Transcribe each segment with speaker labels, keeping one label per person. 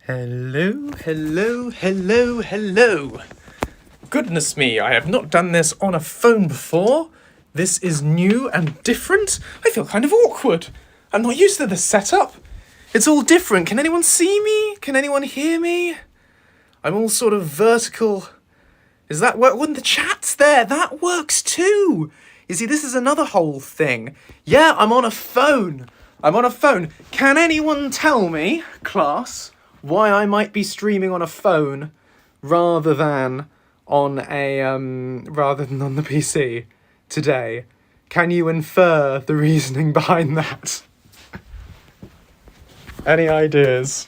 Speaker 1: Hello, hello, hello, hello. Goodness me, I have not done this on a phone before. This is new and different. I feel kind of awkward. I'm not used to this setup. It's all different. Can anyone see me? Can anyone hear me? I'm all sort of vertical. Is that work? When the chat's there, that works too. You see, this is another whole thing. Yeah, I'm on a phone. Can anyone tell me, class, why I might be streaming on a phone rather than on the PC today? Can you infer the reasoning behind that? Any ideas?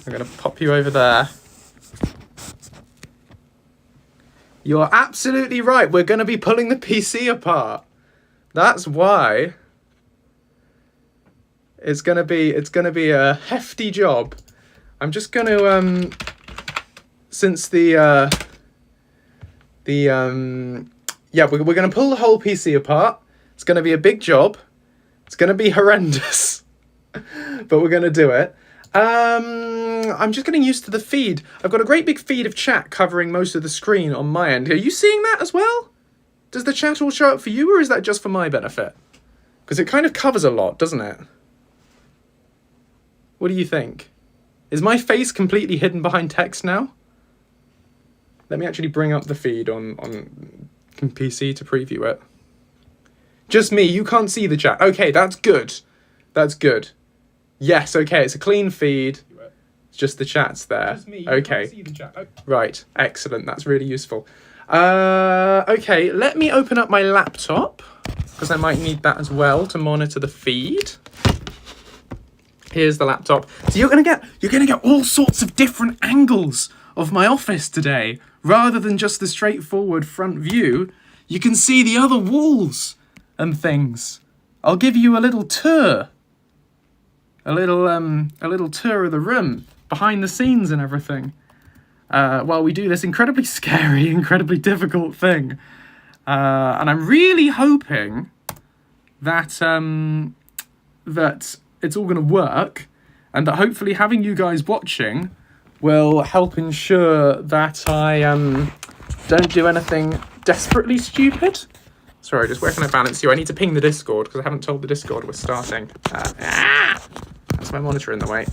Speaker 1: I'm going to pop you over there. You're absolutely right. We're going to be pulling the PC apart. That's why. It's going to be a hefty job. I'm just going to since we're going to pull the whole PC apart. It's going to be a big job. It's going to be horrendous. But we're going to do it. I'm just getting used to the feed. I've got a great big feed of chat covering most of the screen on my end. Are you seeing that as well? Does the chat all show up for you, or is that just for my benefit? Because it kind of covers a lot, doesn't it? What do you think? Is my face completely hidden behind text now? Let me actually bring up the feed on PC to preview it. Just me, you can't see the chat. Okay, that's good. That's good. Yes, okay, it's a clean feed. It's just the chat's there. Just me, you can't see the chat. Oh. Right, excellent. That's really useful. Okay, let me open up my laptop because I might need that as well to monitor the feed. Here's the laptop. So you're gonna get all sorts of different angles of my office today. Rather than just the straightforward front view, you can see the other walls and things. I'll give you a little tour. A little tour of the room, behind the scenes and everything, while we do this incredibly scary, incredibly difficult thing. And I'm really hoping that that it's all going to work, and that hopefully having you guys watching will help ensure that I don't do anything desperately stupid. Sorry, just where can I balance you? I need to ping the Discord because I haven't told the Discord we're starting. That's my monitor in the way.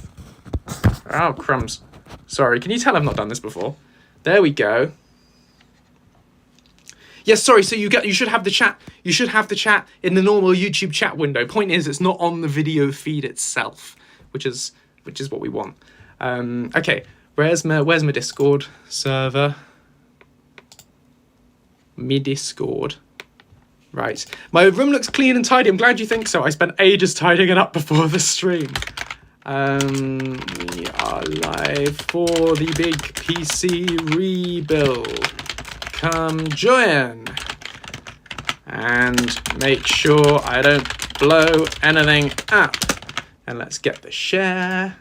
Speaker 1: Oh, crumbs. Sorry, can you tell I've not done this before? There we go. Yes, sorry, so you should have the chat. You should have the chat in the normal YouTube chat window. Point is, it's not on the video feed itself, which is what we want. Okay, where's my Discord server? Me Discord. Right. My room looks clean and tidy. I'm glad you think so. I spent ages tidying it up before the stream. We are live for the big PC rebuild. Come join. And make sure I don't blow anything up. And let's get the share.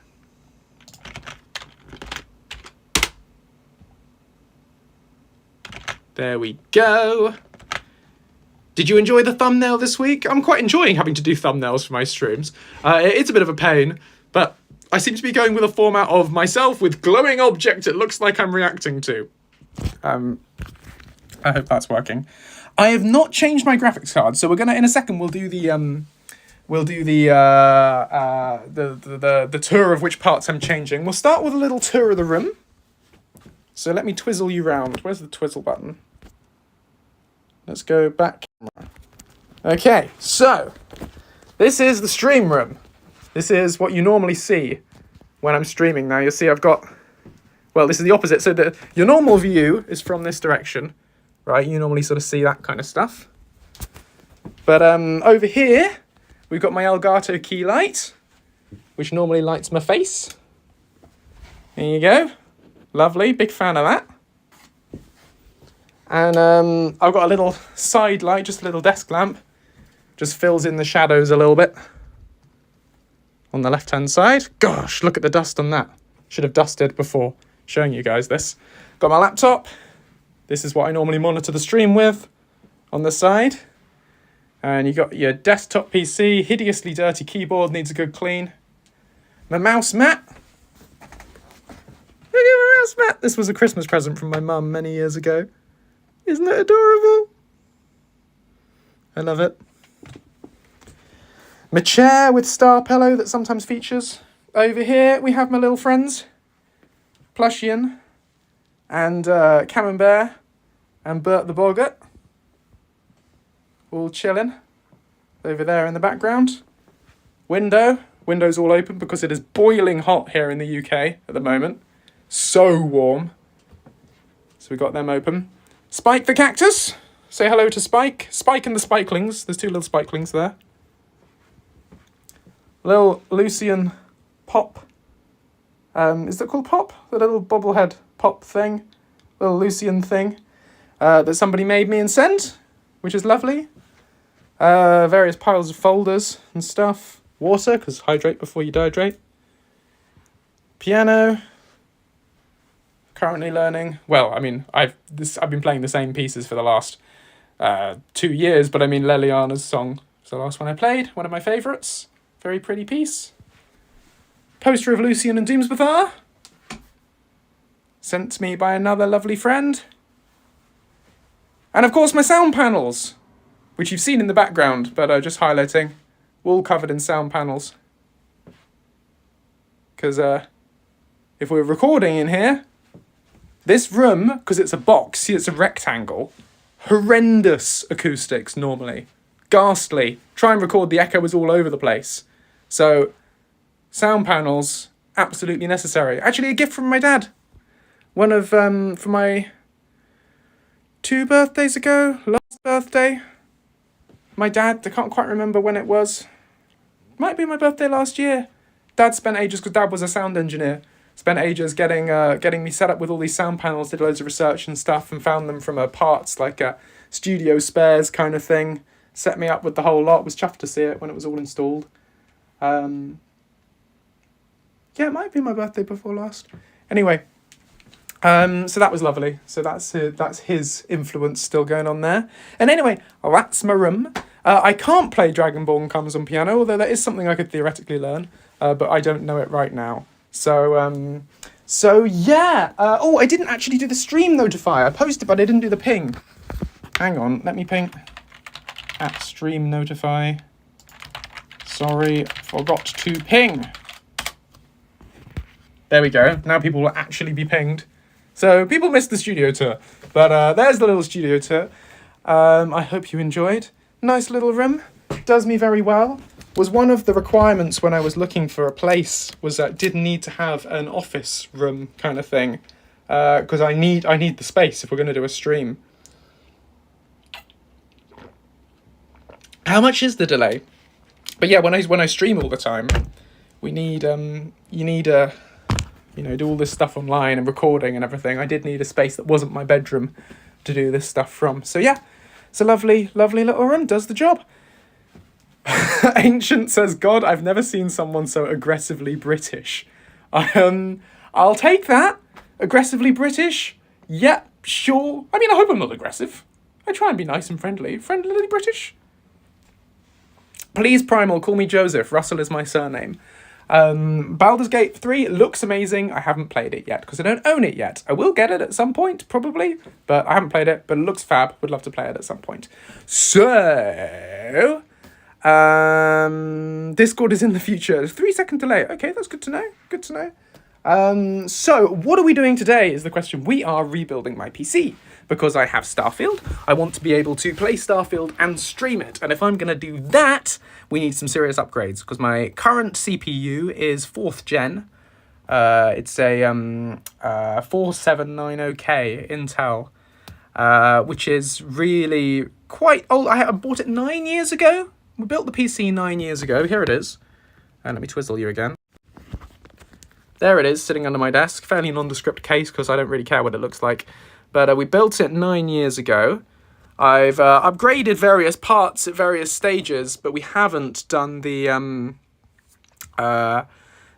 Speaker 1: There we go. Did you enjoy the thumbnail this week? I'm quite enjoying having to do thumbnails for my streams. It's a bit of a pain, but I seem to be going with a format of myself with glowing object it looks like I'm reacting to. I hope that's working. I have not changed my graphics card, so we're gonna in a second we'll do the tour of which parts I'm changing. We'll start with a little tour of the room. So let me twizzle you round. Where's the twizzle button? Let's go back. Okay, so this is the stream room. This is what you normally see when I'm streaming. Now you'll see I've got, well, this is the opposite. So your normal view is from this direction, right? You normally sort of see that kind of stuff. But over here, we've got my Elgato key light, which normally lights my face. There you go. Lovely, big fan of that. And I've got a little side light, just a little desk lamp. Just fills in the shadows a little bit. On the left-hand side. Gosh, look at the dust on that. Should have dusted before showing you guys this. Got my laptop. This is what I normally monitor the stream with. On the side. And you got your desktop PC, hideously dirty keyboard, needs a good clean. My mouse mat. Look at my mouse mat. This was a Christmas present from my mum many years ago. Isn't it adorable? I love it. My chair with star pillow that sometimes features. Over here we have my little friends. Plushian and Camembert and Bert the Boggart. All chilling. Over there in the background. Window's all open because it is boiling hot here in the UK at the moment. So warm. So we got them open. Spike the cactus. Say hello to Spike. Spike and the spikelings. There's 2 little spikelings there. Little Lucian Pop. Is that called Pop? The little bobblehead pop thing. Little Lucian thing. That somebody made me and sent. Which is lovely. Various piles of folders and stuff. Water, because hydrate before you dehydrate. Piano. Currently learning. Well, I mean, I've been playing the same pieces for the last 2 years, but I mean Leliana's song was the last one I played. One of my favourites. Very pretty piece. Poster of Lucian and Doomsbathar. Sent to me by another lovely friend. And of course my sound panels, which you've seen in the background, but just highlighting. All covered in sound panels. Because if we're recording in here, this room, because it's a box, see it's a rectangle, horrendous acoustics normally. Ghastly. Try and record, the echo is all over the place. So, sound panels, absolutely necessary. Actually, a gift from my dad. One of, for my 2 birthdays ago, last birthday. My dad, I can't quite remember when it was. Might be my birthday last year. Dad spent ages, because Dad was a sound engineer, spent ages getting me set up with all these sound panels, did loads of research and stuff, and found them from parts, like a studio spares kind of thing. Set me up with the whole lot, was chuffed to see it when it was all installed. Yeah, it might be my birthday before last. Anyway, so that was lovely. So that's his influence still going on there. And anyway, that's my room. I can't play Dragonborn Comes on piano, although that is something I could theoretically learn, but I don't know it right now. So yeah. Oh, I didn't actually do the stream notifier. I posted, but I didn't do the ping. Hang on, let me ping. At stream notify. Sorry, forgot to ping. There we go. Now people will actually be pinged. So people missed the studio tour, but there's the little studio tour. I hope you enjoyed. Nice little room. Does me very well. Was one of the requirements when I was looking for a place was that did need to have an office room kind of thing, because I need the space if we're going to do a stream. How much is the delay? But yeah, when I stream all the time, we need do all this stuff online and recording and everything. I did need a space that wasn't my bedroom to do this stuff from. So yeah, it's a lovely, lovely little room. Does the job. Ancient says, God, I've never seen someone so aggressively British. I'll take that. Aggressively British? Yeah, sure. I mean, I hope I'm not aggressive. I try and be nice and friendly. Friendly British? Please, Primal, call me Joseph. Russell is my surname. Baldur's Gate 3 looks amazing. I haven't played it yet because I don't own it yet. I will get it at some point, probably, but I haven't played it, but it looks fab. Would love to play it at some point. So, Discord is in the future. 3-second delay. Okay, that's good to know. Good to know. So, what are we doing today is the question. We are rebuilding my PC. Because I have Starfield, I want to be able to play Starfield and stream it. And if I'm going to do that, we need some serious upgrades. Because my current CPU is 4th gen. It's a 4790K Intel, which is really quite old. I bought it 9 years ago. We built the PC 9 years ago. Here it is. And let me twizzle you again. There it is, sitting under my desk. Fairly nondescript case, because I don't really care what it looks like. But we built it 9 years ago. I've upgraded various parts at various stages, but we haven't done the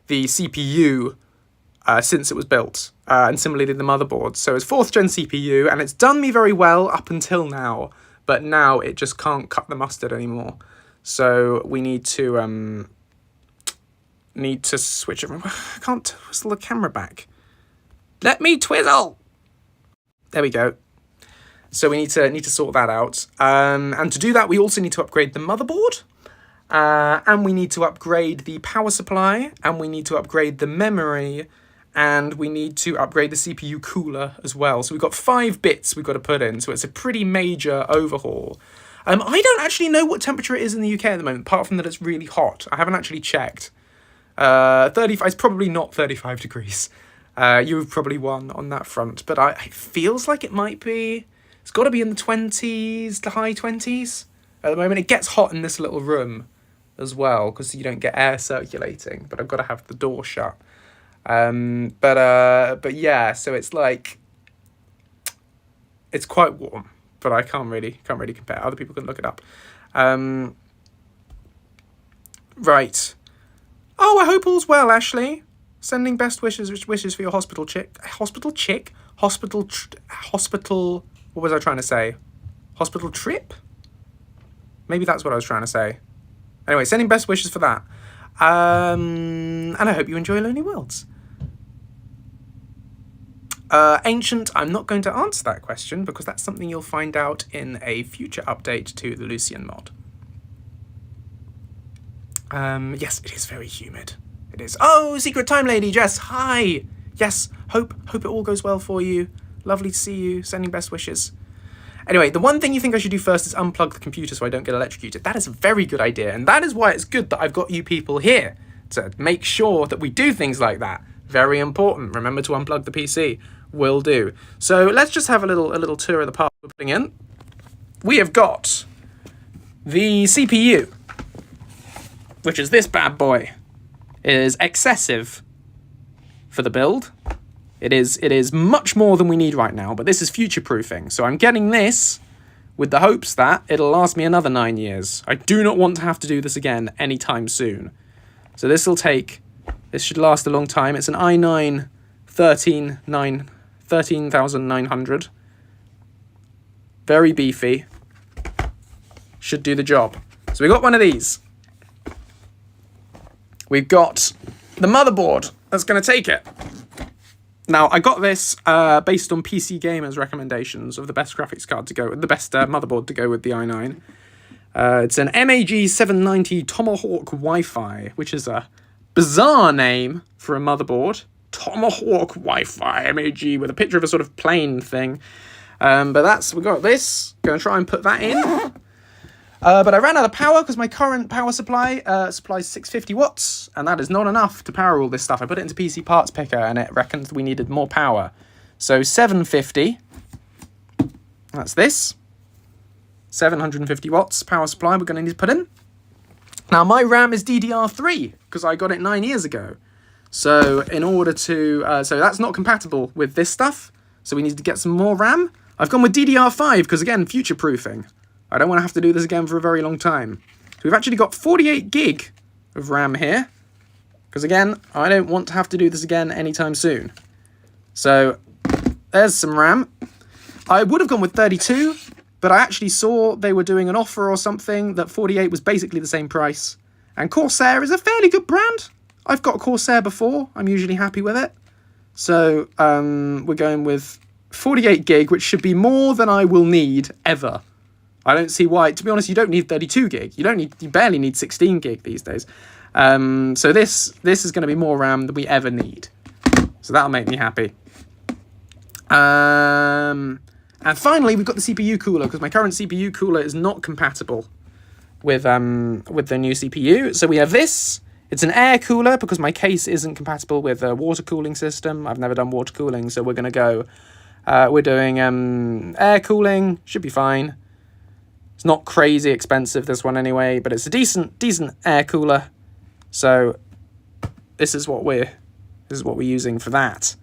Speaker 1: CPU since it was built. And similarly the motherboard. So it's 4th gen CPU, and it's done me very well up until now. but now it just can't cut the mustard anymore. So we need to switch it. I can't twizzle the camera back. Let me twizzle. There we go. So we need to sort that out. And to do that, we also need to upgrade the motherboard. And we need to upgrade the power supply. And we need to upgrade the memory. And we need to upgrade the CPU cooler as well. So we've got 5 bits we've got to put in. So it's a pretty major overhaul. I don't actually know what temperature it is in the UK at the moment, apart from that it's really hot. I haven't actually checked. 35, it's probably not 35 degrees. You've probably won on that front. But it feels like it might be... It's got to be in the 20s, the high 20s at the moment. It gets hot in this little room as well, because you don't get air circulating. But I've got to have the door shut. But yeah, so it's like... It's quite warm, but I can't really compare. Other people can look it up. Right. Oh, I hope all's well, Ashley. Sending best wishes for your hospital chick. Hospital chick? Hospital... What was I trying to say? Hospital trip? Maybe that's what I was trying to say. Anyway, sending best wishes for that. And I hope you enjoy Lonely Worlds. Ancient, I'm not going to answer that question because that's something you'll find out in a future update to the Lucian mod. Yes, it is very humid. It is. Oh, Secret Time Lady, Jess, hi! Yes, hope it all goes well for you. Lovely to see you. Sending best wishes. Anyway, the one thing you think I should do first is unplug the computer so I don't get electrocuted. That is a very good idea, and that is why it's good that I've got you people here to make sure that we do things like that. Very important. Remember to unplug the PC. Will do. So let's just have a little tour of the part we're putting in. We have got the CPU, which is this bad boy. It is excessive for the build. It is much more than we need right now, but this is future-proofing. So I'm getting this with the hopes that it'll last me another 9 years. I do not want to have to do this again anytime soon. So this should last a long time. It's an i9 13900. Very beefy. Should do the job. So we got one of these. We've got the motherboard that's going to take it. Now, I got this based on PC Gamer's recommendations of the best graphics card to go with, the best motherboard to go with the i9. It's an MAG 790 Tomahawk Wi-Fi, which is a bizarre name for a motherboard. Tomahawk Wi-Fi MAG with a picture of a sort of plane thing. But we got this. Going to try and put that in. But I ran out of power because my current power supply supplies 650 watts, and that is not enough to power all this stuff. I put it into PC Parts Picker, and it reckoned we needed more power. So 750, that's this. 750 watts power supply we're going to need to put in. Now, my RAM is DDR3, because I got it 9 years ago. So in order to... so that's not compatible with this stuff, so we need to get some more RAM. I've gone with DDR5, because again, future-proofing. I don't want to have to do this again for a very long time. So we've actually got 48 gig of RAM here. Because again, I don't want to have to do this again anytime soon. So there's some RAM. I would have gone with 32, but I actually saw they were doing an offer or something that 48 was basically the same price. And Corsair is a fairly good brand. I've got Corsair before. I'm usually happy with it. So we're going with 48 gig, which should be more than I will need ever. I don't see why. To be honest, you don't need 32 gig. You barely need 16 gig these days. So this is going to be more RAM than we ever need. So that'll make me happy. And finally, we've got the CPU cooler, because my current CPU cooler is not compatible with the new CPU. So we have this. It's an air cooler because my case isn't compatible with a water cooling system. I've never done water cooling, so we're going to go... we're doing air cooling. Should be fine. It's not crazy expensive, this one anyway, but it's a decent air cooler. So this is what we're using for that.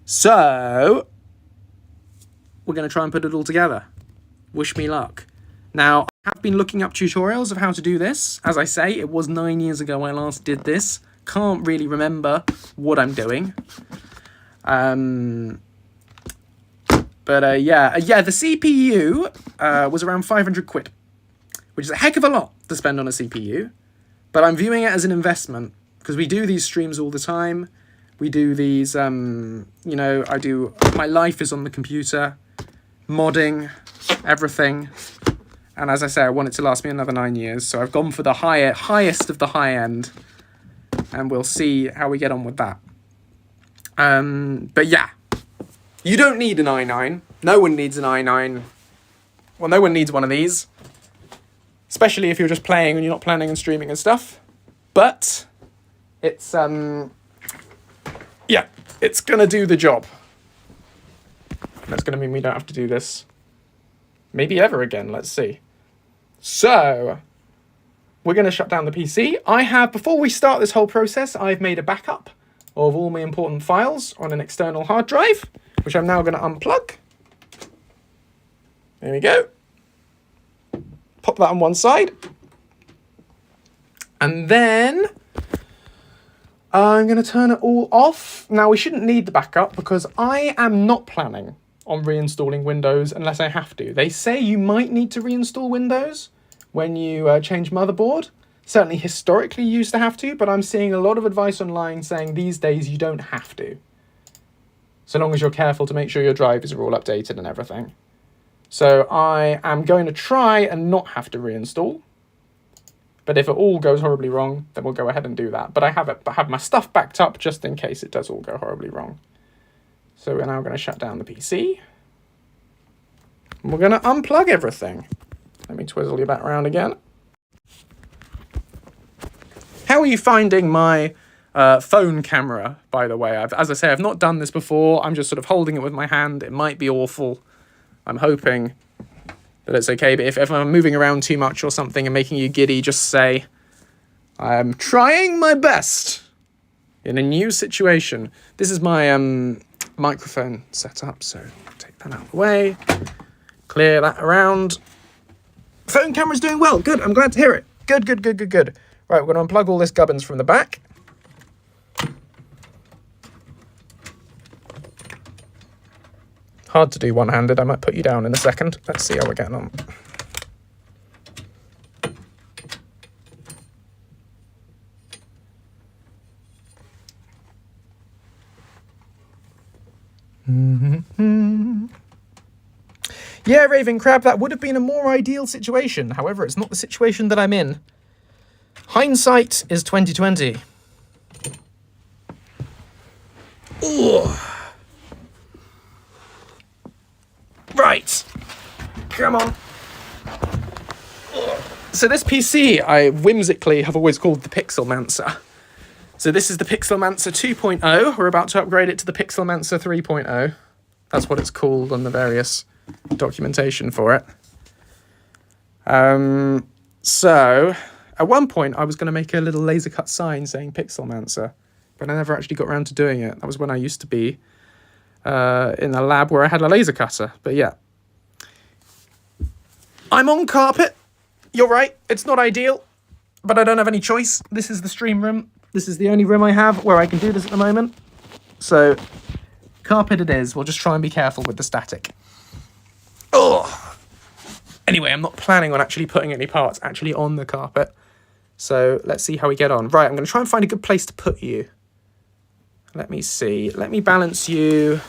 Speaker 1: So we're going to try and put it all together. Wish me luck. Now, I have been looking up tutorials of how to do this. As I say, it was 9 years ago I last did this. Can't really remember what I'm doing. But But yeah, the CPU was around 500 quid, which is a heck of a lot to spend on a CPU. But I'm viewing it as an investment because we do these streams all the time. We do these, my life is on the computer, modding, everything. And as I say, I want it to last me another 9 years. So I've gone for the highest of the high end. And we'll see how we get on with that. But yeah, you don't need an i9. No one needs an i9. Well, no one needs one of these. Especially if you're just playing and you're not planning on streaming and stuff. But it's, yeah, it's going to do the job. That's going to mean we don't have to do this maybe ever again. Let's see. So we're going to shut down the PC. Before we start this whole process, I've made a backup of all my important files on an external hard drive, which I'm now going to unplug. There we go. Pop that on one side. And then I'm going to turn it all off. Now, we shouldn't need the backup because I am not planning on reinstalling Windows unless I have to. They say you might need to reinstall Windows when you change motherboard. Certainly historically you used to have to, but I'm seeing a lot of advice online saying these days you don't have to. So long as you're careful to make sure your drivers are all updated and everything. So I am going to try and not have to reinstall. But if it all goes horribly wrong, then we'll go ahead and do that. But I have my stuff backed up just in case it does all go horribly wrong. So we're now going to shut down the PC. And we're going to unplug everything. Let me twizzle you back around again. How are you finding my phone camera, by the way? As I say, I've not done this before. I'm just sort of holding it with my hand. It might be awful. I'm hoping that it's okay. But if I'm moving around too much or something and making you giddy, just say, I'm trying my best in a new situation. This is my microphone set up, so take that out of the way. Clear that around. Phone camera's doing well. Good. I'm glad to hear it. Good. Right, we're going to unplug all this gubbins from the back. Hard to do one-handed. I might put you down in a second. Let's see how we're getting on. Yeah, Raven Crab, that would have been a more ideal situation. However, it's not the situation that I'm in. Hindsight is 2020. Ugh. Right. Come on. Ugh. So this PC, I whimsically have always called the Pixelmancer. So this is the Pixelmancer 2.0. We're about to upgrade it to the Pixelmancer 3.0. That's what it's called on the various documentation for it. So at one point I was going to make a little laser cut sign saying Pixelmancer, but I never actually got around to doing it. That was when I used to be in a lab where I had a laser cutter. But yeah, I'm on carpet. You're right, it's not ideal, but I don't have any choice. This is the stream room. This is the only room I have where I can do this at the moment. So carpet it is. We'll just try and be careful with the static. Oh. Anyway, I'm not planning on actually putting any parts actually on the carpet. So let's see how we get on. Right, I'm going to try and find a good place to put you. Let me see. Let me balance you.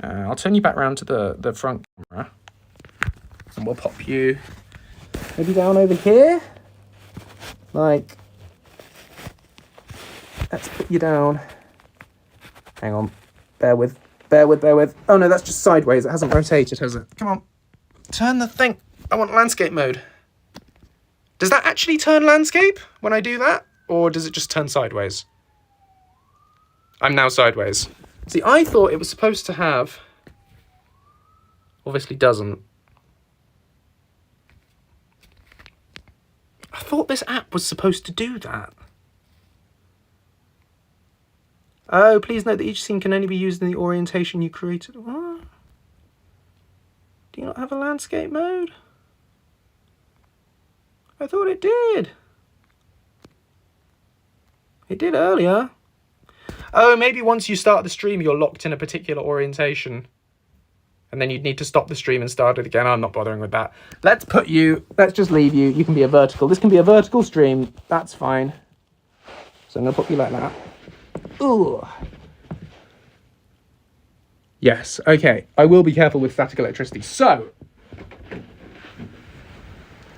Speaker 1: I'll turn you back around to the front camera. And we'll pop you maybe down over here. Like, let's put you down. Hang on. Bear with. Oh no, that's just sideways. It hasn't rotated, has it? Come on. Turn the thing. I want landscape mode. Does that actually turn landscape when I do that? Or does it just turn sideways? I'm now sideways. See, I thought it was supposed to have... Obviously doesn't. I thought this app was supposed to do that. Oh, please note that each scene can only be used in the orientation you created. What? Do you not have a landscape mode? I thought it did. It did earlier. Oh, maybe once you start the stream, you're locked in a particular orientation. and then you'd need to stop the stream and start it again. I'm not bothering with that. Let's just leave you. You can be a vertical. This can be a vertical stream. That's fine. So I'm going to put you like that. Ooh. Yes, okay. I will be careful with static electricity. So,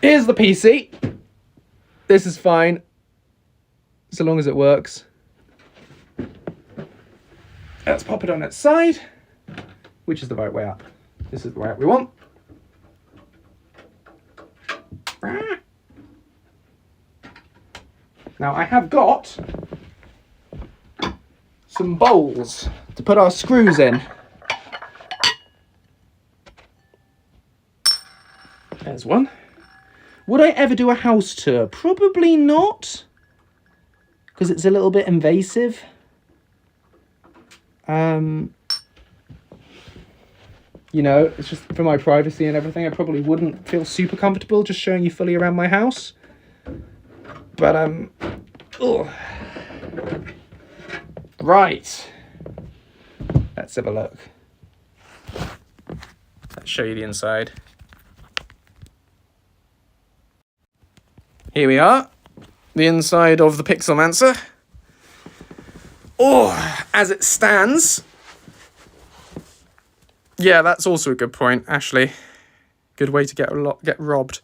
Speaker 1: here's the PC. This is fine, so long as it works. Let's pop it on its side, which is the right way up. This is the way up we want. Now I have got some bowls to put our screws in. There's one. Would I ever do a house tour? Probably not, because it's a little bit invasive. You know, it's just for my privacy and everything. I probably wouldn't feel super comfortable just showing you fully around my house. But, ugh. Right. Let's have a look. Let's show you the inside. Here we are. The inside of the Pixelmancer. Oh, as it stands. Yeah, that's also a good point, actually. Good way to get robbed.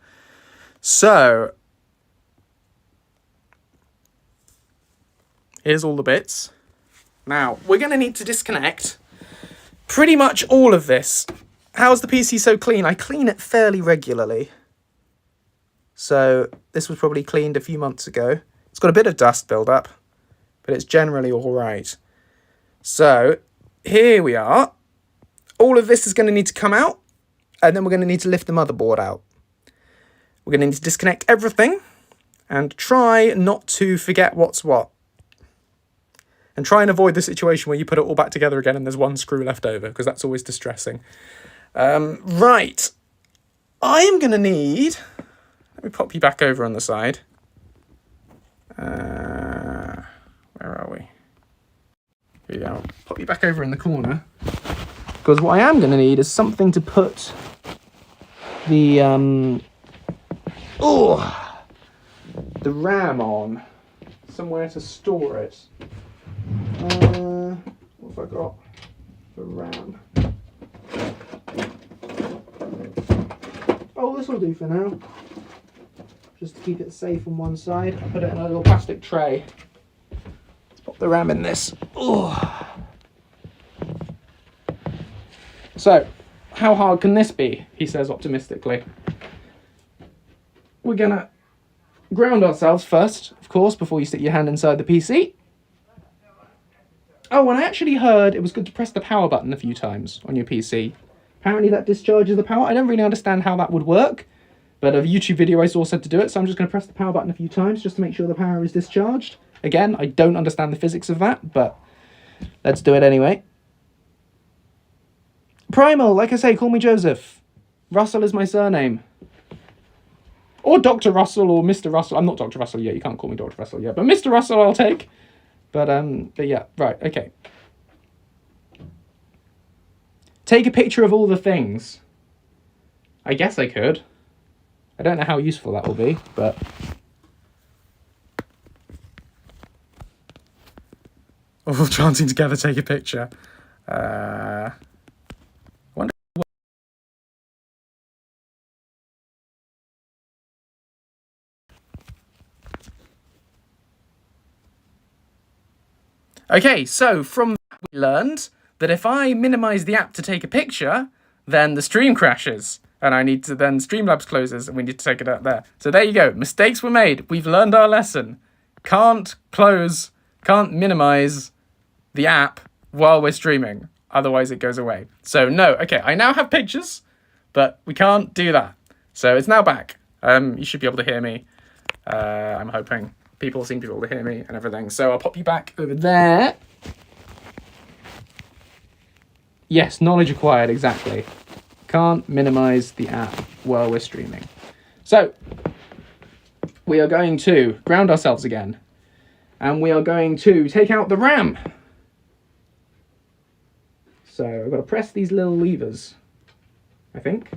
Speaker 1: So, here's all the bits. Now, we're going to need to disconnect pretty much all of this. How's the PC so clean? I clean it fairly regularly. So, this was probably cleaned a few months ago. It's got a bit of dust build-up, but it's generally all right. So, here we are. All of this is going to need to come out, and then we're going to need to lift the motherboard out. We're going to need to disconnect everything, and try not to forget what's what. And try and avoid the situation where you put it all back together again and there's one screw left over, because that's always distressing. Right. I am going to need... Let me pop you back over on the side. Where are we? Here we go. Pop you back over in the corner. Because what I am going to need is something to put the the RAM on. Somewhere to store it. What have I got for RAM? Oh, this will do for now. Just to keep it safe on one side, I'll put it in a little plastic tray. Let's pop the RAM in this. Oh. So, how hard can this be? He says optimistically. We're gonna ground ourselves first, of course, before you stick your hand inside the PC. Oh, and I actually heard it was good to press the power button a few times on your PC. Apparently that discharges the power. I don't really understand how that would work, but a YouTube video I saw said to do it, so I'm just going to press the power button a few times just to make sure the power is discharged. Again, I don't understand the physics of that, but let's do it anyway. Primal, like I say, call me Joseph. Russell is my surname. Or Dr. Russell or Mr. Russell. I'm not Dr. Russell yet, you can't call me Dr. Russell yet, but Mr. Russell I'll take. But yeah, right, okay. Take a picture of all the things. I guess I could. I don't know how useful that will be, but... All chanting together, take a picture. Wonder. Okay, so from that we learned that if I minimize the app to take a picture, then the stream crashes. And I need to then Streamlabs closes and we need to take it out there. So there you go. Mistakes were made. We've learned our lesson. Can't minimize the app while we're streaming. Otherwise it goes away. So no, okay, I now have pictures, but we can't do that. So it's now back. You should be able to hear me. I'm hoping. People seem to be able to hear me and everything. So I'll pop you back over there. Yes, knowledge acquired, exactly. Can't minimize the app while we're streaming. So, we are going to ground ourselves again. And we are going to take out the RAM. So, I've got to press these little levers. I think.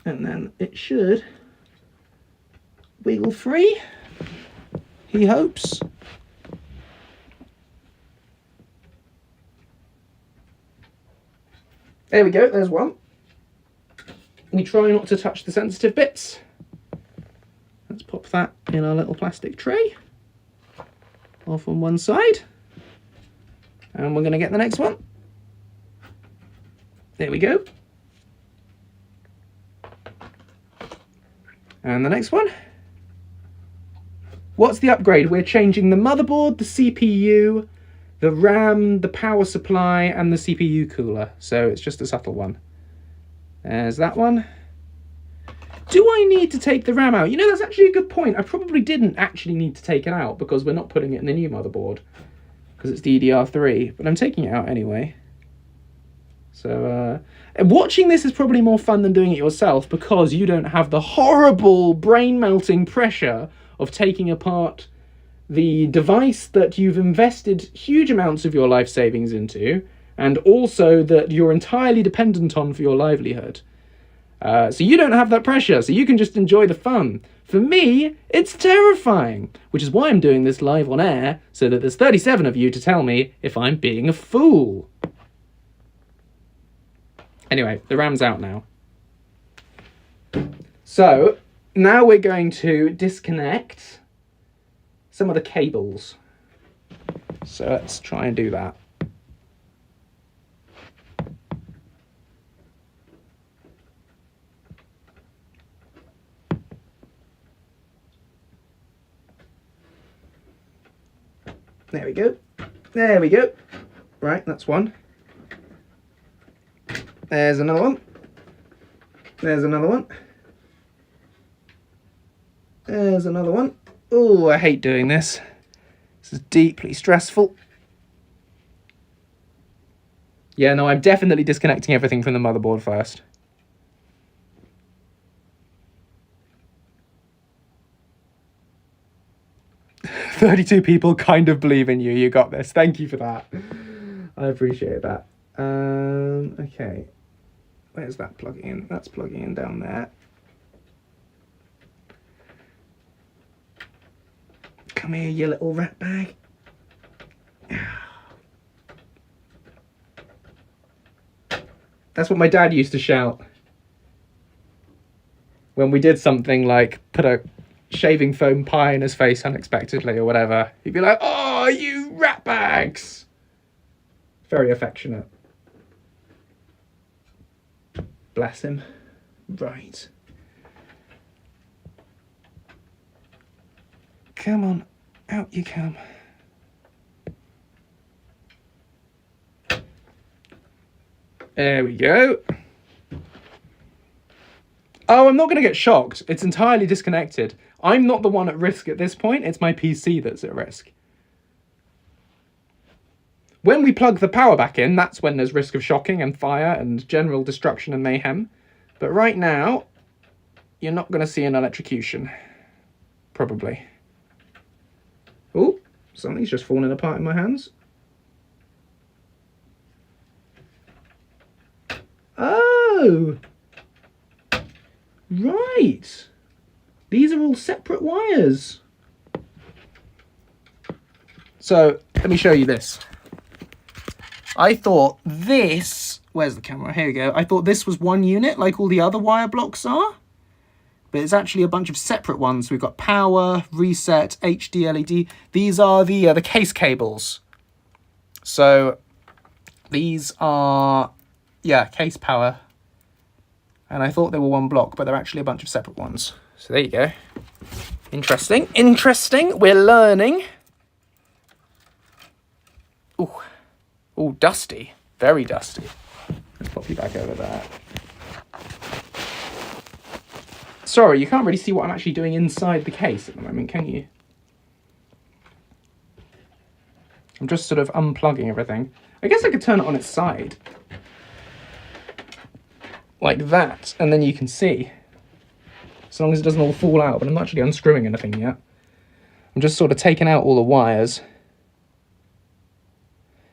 Speaker 1: And then it should wiggle free, he hopes. There we go, there's one. We try not to touch the sensitive bits. Let's pop that in our little plastic tray, off on one side. And we're going to get the next one. There we go. And the next one. What's the upgrade? We're changing the motherboard, the CPU, the RAM, the power supply, and the CPU cooler. So it's just a subtle one. There's that one. Do I need to take the RAM out? You know, that's actually a good point. I probably didn't actually need to take it out because we're not putting it in the new motherboard because it's DDR3, but I'm taking it out anyway. So watching this is probably more fun than doing it yourself because you don't have the horrible brain-melting pressure of taking apart the device that you've invested huge amounts of your life savings into, and also that you're entirely dependent on for your livelihood. So you don't have that pressure, so you can just enjoy the fun. For me, it's terrifying, which is why I'm doing this live on air, so that there's 37 of you to tell me if I'm being a fool. Anyway, the RAM's out now. So, now we're going to disconnect some of the cables. So let's try and do that. There we go. There we go. Right, that's one. There's another one. There's another one. There's another one. Oh, I hate doing this. This is deeply stressful. Yeah, no, I'm definitely disconnecting everything from the motherboard first. "32 people kind of believe in you. You got this." Thank you for that. I appreciate that. Okay. Where's that plugging in? That's plugging in down there. Come here, you little rat bag. That's what my dad used to shout when we did something like put a shaving foam pie in his face unexpectedly or whatever. He'd be like, "Oh, you rat bags!" Very affectionate. Bless him. Right. Come on, out you come. There we go. Oh, I'm not going to get shocked. It's entirely disconnected. I'm not the one at risk at this point. It's my PC that's at risk. When we plug the power back in, that's when there's risk of shocking and fire and general destruction and mayhem. But right now, you're not going to see an electrocution. Probably. Oh, something's just falling apart in my hands. Oh! Right! These are all separate wires. So, let me show you this. I thought this... Where's the camera? Here we go. I thought this was one unit, like all the other wire blocks are. But it's actually a bunch of separate ones. We've got power, reset, HD LED. These are the case cables. So, these are... Yeah, case power. And I thought they were one block, but they're actually a bunch of separate ones. So there you go. Interesting. Interesting. We're learning. Ooh. Ooh, dusty. Very dusty. Let's pop you back over there. Sorry, you can't really see what I'm actually doing inside the case at the moment, can you? I'm just sort of unplugging everything. I guess I could turn it on its side. like that, and then you can see, as long as it doesn't all fall out. But I'm not actually unscrewing anything yet. I'm just sort of taking out all the wires.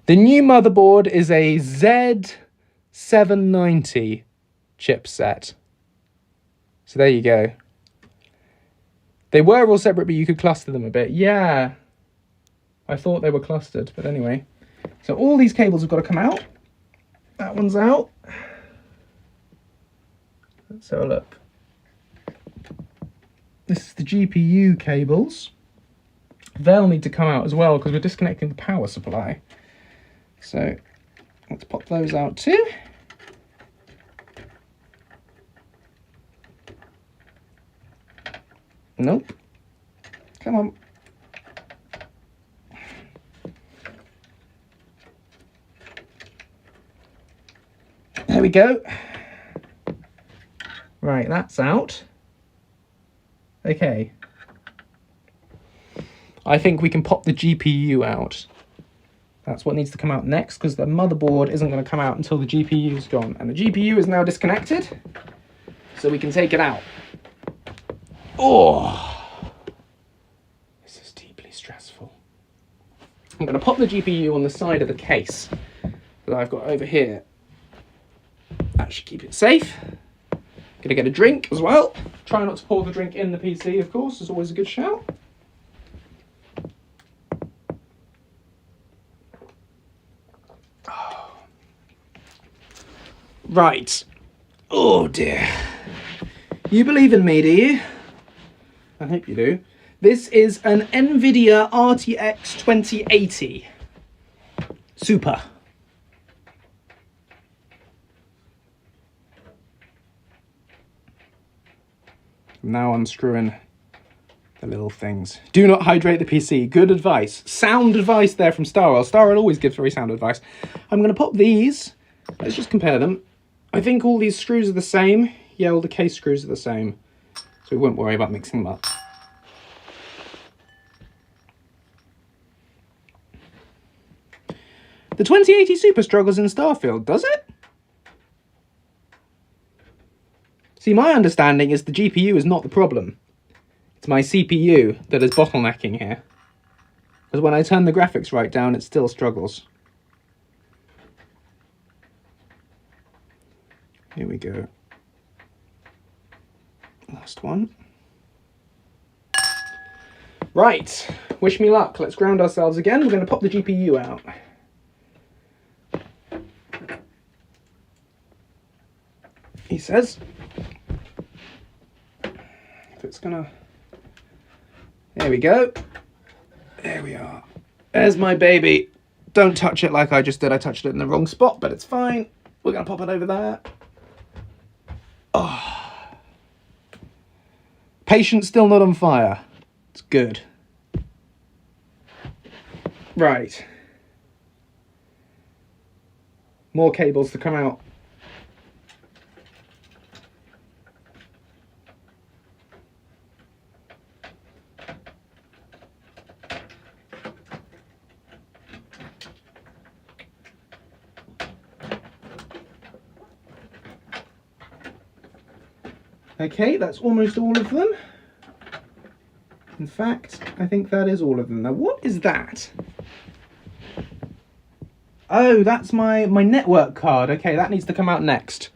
Speaker 1: The new motherboard is a Z790 chipset. So there you go. They were all separate, but you could cluster them a bit. Yeah, I thought they were clustered, but anyway. So all these cables have got to come out. That one's out. Let's have a look. This is the GPU cables. They'll need to come out as well because we're disconnecting the power supply. So let's pop those out too. Nope. Come on. There we go. Right, that's out. Okay. I think we can pop the GPU out. That's what needs to come out next, because the motherboard isn't going to come out until the GPU is gone. And the GPU is now disconnected, so we can take it out. Oh, this is deeply stressful. I'm going to pop the GPU on the side of the case that I've got over here. That should keep it safe. Gonna get a drink as well. Try not to pour the drink in the PC, of course, is always a good shout. Oh. Right. Oh dear. You believe in me, do you? I hope you do. This is an NVIDIA RTX 2080 Super. Now unscrewing the little things. Do not hydrate the PC. Good advice. Sound advice there from Starwell. Starwell always gives very sound advice. I'm going to pop these. Let's just compare them. I think all these screws are the same. Yeah, all the case screws are the same. So we won't worry about mixing them up. The 2080 Super struggles in Starfield, does it? See, my understanding is the GPU is not the problem. It's my CPU that is bottlenecking here. Because when I turn the graphics right down, it still struggles. Here we go. Last one. Right, wish me luck. Let's ground ourselves again. We're going to pop the GPU out. He says. If it's gonna... There we go. There we are. There's my baby. Don't touch it like I just did. I touched it in the wrong spot, but it's fine. We're gonna pop it over there. Oh. Patient's still not on fire. It's good. Right. More cables to come out. Okay, that's almost all of them. In fact, I think that is all of them. Now, what is that? Oh, that's my network card. Okay, that needs to come out next.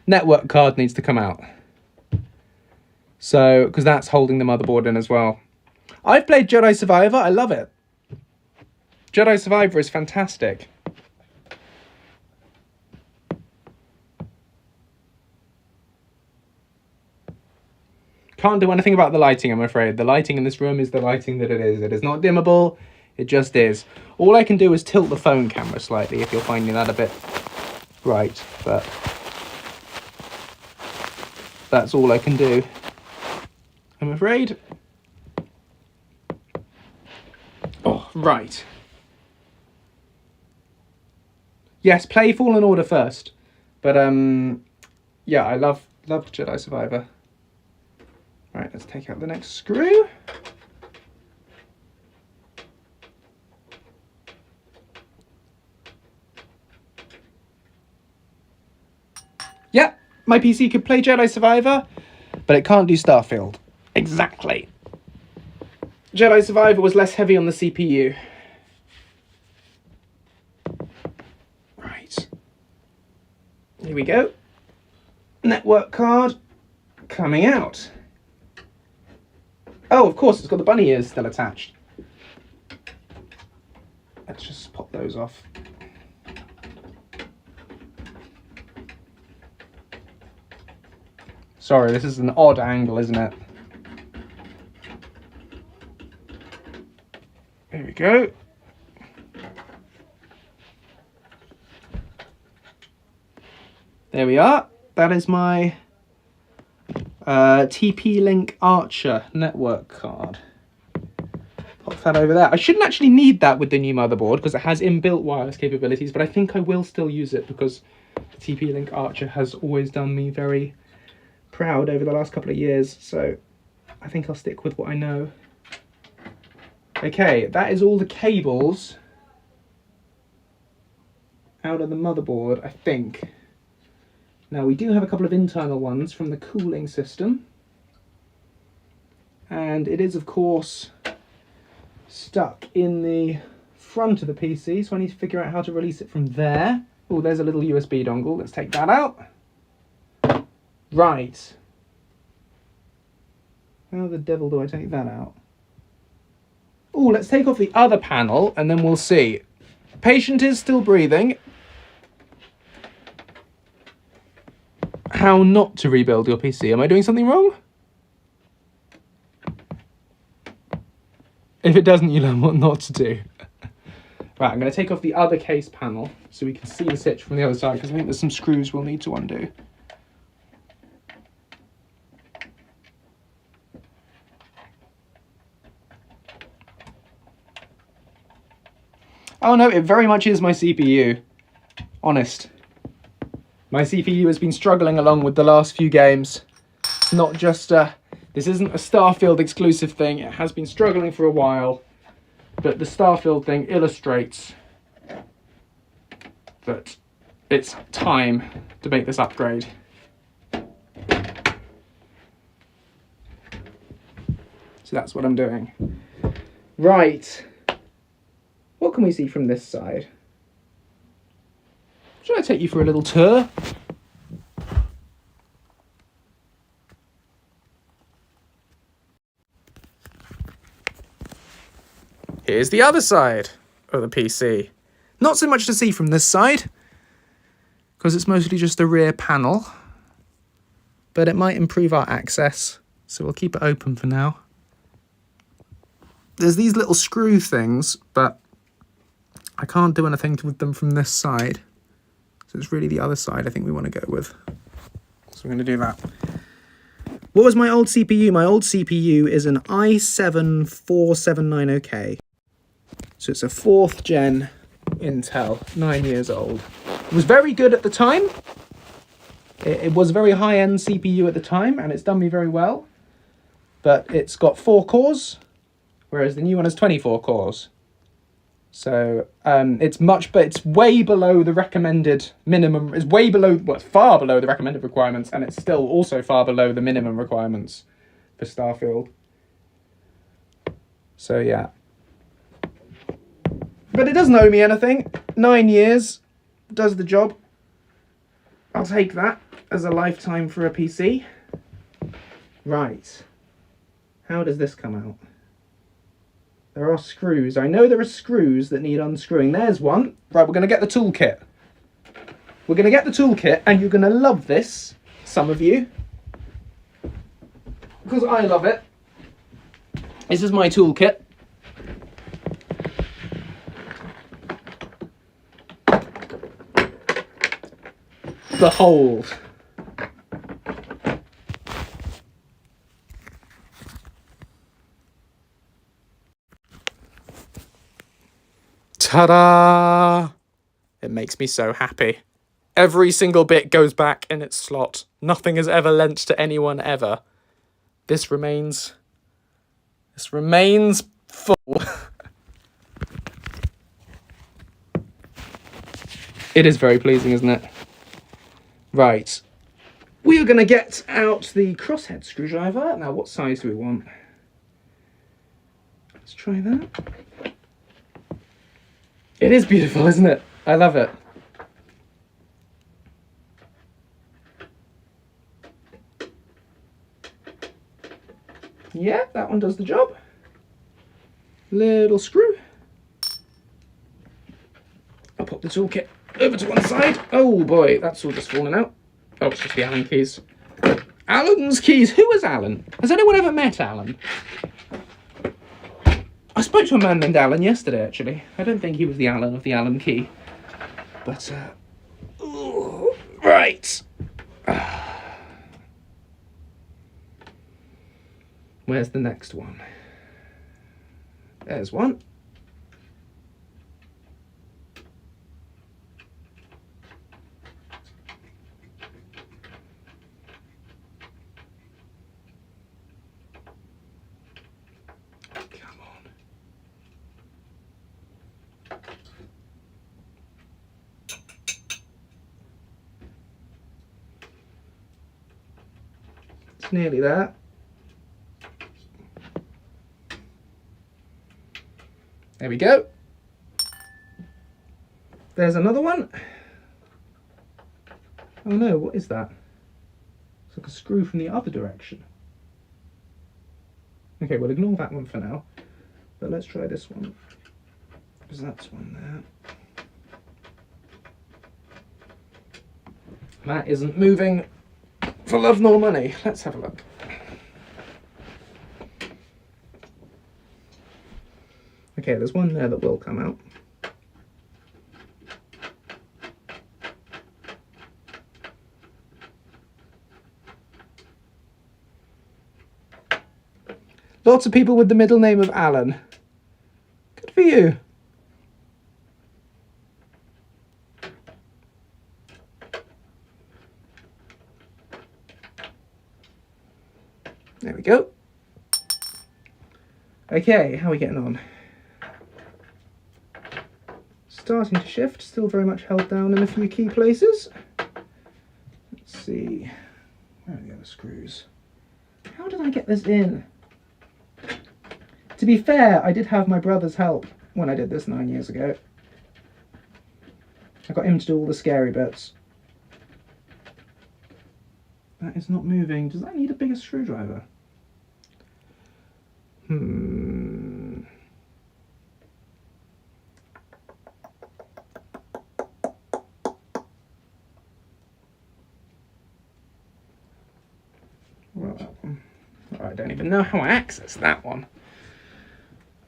Speaker 1: Network card needs to come out. So, because that's holding the motherboard in as well. I've played Jedi Survivor. I love it. Jedi Survivor is fantastic. Can't do anything about the lighting, I'm afraid. The lighting in this room is the lighting that it is. It is not dimmable. It just is. All I can do is tilt the phone camera slightly, if you're finding that a bit bright. But that's all I can do, I'm afraid. Oh, right. Yes, play Fallen Order first. But, yeah, I love Jedi Survivor. Right, let's take out the next screw. Yep, My PC could play Jedi Survivor, but it can't do Starfield. Exactly. Jedi Survivor was less heavy on the CPU. Right. Here we go. Network card coming out. Oh, of course, it's got the bunny ears still attached. Let's just pop those off. Sorry, this is an odd angle, isn't it? There we go. There we are. That is my TP-Link Archer network card. Pop that over there. I shouldn't actually need that with the new motherboard because it has inbuilt wireless capabilities, but I think I will still use it because the TP-Link Archer has always done me very proud over the last couple of years, so I think I'll stick with what I know. Okay, that is all the cables out of the motherboard, I think. Now we do have a couple of internal ones from the cooling system, and it is of course stuck in the front of the PC, so I need to figure out how to release it from there. Oh, there's a little USB dongle. Let's take that out. Right. How the devil do I take that out? Oh, let's take off the other panel and then we'll see. Patient is still breathing. How not to rebuild your PC? Am I doing something wrong? If it doesn't, you learn what not to do. Right, I'm going to take off the other case panel so we can see the switch from the other side, because I think there's some screws we'll need to undo. Oh no, it very much is my CPU. Honest. My CPU has been struggling along with the last few games. It's not just this isn't a Starfield exclusive thing. It has been struggling for a while. But the Starfield thing illustrates that it's time to make this upgrade. So that's what I'm doing. Right. What can we see from this side? Should I take you for a little tour? Here's the other side of the PC. Not so much to see from this side, because it's mostly just a rear panel, but it might improve our access, so we'll keep it open for now. There's these little screw things, but I can't do anything with them from this side. So it's really the other side I think we want to go with. So we're going to do that. What was my old CPU? My old CPU is an i7-4790K. So it's a 4th gen Intel, 9 years old. It was very good at the time. It was a very high-end CPU at the time, and it's done me very well. But it's got 4 cores, whereas the new one has 24 cores. So it's way below the recommended minimum. It's way below, well, it's far below the recommended requirements, and it's still also far below the minimum requirements for Starfield. So yeah. But it doesn't owe me anything. 9 years does the job. I'll take that as a lifetime for a PC. Right. How does this come out? There are screws. I know there are screws that need unscrewing. There's one. Right, we're going to get the toolkit. We're going to get the toolkit, and you're going to love this, some of you. Because I love it. This is my toolkit. The hold. Ta-da! It makes me so happy. Every single bit goes back in its slot. Nothing is ever lent to anyone ever. This remains full. It is very pleasing, isn't it? Right. we are going to get out the crosshead screwdriver. Now, what size do we want? Let's try that. It is beautiful, isn't it? I love it. Yeah, that one does the job. Little screw. I'll pop the toolkit over to one side. Oh boy, that's all just fallen out. Oh, it's just the Allen keys. Allen's keys. Who is Allen? Has anyone ever met Allen? I spoke to a man named Allen yesterday, actually. I don't think he was the Allen of the Allen key. But, ooh, right. Where's the next one? There's one. Nearly there. There we go. There's another one. Oh no, what is that? It's like a screw from the other direction. Okay, we'll ignore that one for now. But let's try this one. Because that's one there. That isn't moving for love nor money. Let's have a look. Okay, there's one there that will come out. Lots of people with the middle name of Allen. Good for you. There we go. Okay, how are we getting on? Starting to shift, still very much held down in a few key places. Let's see, where are the other screws? How did I get this in? To be fair, I did have my brother's help when I did this 9 years ago. I got him to do all the scary bits. That is not moving. Does that need a bigger screwdriver? Well, that one. I don't even know how I access that one.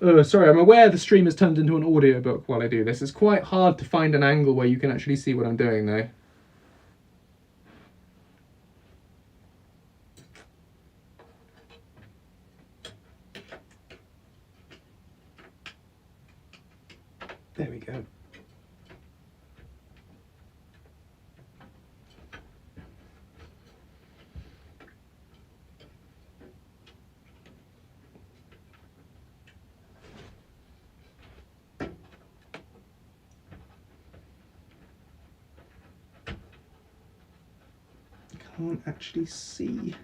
Speaker 1: Oh, sorry, I'm aware the stream has turned into an audiobook while I do this. It's quite hard to find an angle where you can actually see what I'm doing, though. There we go. Can't actually see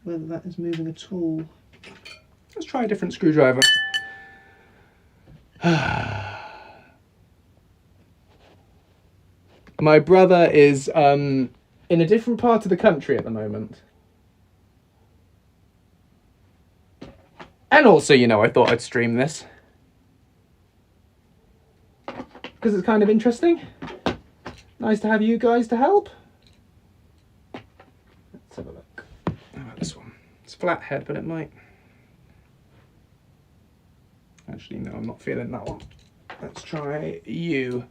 Speaker 1: whether that is moving at all. Let's try a different screwdriver. My brother is in a different part of the country at the moment. And also, you know, I thought I'd stream this. Because it's kind of interesting. Nice to have you guys to help. Let's have a look. How about this one? It's flat head, but it might... Actually, no, I'm not feeling that one. Let's try you.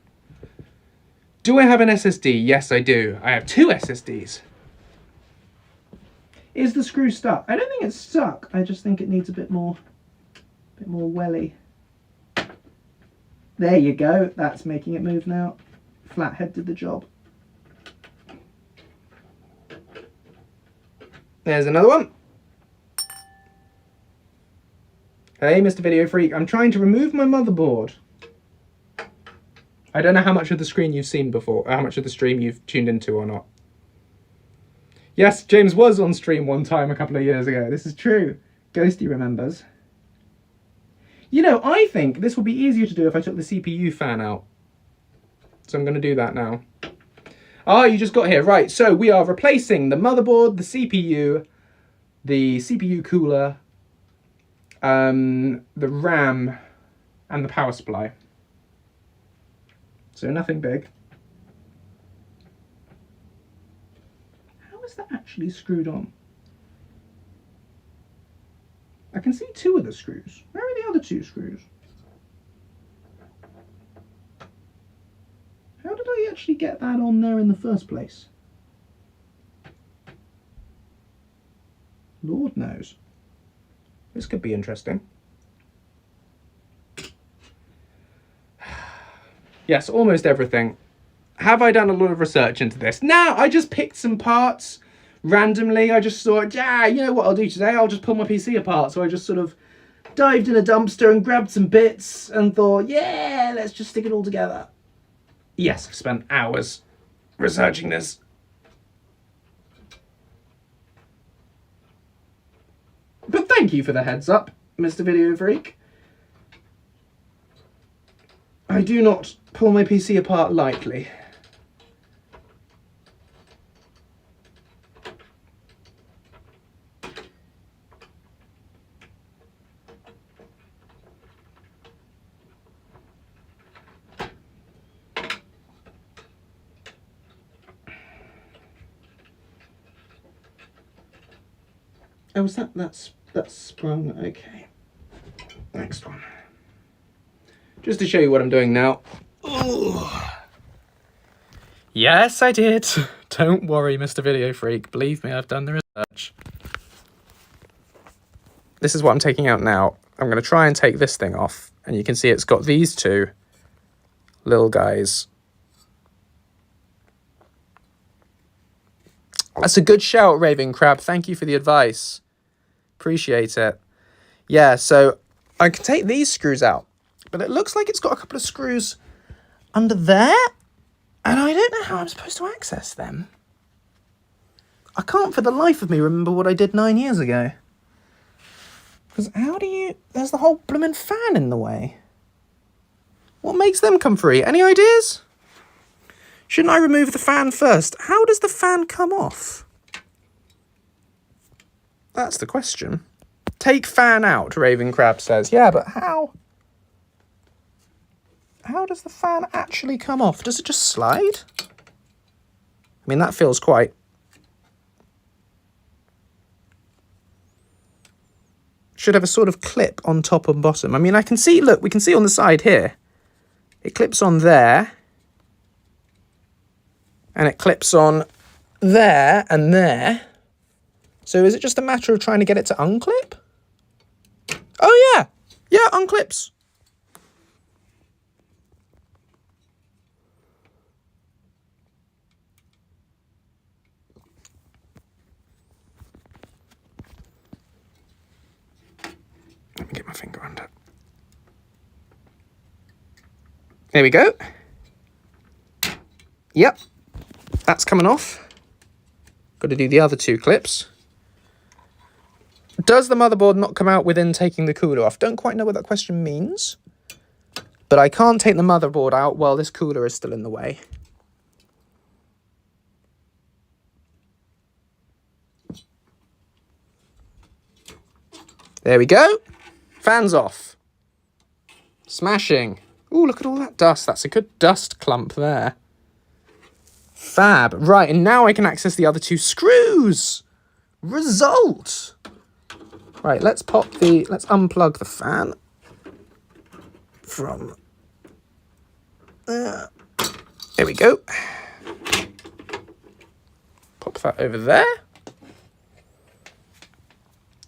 Speaker 1: Do I have an SSD? Yes, I do. I have 2 SSDs. Is the screw stuck? I don't think it's stuck. I just think it needs a bit more welly. There you go. That's making it move now. Flathead did the job. There's another one. Hey, Mr. Video Freak. I'm trying to remove my motherboard. I don't know how much of the screen you've seen before, how much of the stream you've tuned into or not. Yes, James was on stream one time a couple of years ago. This is true. Ghosty remembers. You know, I think this would be easier to do if I took the CPU fan out. So I'm going to do that now. Ah, you just got here. Right, so we are replacing the motherboard, the CPU cooler, the RAM, and the power supply. So nothing big. How is that actually screwed on? I can see two of the screws. Where are the other two screws? How did I actually get that on there in the first place? Lord knows. This could be interesting. Yes, almost everything. Have I done a lot of research into this? No, I just picked some parts randomly. I just thought, yeah, you know what I'll do today? I'll just pull my PC apart. So I just sort of dived in a dumpster and grabbed some bits and thought, yeah, let's just stick it all together. Yes, I've spent hours researching this. But thank you for the heads up, Mr. Video Freak. I do not pull my PC apart lightly. Oh, is that's sprung? Okay. Next one. Just to show you what I'm doing now. Ooh. Yes, I did. Don't worry, Mr. Video Freak. Believe me, I've done the research. This is what I'm taking out now. I'm going to try and take this thing off. And you can see it's got these two little guys. That's a good shout, Raving Crab. Thank you for the advice. Appreciate it. Yeah, so I can take these screws out. But it looks like it's got a couple of screws under there. And I don't know how I'm supposed to access them. I can't for the life of me remember what I did 9 years ago. Because how do you... There's the whole blooming fan in the way. What makes them come free? Any ideas? Shouldn't I remove the fan first? How does the fan come off? That's the question. Take fan out, Raven Crab says. Yeah, but how? How does the fan actually come off? Does it just slide? I mean, that feels quite... Should have a sort of clip on top and bottom. I mean, I can see, look, we can see on the side here. It clips on there. And it clips on there and there. So is it just a matter of trying to get it to unclip? Oh, yeah. Yeah, unclips. Let me get my finger under. There we go. Yep. That's coming off. Got to do the other two clips. Does the motherboard not come out within taking the cooler off? Don't quite know what that question means. But I can't take the motherboard out while this cooler is still in the way. There we go. Fans off. Smashing. Ooh, look at all that dust. That's a good dust clump there. Fab. Right, and now I can access the other two screws. Result. Right, let's unplug the fan from there. There we go. Pop that over there.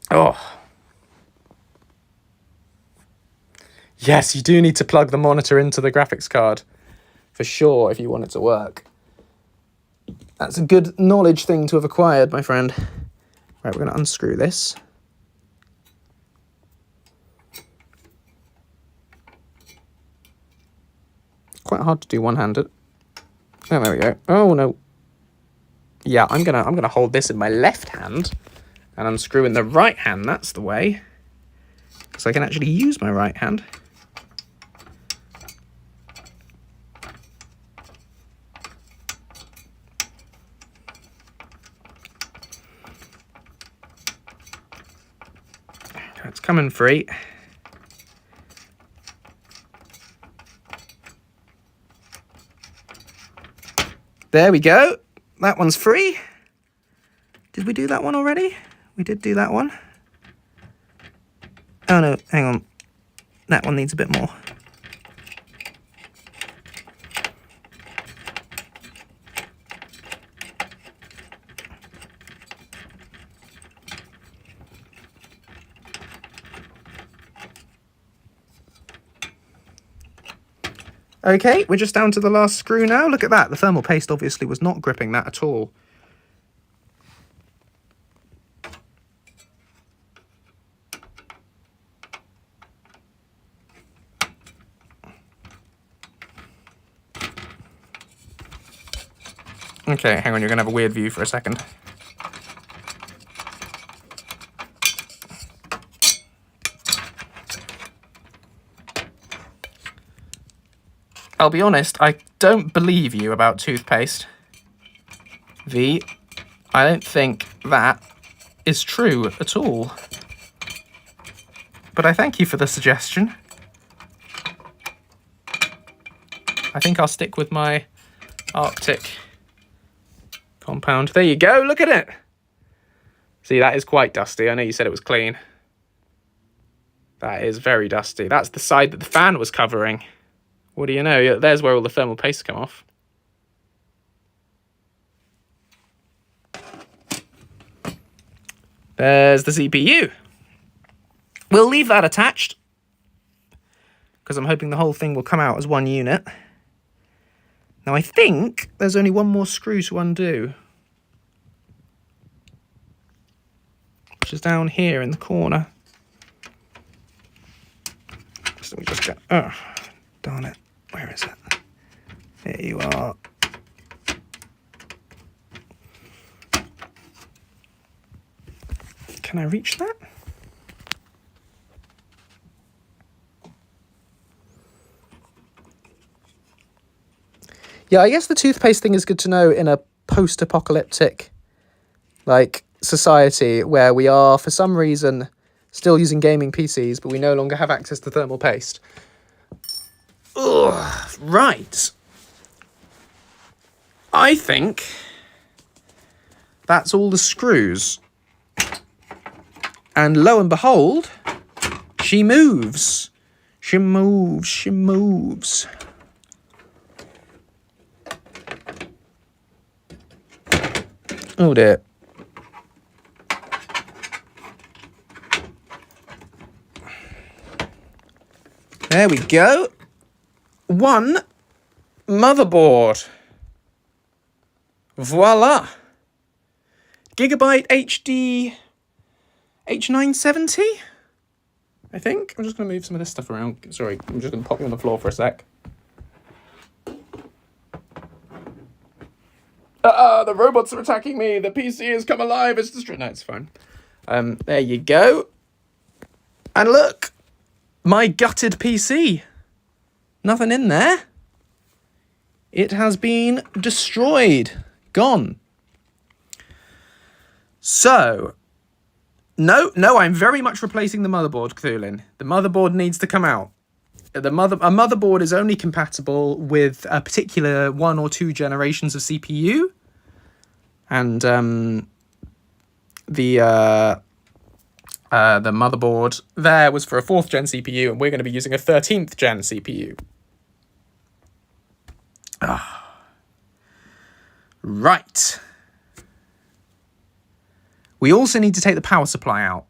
Speaker 1: Oh. Yes, you do need to plug the monitor into the graphics card. For sure, if you want it to work. That's a good knowledge thing to have acquired, my friend. Right, we're going to unscrew this. Quite hard to do one-handed. Oh, there we go. Oh, no. Yeah, I'm gonna hold this in my left hand, and unscrew in the right hand. That's the way, because I can actually use my right hand. It's coming free. There we go. That one's free. Did we do that one already? We did do that one. Oh no, hang on. That one needs a bit more. Okay, we're just down to the last screw now. Look at that. The thermal paste obviously was not gripping that at all. Okay, hang on, you're going to have a weird view for a second. I'll be honest, I don't believe you about toothpaste. V, I don't think that is true at all. But I thank you for the suggestion. I think I'll stick with my Arctic compound. There you go, look at it. See, that is quite dusty. I know you said it was clean. That is very dusty. That's the side that the fan was covering. What do you know? There's where all the thermal paste come off. There's the CPU. We'll leave that attached, because I'm hoping the whole thing will come out as one unit. Now I think there's only one more screw to undo, which is down here in the corner. So we just go, oh, darn it. Where is it? There you are. Can I reach that? Yeah, I guess the toothpaste thing is good to know in a post-apocalyptic, like, society where we are, for some reason, still using gaming PCs, but we no longer have access to thermal paste. Ugh, right. I think that's all the screws. And lo and behold, she moves. She moves, she moves. Oh dear. There we go. One motherboard. Voila. Gigabyte HD H970, I think. I'm just going to move some of this stuff around. Sorry, I'm just going to pop you on the floor for a sec. The robots are attacking me. The PC has come alive. It's destroyed. No, it's fine. There you go. And look, my gutted PC. Nothing in there. It has been destroyed. Gone. So, no, I'm very much replacing the motherboard, Cthulin. The motherboard needs to come out. A motherboard is only compatible with a particular 1 or 2 generations of CPU. And the motherboard there was for a 4th gen CPU, and we're going to be using a 13th gen CPU. Right. We also need to take the power supply out.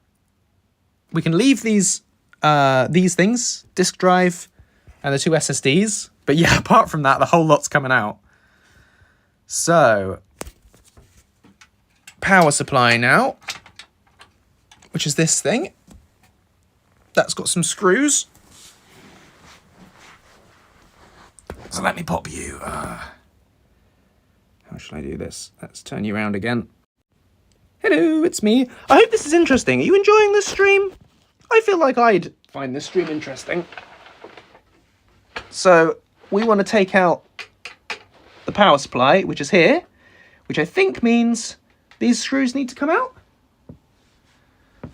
Speaker 1: We can leave these things, disk drive and the 2 SSDs. But yeah, apart from that, the whole lot's coming out. So, power supply now, which is this thing. That's got some screws. So let me pop you. How shall I do this? Let's turn you around again. Hello, it's me. I hope this is interesting. Are you enjoying this stream? I feel like I'd find this stream interesting. So, we want to take out the power supply, which is here, which I think means these screws need to come out.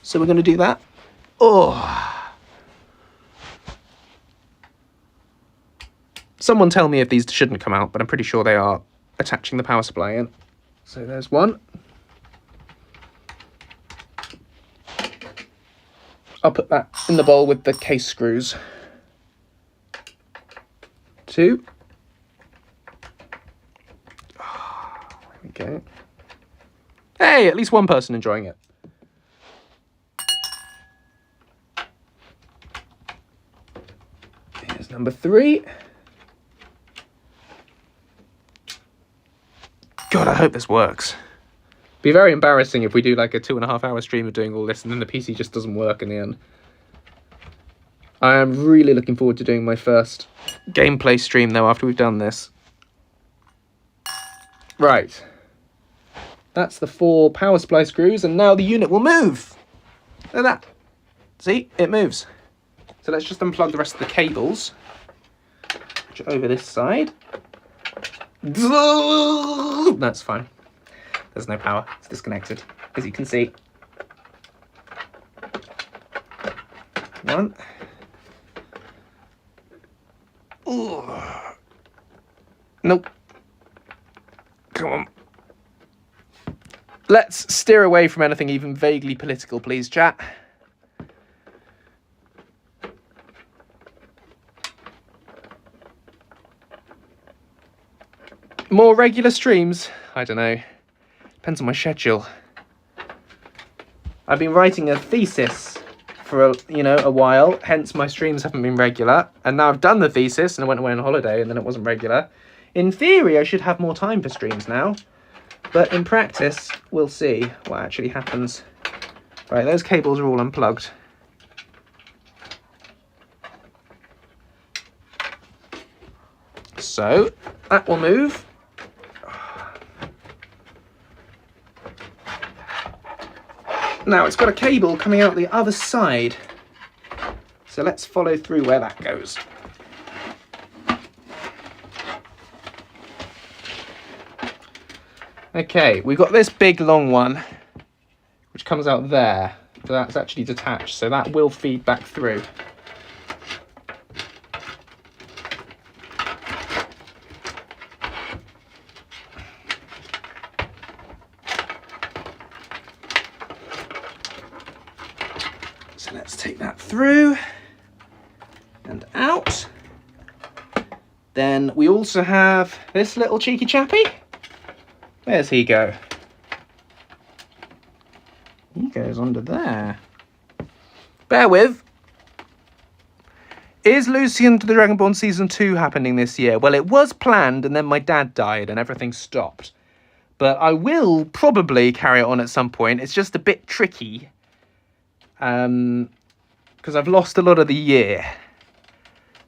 Speaker 1: So we're going to do that. Oh. Someone tell me if these shouldn't come out, but I'm pretty sure they are attaching the power supply in. So there's one. I'll put that in the bowl with the case screws. 2. Oh, there we go. Hey, at least one person enjoying it. Here's number 3. God, I hope this works. Be very embarrassing if we do like a 2.5 hour stream of doing all this and then the PC just doesn't work in the end. I am really looking forward to doing my first gameplay stream though after we've done this. Right. That's the 4 power supply screws and now the unit will move. Look at that. See, it moves. So let's just unplug the rest of the cables. Which are over this side. That's fine. There's no power. It's disconnected, as you can see. 1. Ooh. Nope. Come on. Let's steer away from anything even vaguely political, please, chat. More regular streams? I don't know. Depends on my schedule. I've been writing a thesis for a while, hence my streams haven't been regular. And now I've done the thesis and I went away on holiday and then it wasn't regular. In theory, I should have more time for streams now. But in practice, we'll see what actually happens. Right, those cables are all unplugged. So, that will move. Now it's got a cable coming out the other side. So let's follow through where that goes. Okay, we've got this big long one, which comes out there. So that's actually detached, so that will feed back through. So let's take that through and out. Then we also have this little cheeky chappy. Where's he go? He goes under there. Bear with. Is Lucian to the Dragonborn Season 2 happening this year? Well, it was planned and then my dad died and everything stopped. But I will probably carry it on at some point. It's just a bit tricky. Because I've lost a lot of the year.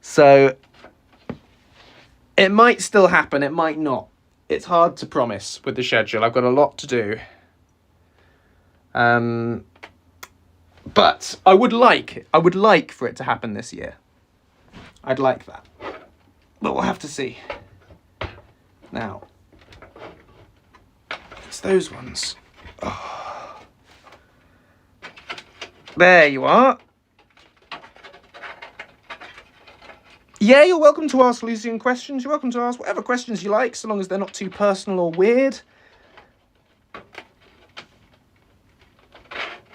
Speaker 1: So it might still happen, it might not. It's hard to promise with the schedule. I've got a lot to do. But I would like for it to happen this year. I'd like that. But we'll have to see. Now, it's those ones. Oh. There you are. Yeah, you're welcome to ask Lucian questions. You're welcome to ask whatever questions you like, so long as they're not too personal or weird.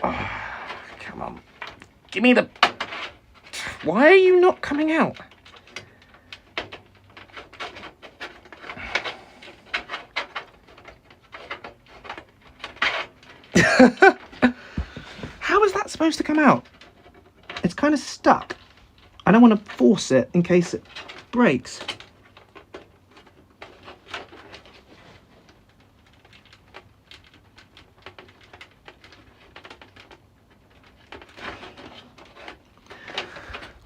Speaker 1: Oh, come on. Give me the... Why are you not coming out? How is that supposed to come out? It's kind of stuck. I don't want to force it in case it breaks.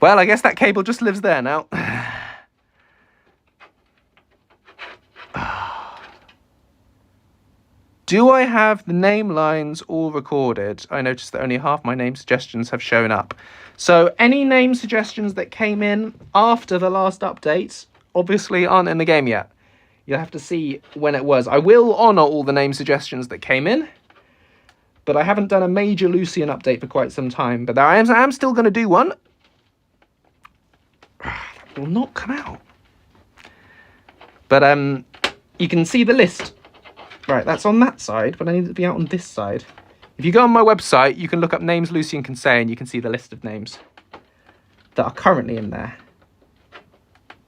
Speaker 1: Well, I guess that cable just lives there now. Do I have the name lines all recorded? I noticed that only half my name suggestions have shown up. So any name suggestions that came in after the last update obviously aren't in the game yet. You'll have to see when it was. I will honour all the name suggestions that came in, but I haven't done a major Lucian update for quite some time. But I am still going to do one. It will not come out. But you can see the list. Right, that's on that side, but I need it to be out on this side. If you go on my website, you can look up names Lucian can say, and you can see the list of names that are currently in there.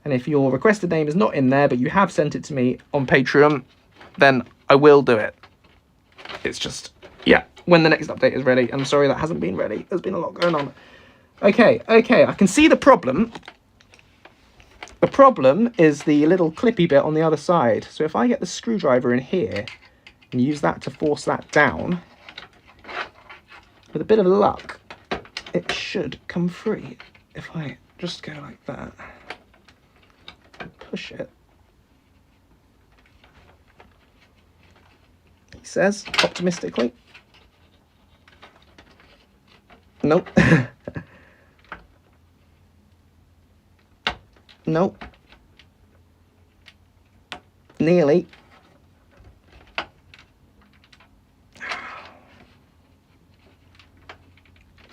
Speaker 1: And if your requested name is not in there, but you have sent it to me on Patreon, then I will do it. It's just, yeah, when the next update is ready. I'm sorry that hasn't been ready. There's been a lot going on. Okay, I can see the problem. The problem is the little clippy bit on the other side. So if I get the screwdriver in here and use that to force that down, with a bit of luck, it should come free. If I just go like that and push it. He says, optimistically. Nope. Nope. Nearly.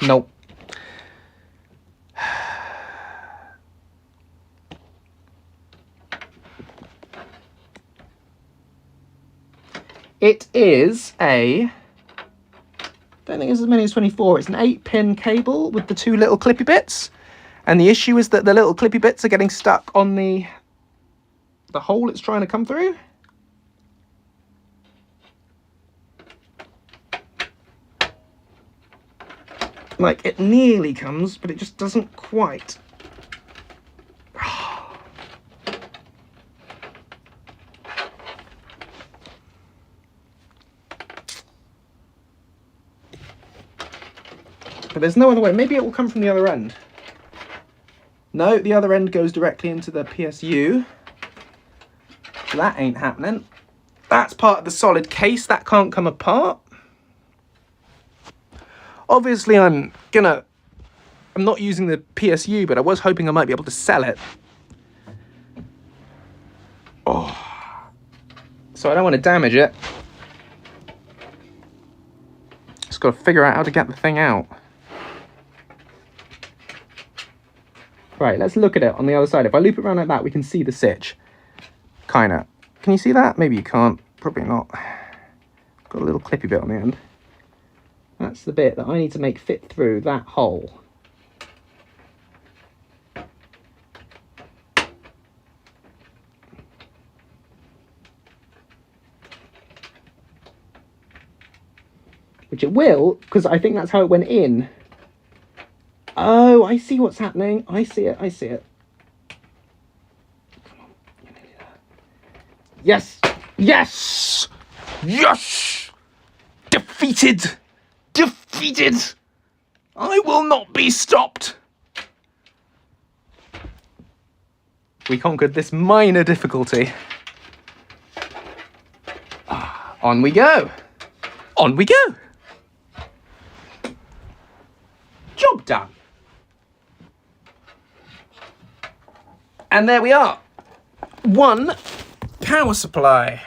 Speaker 1: Nope. It is a... I don't think it's as many as 24. It's an 8-pin cable with the two little clippy bits. And the issue is that the little clippy bits are getting stuck on the hole it's trying to come through. Like, it nearly comes, but it just doesn't quite. But there's no other way. Maybe it will come from the other end. No, the other end goes directly into the PSU. So that ain't happening. That's part of the solid case. That can't come apart. Obviously, I'm not using the PSU, but I was hoping I might be able to sell it. Oh. So I don't want to damage it. Just got to figure out how to get the thing out. Right, let's look at it on the other side. If I loop it around like that, we can see the sitch. Kinda. Can you see that? Maybe you can't. Probably not. Got a little clippy bit on the end. That's the bit that I need to make fit through that hole. Which it will, because I think that's how it went in. Oh, I see what's happening. I see it. Come on. You're nearly there. Yes! Yes! Yes! Defeated! Defeated! I will not be stopped! We conquered this minor difficulty. On we go! On we go! Job done! And there we are. One power supply.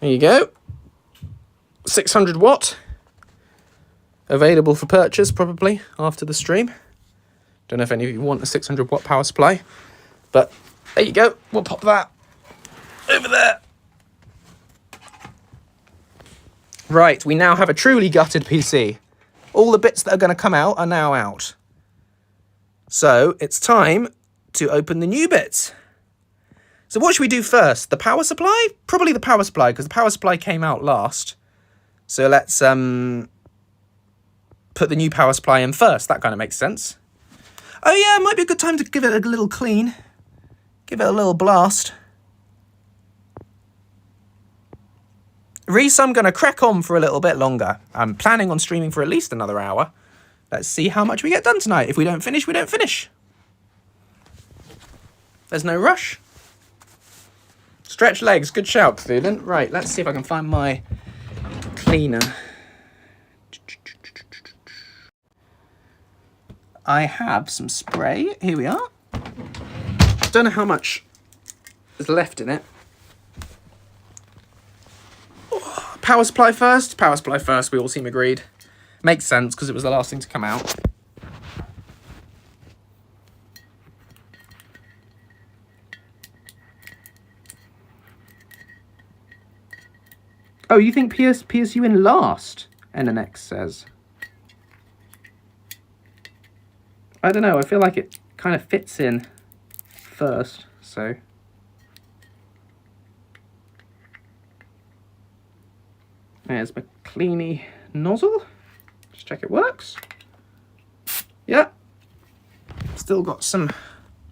Speaker 1: There you go. 600 watt. Available for purchase probably after the stream. Don't know if any of you want a 600 watt power supply, but there you go. We'll pop that over there. Right, we now have a truly gutted PC. All the bits that are going to come out are now out. So it's time to open the new bits. So what should we do first? The power supply? Probably the power supply, because the power supply came out last. So let's put the new power supply in first. That kind of makes sense. Oh yeah, it might be a good time to give it a little clean. Give it a little blast. Reese, I'm going to crack on for a little bit longer. I'm planning on streaming for at least another hour. Let's see how much we get done tonight. If we don't finish, we don't finish. There's no rush. Stretch legs. Good shout, student. Right, let's see if I can find my cleaner. I have some spray. Here we are. Don't know how much is left in it. Power supply first. Power supply first. We all seem agreed. Makes sense because it was the last thing to come out. Oh, you think PSU in last? NNX says. I don't know. I feel like it kind of fits in first, so. There's my cleany nozzle. Just check it works. Yeah. Still got some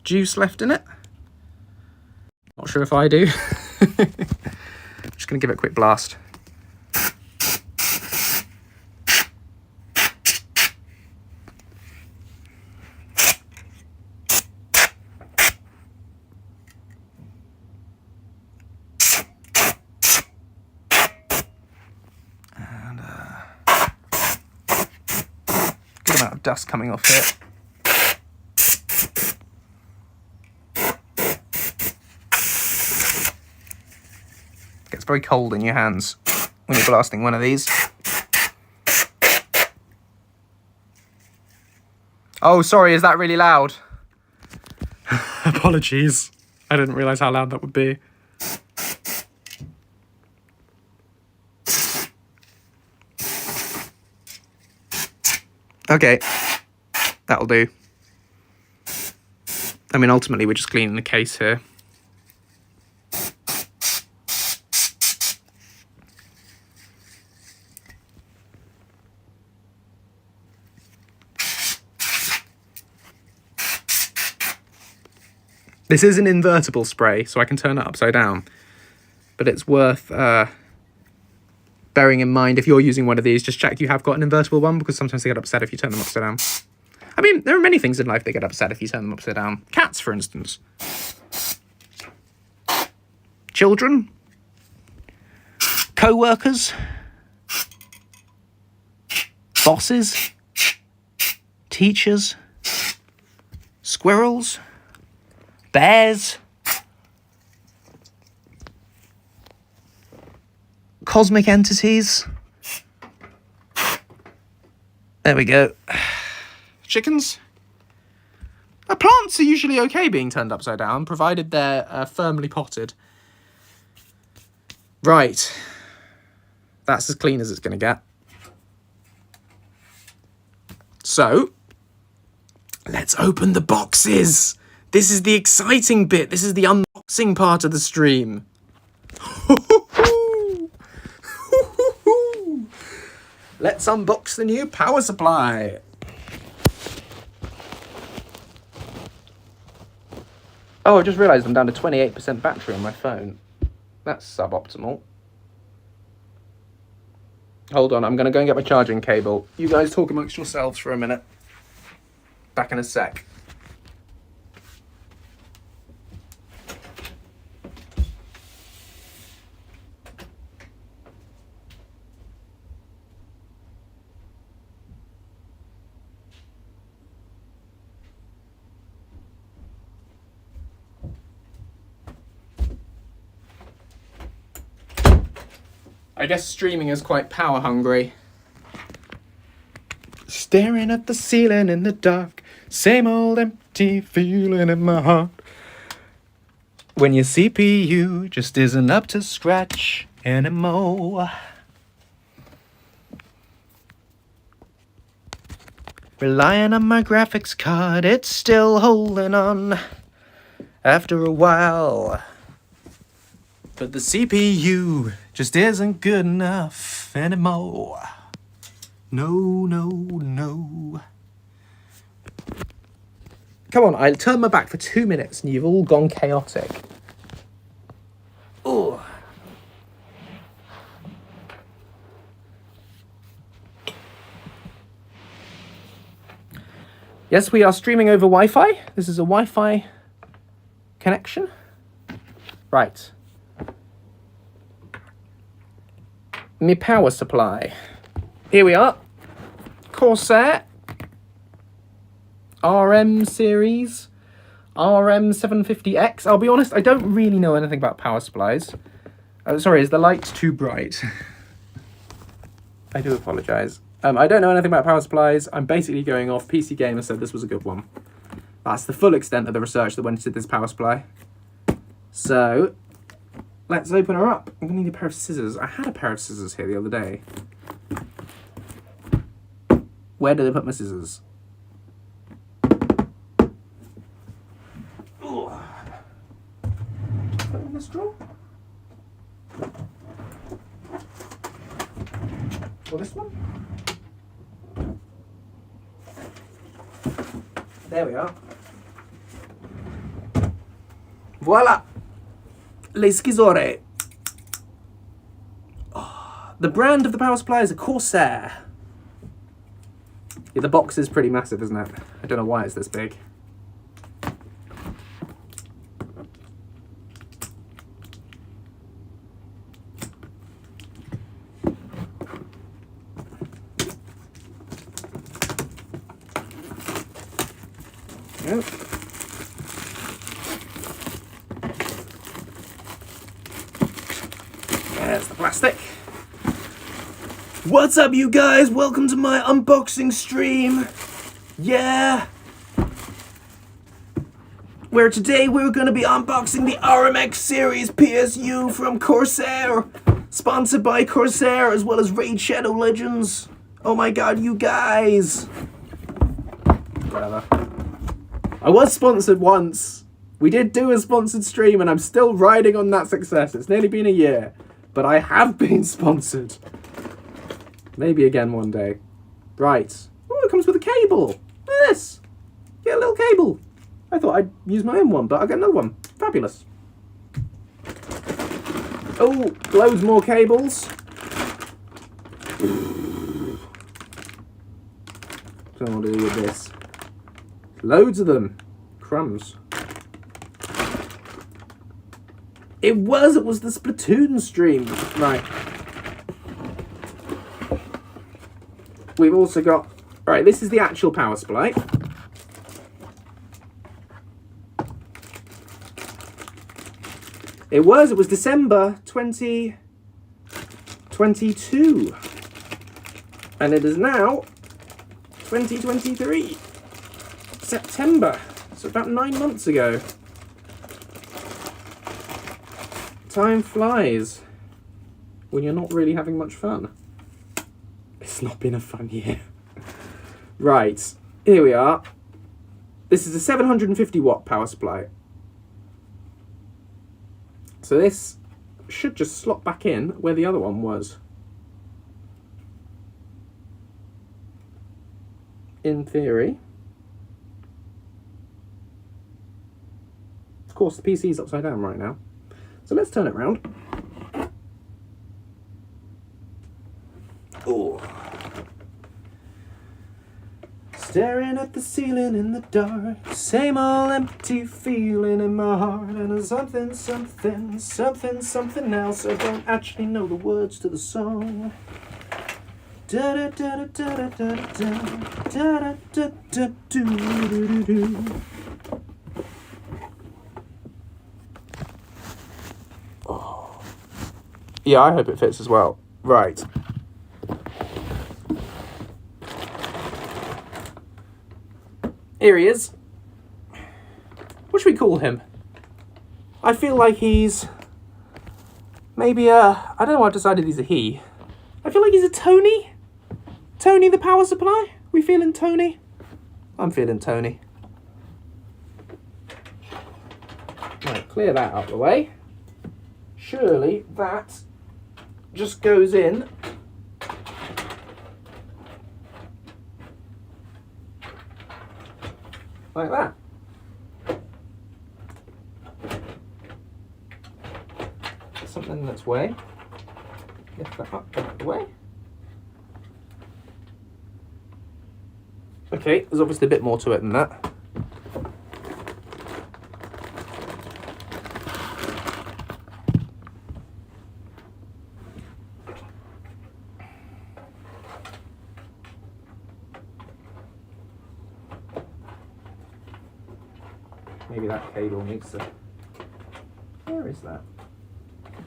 Speaker 1: juice left in it. Not sure if I do. Just going to give it a quick blast. Good amount of dust coming off here. Gets very cold in your hands when you're blasting one of these. Oh, sorry, is that really loud? Apologies. I didn't realise how loud that would be. Okay, that'll do. I mean, ultimately, we're just cleaning the case here. This is an invertible spray, so I can turn it upside down. But it's worth bearing in mind, if you're using one of these, just check you have got an invertible one, because sometimes they get upset if you turn them upside down. I mean, there are many things in life they get upset if you turn them upside down. Cats, for instance. Children. Co-workers. Bosses. Teachers. Squirrels. Bears. Cosmic entities. There we go. Chickens. Plants are usually okay being turned upside down, provided they're firmly potted. Right. That's as clean as it's going to get. So, let's open the boxes. This is the exciting bit. This is the unboxing part of the stream. Let's unbox the new power supply. Oh, I just realised I'm down to 28% battery on my phone. That's suboptimal. Hold on, I'm going to go and get my charging cable. You guys talk amongst yourselves for a minute. Back in a sec. I guess streaming is quite power hungry. Staring at the ceiling in the dark, same old empty feeling in my heart. When your CPU just isn't up to scratch anymore. Relying on my graphics card, it's still holding on after a while. But the CPU just isn't good enough anymore. No, no, no. Come on, I'll turn my back for 2 minutes and you've all gone chaotic. Ooh. Yes, we are streaming over Wi-Fi. This is a Wi-Fi connection. Right. my power supply. Here we are. Corsair. RM series. RM750X. I'll be honest, I don't really know anything about power supplies. Sorry, is the light too bright? I do apologise. I don't know anything about power supplies. I'm basically going off PC Gamer said this was a good one. That's the full extent of the research that went into this power supply. So, let's open her up. I'm going to need a pair of scissors. I had a pair of scissors here the other day. Where did I put my scissors? Put it in this drawer? Or this one? There we are. Voila! Le schizore. Oh, the brand of the power supply is a Corsair. Yeah, the box is pretty massive, isn't it? I don't know why it's this big. Yep. There's the plastic. What's up, you guys? Welcome to my unboxing stream. Yeah. Where today we're going to be unboxing the RMX series PSU from Corsair. Sponsored by Corsair as well as Raid Shadow Legends. Oh my god, you guys. Whatever. I was sponsored once. We did do a sponsored stream and I'm still riding on that success. It's nearly been a year. But I have been sponsored. Maybe again one day. Right. Oh, it comes with a cable. Look at this. Get a little cable. I thought I'd use my own one, but I'll get another one. Fabulous. Oh, loads more cables. Don't know what to do with this. Loads of them. Crumbs. It was the Splatoon stream. Right. We've also got... Right, this is the actual power supply. It was December 2022. And it is now 2023. September. So about 9 months ago. Time flies when you're not really having much fun. It's not been a fun year. Right, here we are. This is a 750 watt power supply. So this should just slot back in where the other one was. In theory. Of course, the PC is upside down right now. So let's turn it around. Oh. Staring at the ceiling in the dark, same old empty feeling in my heart, and something, something, something, something else. I don't actually know the words to the song. Da da da da da da da da da da da. Oh. Yeah, I hope it fits as well. Right. Here he is. What should we call him? I feel like he's maybe I don't know why I've decided he's a he. I feel like he's a Tony. Tony the power supply? We feeling Tony? I'm feeling Tony. Right, clear that out of the way. Surely that just goes in. Like that. Something in its way. Lift that up, out of the way. Okay, there's obviously a bit more to it than that. Maybe that cable needs to... Where is that?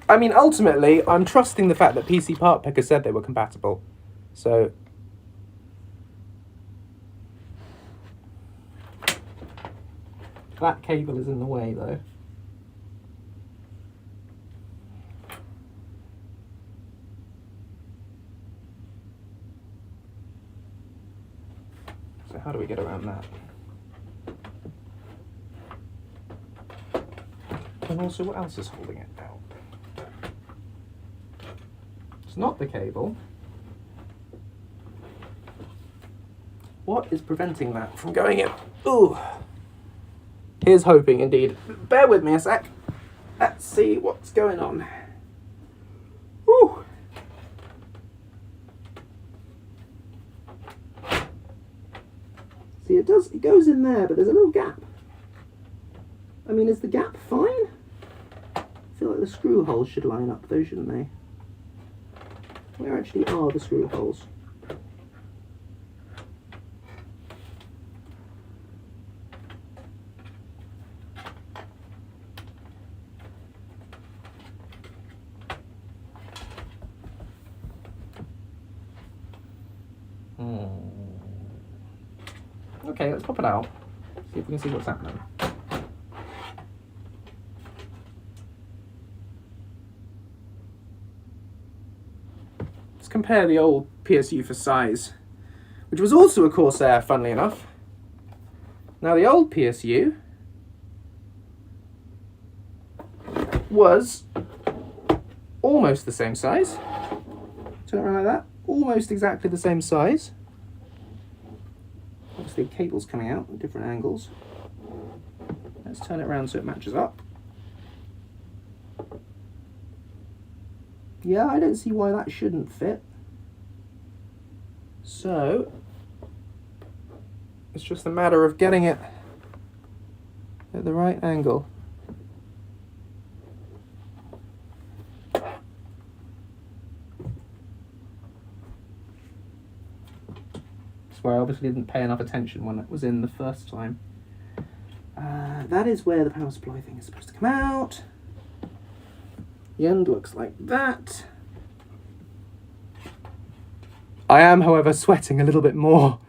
Speaker 1: I mean, ultimately, I'm trusting the fact that PC Part Picker said they were compatible. So... that cable is in the way, though. So how do we get around that? And also, what else is holding it out? It's not the cable. What is preventing that from going in? Ooh. Here's hoping, indeed. Bear with me a sec. Let's see what's going on. Whew. See, it goes in there, but there's a little gap. I mean, is the gap fine? I feel like the screw holes should line up though, shouldn't they? Where actually are the screw holes? Okay, let's pop it out. See if we can see what's happening. Let's compare the old PSU for size, which was also a Corsair, funnily enough. Now the old PSU was almost the same size. Turn it around like that. Almost exactly the same size. Obviously cables coming out at different angles. Let's turn it around so it matches up. Yeah, I don't see why that shouldn't fit. So, it's just a matter of getting it at the right angle. Where I obviously didn't pay enough attention when it was in the first time. That is where the power supply thing is supposed to come out. The end looks like that. I am, however, sweating a little bit more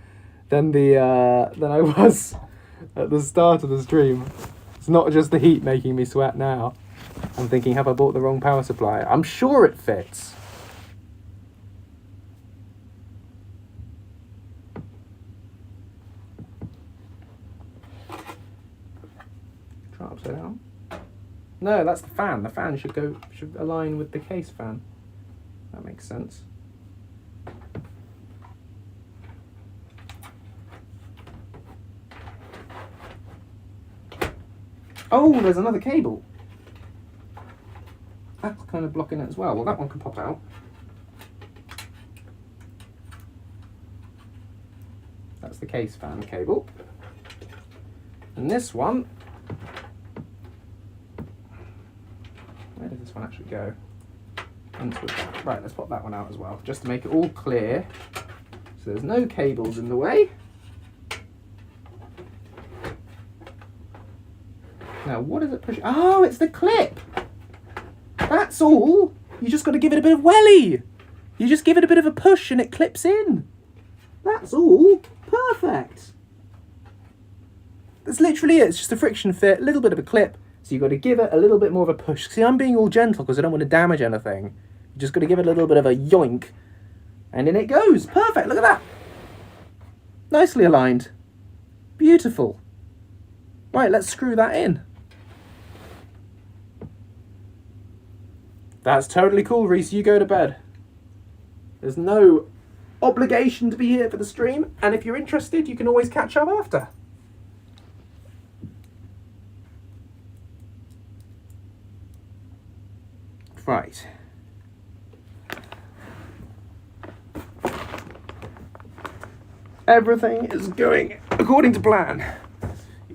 Speaker 1: than I was at the start of the stream. It's not just the heat making me sweat now. I'm thinking, have I bought the wrong power supply? I'm sure it fits. Upside down. No, that's the fan. The fan should align with the case fan. That makes sense. Oh, there's another cable. That's kind of blocking it as well. Well, that one can pop out. That's the case fan cable. And this one, where does this one actually go? Right, let's pop that one out as well, just to make it all clear. So there's no cables in the way. Now, what is it pushing? Oh, it's the clip! That's all! You just got to give it a bit of welly! You just give it a bit of a push and it clips in. That's all. Perfect! That's literally it. It's just a friction fit, a little bit of a clip. So you've got to give it a little bit more of a push. See, I'm being all gentle because I don't want to damage anything. You just got to give it a little bit of a yoink. And in it goes. Perfect. Look at that. Nicely aligned. Beautiful. Right, let's screw that in. That's totally cool, Reese. You go to bed. There's no obligation to be here for the stream. And if you're interested, you can always catch up after. Right. Everything is going according to plan.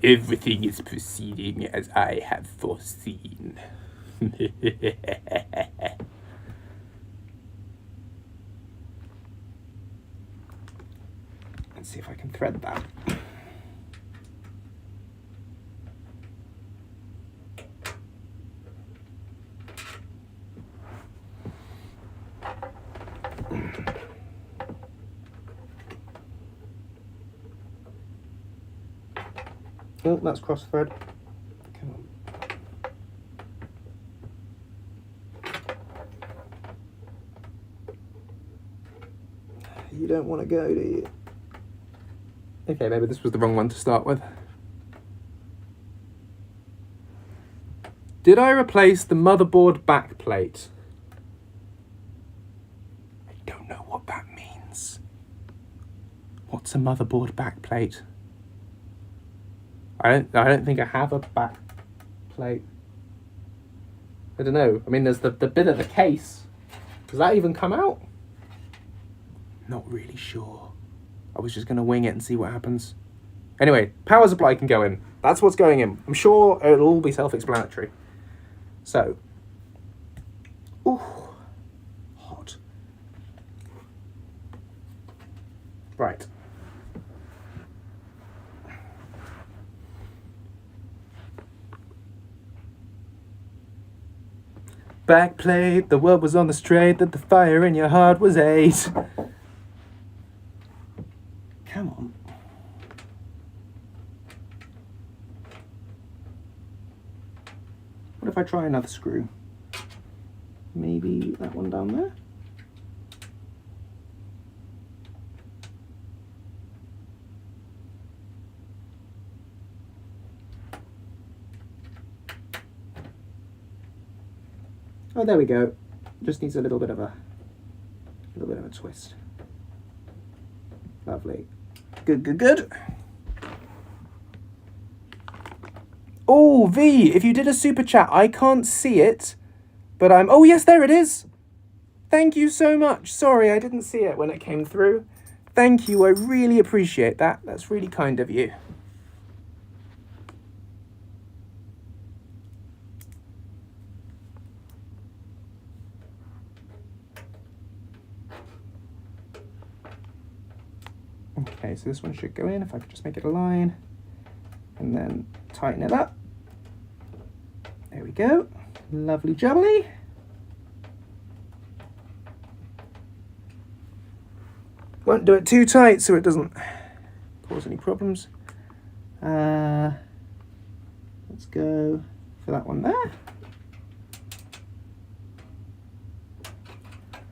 Speaker 1: Everything is proceeding as I have foreseen. Let's see if I can thread that. Oh, that's cross thread. Come on. You don't want to go, do you? Okay, maybe this was the wrong one to start with. Did I replace the motherboard backplate? I don't know what that means. What's a motherboard backplate? I don't think I have a backplate. I don't know. I mean, there's the bit of the case. Does that even come out? Not really sure. I was just going to wing it and see what happens. Anyway, power supply can go in. That's what's going in. I'm sure it'll all be self-explanatory. So. Ooh. Hot. Right. Backplate, the world was on the straight, that the fire in your heart was 8. Come on. What if I try another screw? Maybe that one down there? Oh, there we go. Just needs a little bit of a twist. Lovely. Good, good, good. Oh, V, if you did a super chat, I can't see it, but I'm... Oh, yes, there it is. Thank you so much. Sorry, I didn't see it when it came through. Thank you. I really appreciate that. That's really kind of you. Okay, so this one should go in. If I could just make it a line and then tighten it up. There we go. Lovely jubbly. Won't do it too tight so it doesn't cause any problems. Let's go for that one there.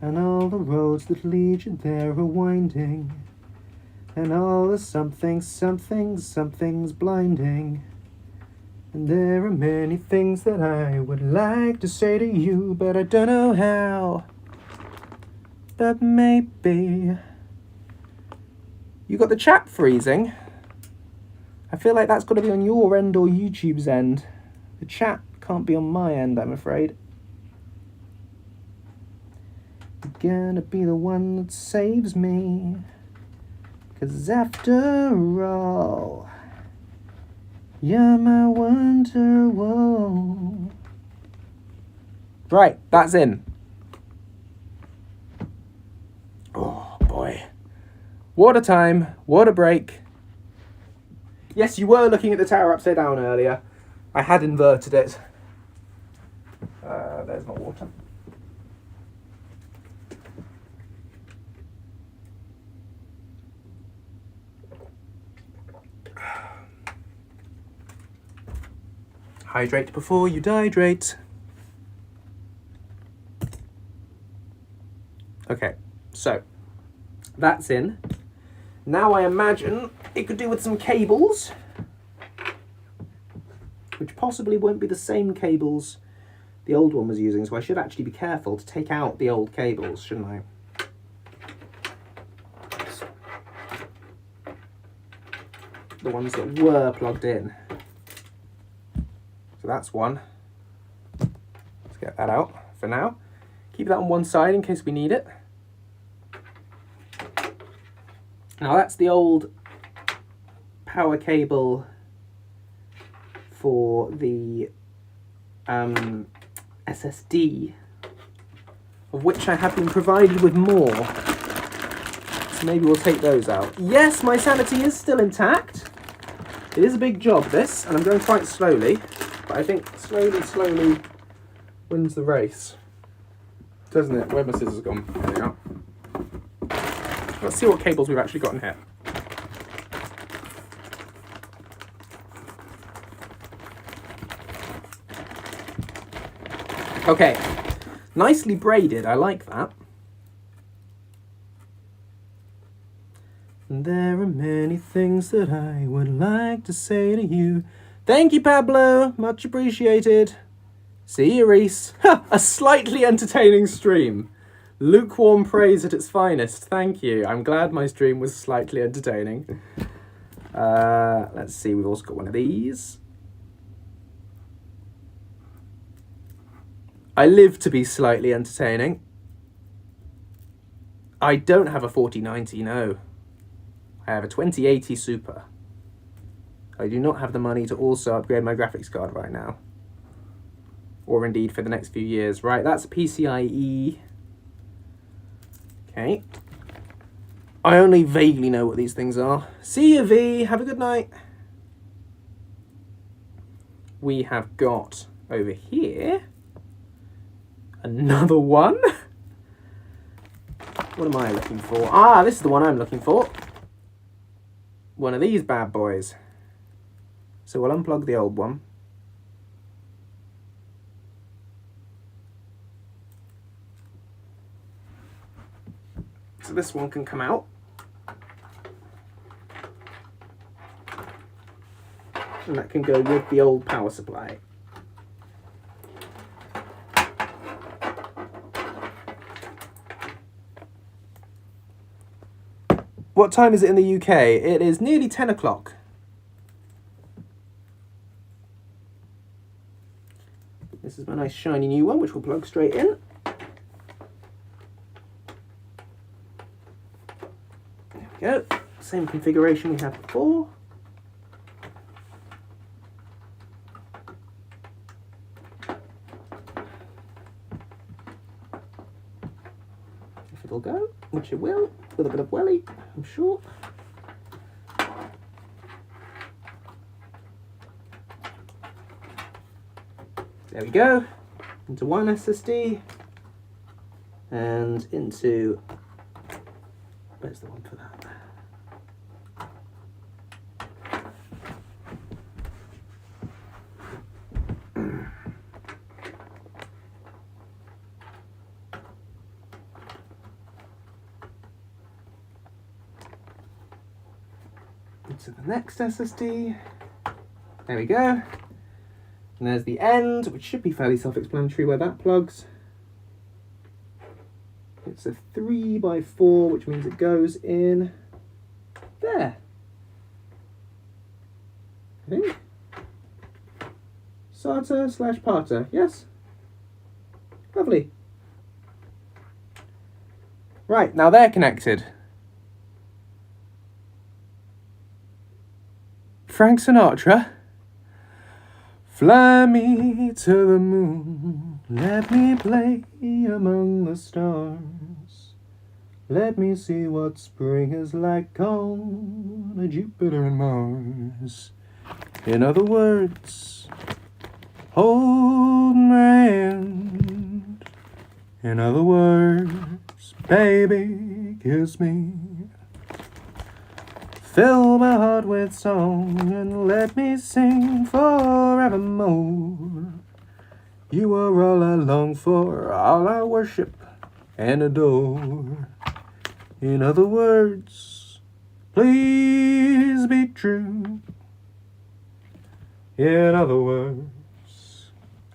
Speaker 1: And all the roads that lead you there are winding. And all the something's blinding. And there are many things that I would like to say to you, but I don't know how. But maybe. You got the chat freezing? I feel like that's got to be on your end or YouTube's end. The chat can't be on my end, I'm afraid. You're gonna be the one that saves me. 'Cause after all, you're my wonderwall. Right, that's in. Oh boy. What a time, what a break. Yes, you were looking at the tower upside down earlier. I had inverted it. There's my water. Hydrate before you dihydrate. Okay, so that's in. Now I imagine it could do with some cables, which possibly won't be the same cables the old one was using, so I should actually be careful to take out the old cables, shouldn't I? The ones that were plugged in. So that's one. Let's get that out for now. Keep that on one side in case we need it. Now that's the old power cable for the SSD, of which I have been provided with more. So maybe we'll take those out. Yes, my sanity is still intact. It is a big job, this, and I'm going quite slowly. But I think slowly wins the race. Doesn't it? Where have my scissors gone? There they are. Let's see what cables we've actually got in here. Okay, nicely braided, I like that. There are many things that I would like to say to you. Thank you, Pablo, much appreciated. See you, Reese. A slightly entertaining stream. Lukewarm praise at its finest, thank you. I'm glad my stream was slightly entertaining. Let's see, we've also got one of these. I live to be slightly entertaining. I don't have a 4090, no. I have a 2080 Super. I do not have the money to also upgrade my graphics card right now. Or indeed for the next few years. Right, that's a PCIe. Okay. I only vaguely know what these things are. See you, V. Have a good night. We have got over here another one. What am I looking for? Ah, this is the one I'm looking for. One of these bad boys. So we'll unplug the old one. So this one can come out. And that can go with the old power supply. What time is it in the UK? It is nearly 10 o'clock. This is my nice shiny new one, which will plug straight in. There we go. Same configuration we had before. If it'll go, which it will, with a bit of welly, I'm sure. There we go, into one SSD, and into, where's the one for that? Into the next SSD, there we go. And there's the end, which should be fairly self-explanatory where that plugs. It's a 3x4, which means it goes in there. I think. SATA / PATA, yes? Lovely. Right, now they're connected. Frank Sinatra. Fly me to the moon, let me play among the stars. Let me see what spring is like on Jupiter and Mars. In other words, hold my hand. In other words, baby, kiss me. Fill my heart with song and let me sing forevermore. You are all I long for, all I worship and adore. In other words, please be true. In other words,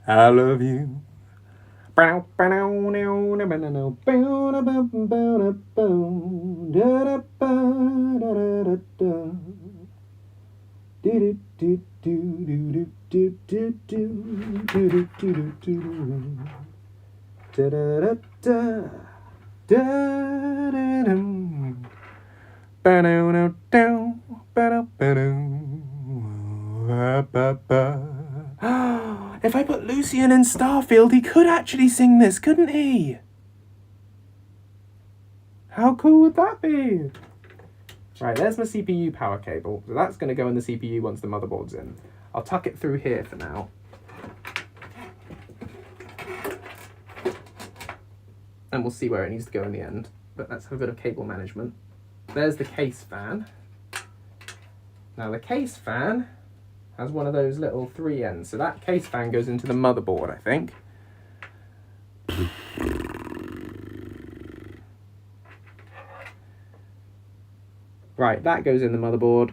Speaker 1: I love you. If I put Lucian in Starfield, he could actually sing this, couldn't he? How cool would that be? Right, there's my CPU power cable. So that's going to go in the CPU once the motherboard's in. I'll tuck it through here for now. And we'll see where it needs to go in the end. But let's have a bit of cable management. There's the case fan. Now the case fan has one of those little 3 ends. So that case fan goes into the motherboard, I think. Right, that goes in the motherboard.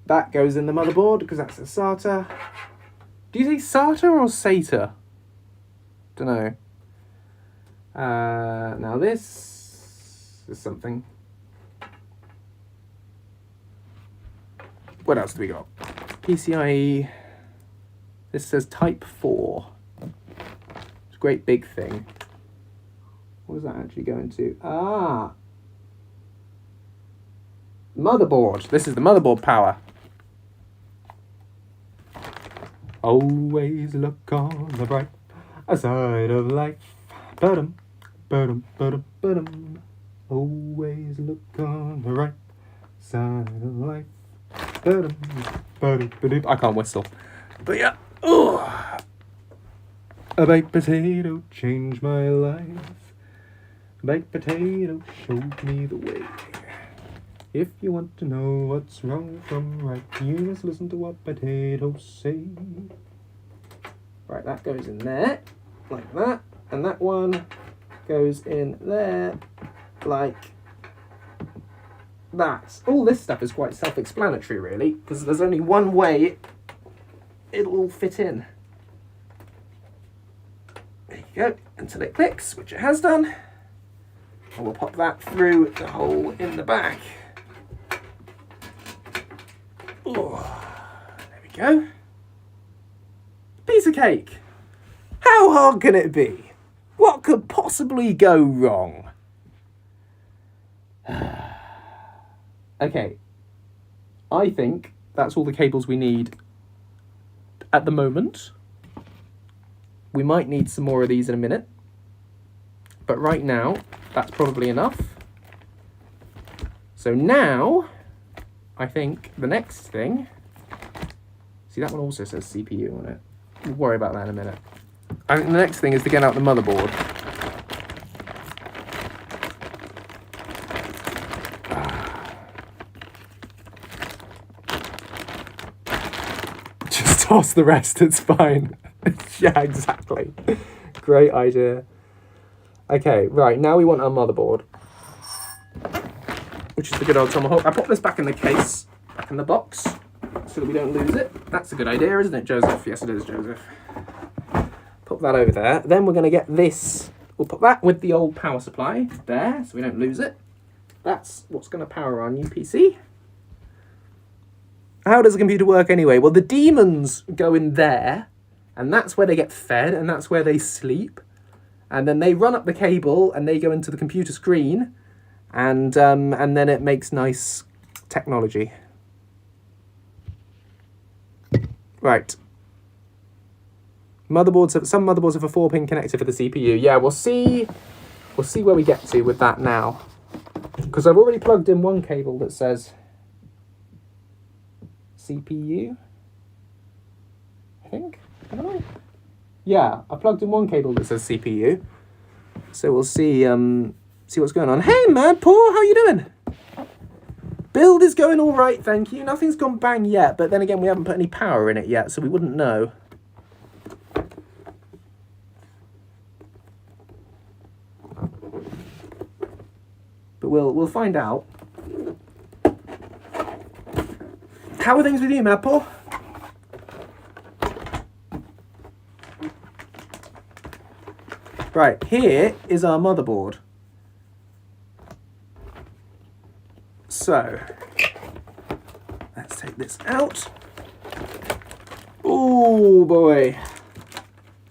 Speaker 1: That goes in the motherboard because that's a SATA. Do you say SATA or SATA? Don't know. Now this is something. What else do we got? PCIe. This says Type 4. It's a great big thing. What does that actually go into? Ah! Motherboard. This is the motherboard power. Always look on the bright side of life. Ba-dum, ba-dum, ba-dum, ba-dum. Always look on the right side of life. Ba-dum, ba-dum, ba-dum. I can't whistle. But yeah. Oh. A baked potato changed my life. A baked potato showed me the way. If you want to know what's wrong from right, you must listen to what potatoes say. Right, that goes in there, like that. And that one goes in there, like that. All this stuff is quite self-explanatory, really, because there's only one way it'll all fit in. There you go, until it clicks, which it has done. And we'll pop that through the hole in the back. Oh, there we go. Piece of cake. How hard can it be? What could possibly go wrong? Okay. I think that's all the cables we need at the moment. We might need some more of these in a minute. But right now, that's probably enough. So now, I think the next thing... See, that one also says CPU on it. We'll worry about that in a minute. I think the next thing is to get out the motherboard. Just toss the rest, it's fine. Yeah, exactly. Great idea. Okay, right, now we want our motherboard. Which is the good old tomahawk. I put this back in the case, back in the box, so that we don't lose it. That's a good idea, isn't it, Joseph? Yes, it is, Joseph. Put that over there. Then we're going to get this. We'll put that with the old power supply there, so we don't lose it. That's what's going to power our new PC. How does a computer work anyway? Well, the demons go in there, and that's where they get fed, and that's where they sleep. And then they run up the cable, and they go into the computer screen, and then it makes nice technology. Right. Motherboards. Some motherboards have a 4-pin connector for the CPU. Yeah, we'll see where we get to with that now, because I've already plugged in one cable that says CPU. I think. I don't know. Yeah, I plugged in one cable that says CPU. So we'll see what's going on. Hey man, Paul, how you doing? Build is going all right, thank you. Nothing's gone bang yet, but then again, we haven't put any power in it yet, so we wouldn't know. But we'll find out. How are things with you, Mad Paul? Right, here is our motherboard. So, let's take this out. Oh boy.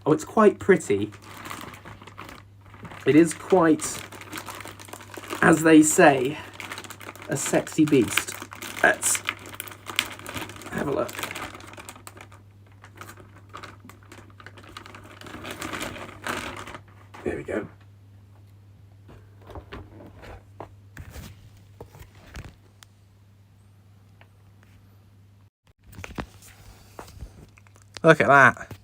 Speaker 1: Oh, it's quite pretty. It is quite, as they say, a sexy beast. Let's have a look. There we go. Look at that.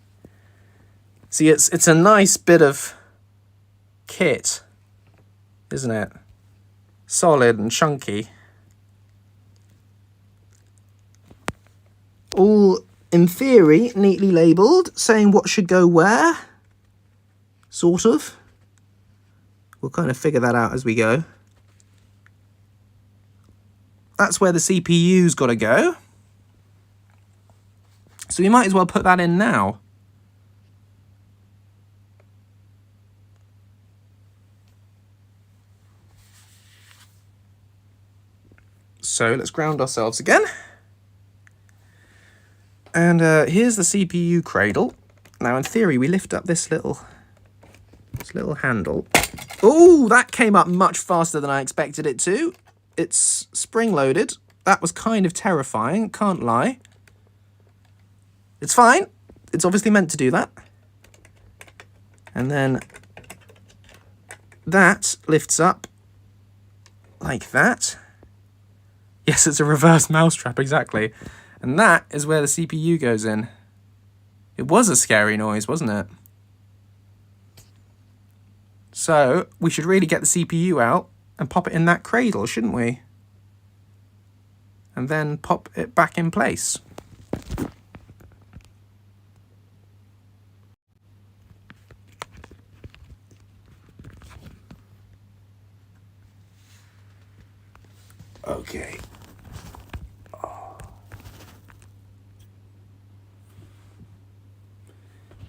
Speaker 1: See, it's a nice bit of kit, isn't it? Solid and chunky. All, in theory, neatly labelled, saying what should go where.
Speaker 2: Sort of. We'll kind of figure that out as we go. That's where the CPU's got to go. So we might as well put that in now. So let's ground ourselves again. And here's the CPU cradle. Now in theory we lift up this little handle. Oh, that came up much faster than I expected it to. It's spring-loaded. That was kind of terrifying, can't lie. It's fine. It's obviously meant to do that. And then that lifts up like that. Yes, it's a reverse mousetrap, exactly. And that is where the CPU goes in. It was a scary noise, wasn't it? So we should really get the CPU out and pop it in that cradle, shouldn't we? And then pop it back in place. Okay.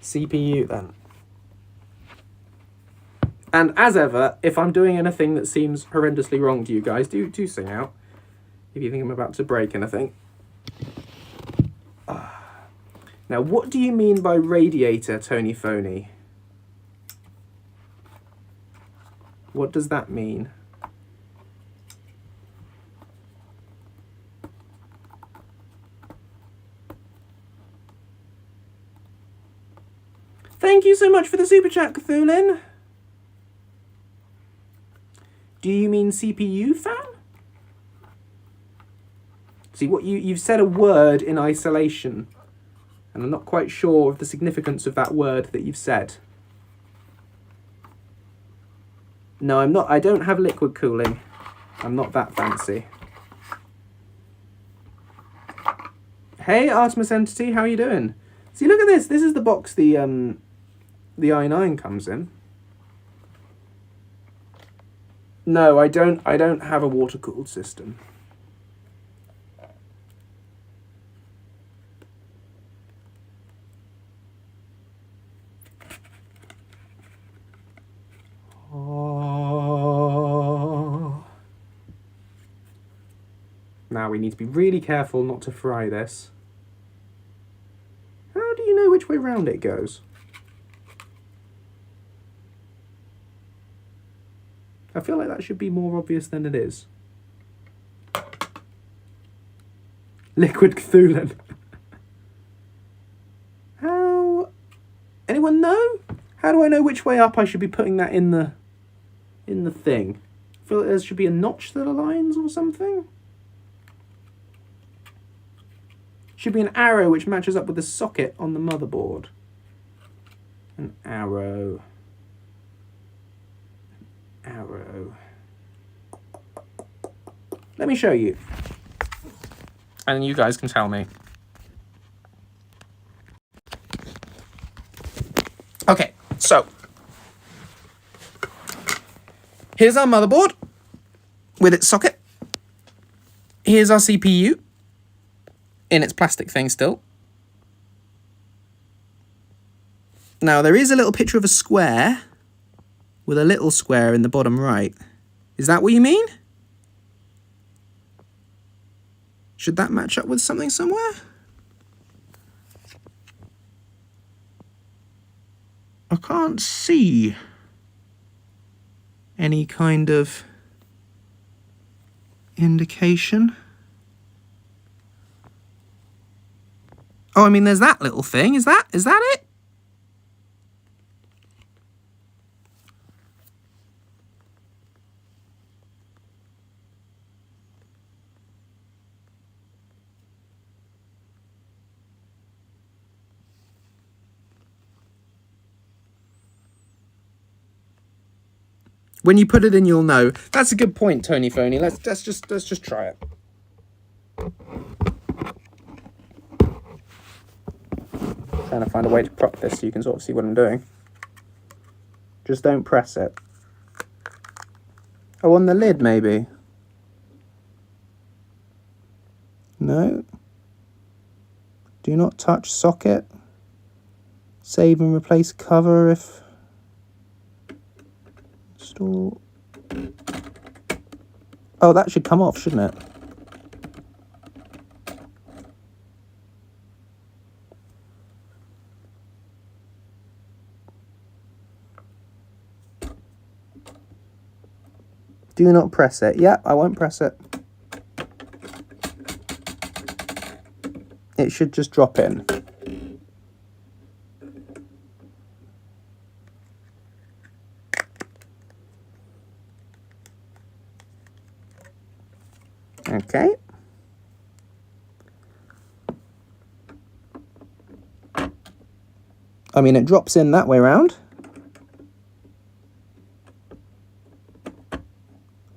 Speaker 2: CPU then. And as ever, if I'm doing anything that seems horrendously wrong to you guys, do sing out. If you think I'm about to break anything. Now, what do you mean by radiator, Tony Phony? What does that mean? Thank you so much for the super chat, Cthulhin. Do you mean CPU fan? See, what you've said a word in isolation, and I'm not quite sure of the significance of that word that you've said. No, I'm not. I don't have liquid cooling. I'm not that fancy. Hey, Artemis Entity, how are you doing? See, look at this. This is the box the i9 comes in. No, I don't have a water-cooled system. Oh. Now we need to be really careful not to fry this. How do you know which way round it goes? I feel like that should be more obvious than it is. Liquid Cthulhu. How? Anyone know? How do I know which way up I should be putting that in the thing? I feel like there should be a notch that aligns or something. Should be an arrow which matches up with the socket on the motherboard. An arrow. Arrow. Let me show you. And you guys can tell me. Okay, so. Here's our motherboard with its socket. Here's our CPU in its plastic thing still. Now, there is a little picture of a square with a little square in the bottom right. Is that what you mean? Should that match up with something somewhere? I can't see any kind of indication. Oh, I mean, there's that little thing. Is that it? When you put it in, you'll know. That's a good point, Tony Phony. Let's just try it. Trying to find a way to prop this so you can sort of see what I'm doing. Just don't press it. Oh, on the lid maybe? No. Do not touch socket. Save and replace cover if... Install... Oh, that should come off, shouldn't it? Do not press it. Yeah, I won't press it. It should just drop in. Okay. I mean, it drops in that way round.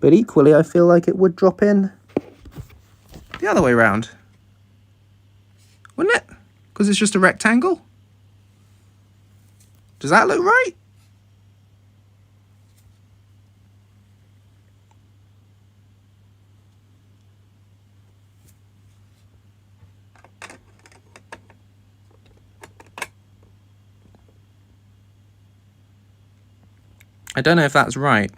Speaker 2: But equally, I feel like it would drop in the other way round. Wouldn't it? Because it's just a rectangle. Does that look right? I don't know if that's right.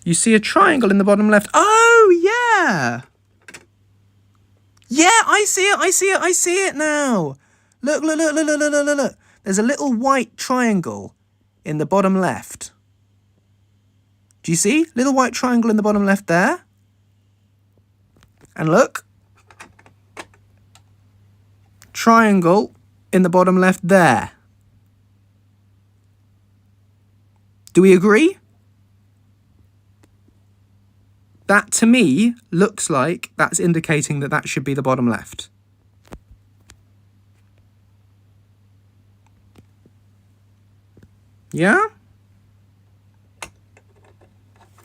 Speaker 2: You see a triangle in the bottom left. Oh, yeah. Yeah, I see it, I see it, I see it now. Look, look, look, look, look, look, look, look. There's a little white triangle in the bottom left. Do you see? Little white triangle in the bottom left there. And look. Triangle in the bottom left there. Do we agree? That, to me, looks like that's indicating that that should be the bottom left. Yeah?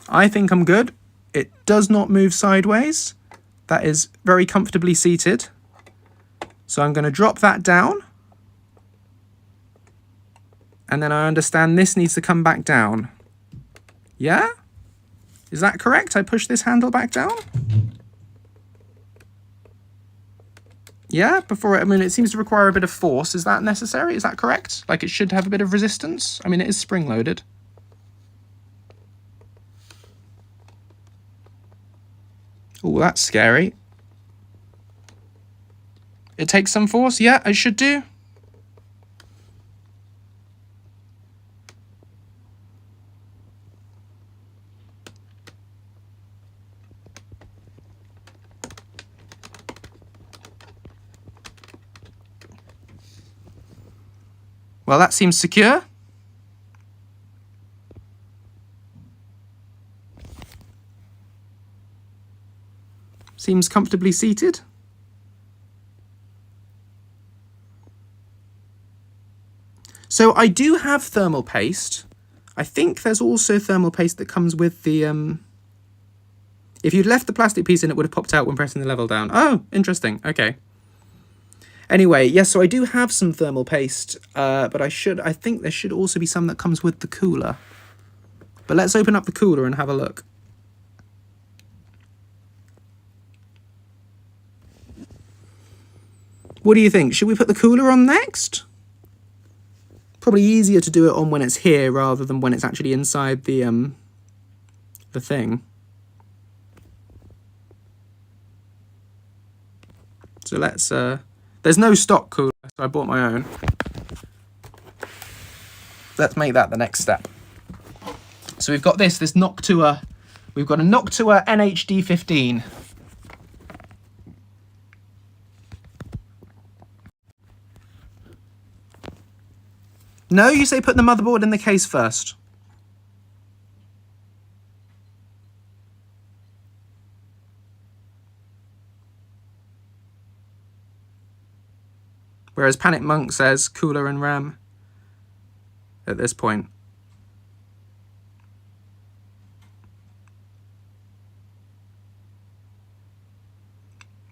Speaker 2: I think I'm good. It does not move sideways. That is very comfortably seated. So I'm going to drop that down. And then I understand this needs to come back down. Yeah? Is that correct? I push this handle back down? Yeah, before it, I mean, it seems to require a bit of force. Is that necessary? Is that correct? Like, it should have a bit of resistance? I mean, it is spring-loaded. Oh, that's scary. It takes some force? Yeah, it should do. Well, that seems secure. Seems comfortably seated. So I do have thermal paste. I think there's also thermal paste that comes with the... If you'd left the plastic piece in, it would have popped out when pressing the level down. Oh, interesting. Okay. Anyway, yes, so I do have some thermal paste, but I think there should also be some that comes with the cooler. But let's open up the cooler and have a look. What do you think? Should we put the cooler on next? Probably easier to do it on when it's here rather than when it's actually inside the thing. So let's... There's no stock cooler, so I bought my own. Let's make that the next step. So we've got this Noctua. We've got a Noctua NHD15. No, you say put the motherboard in the case first. Whereas Panic Monk says cooler and RAM at this point.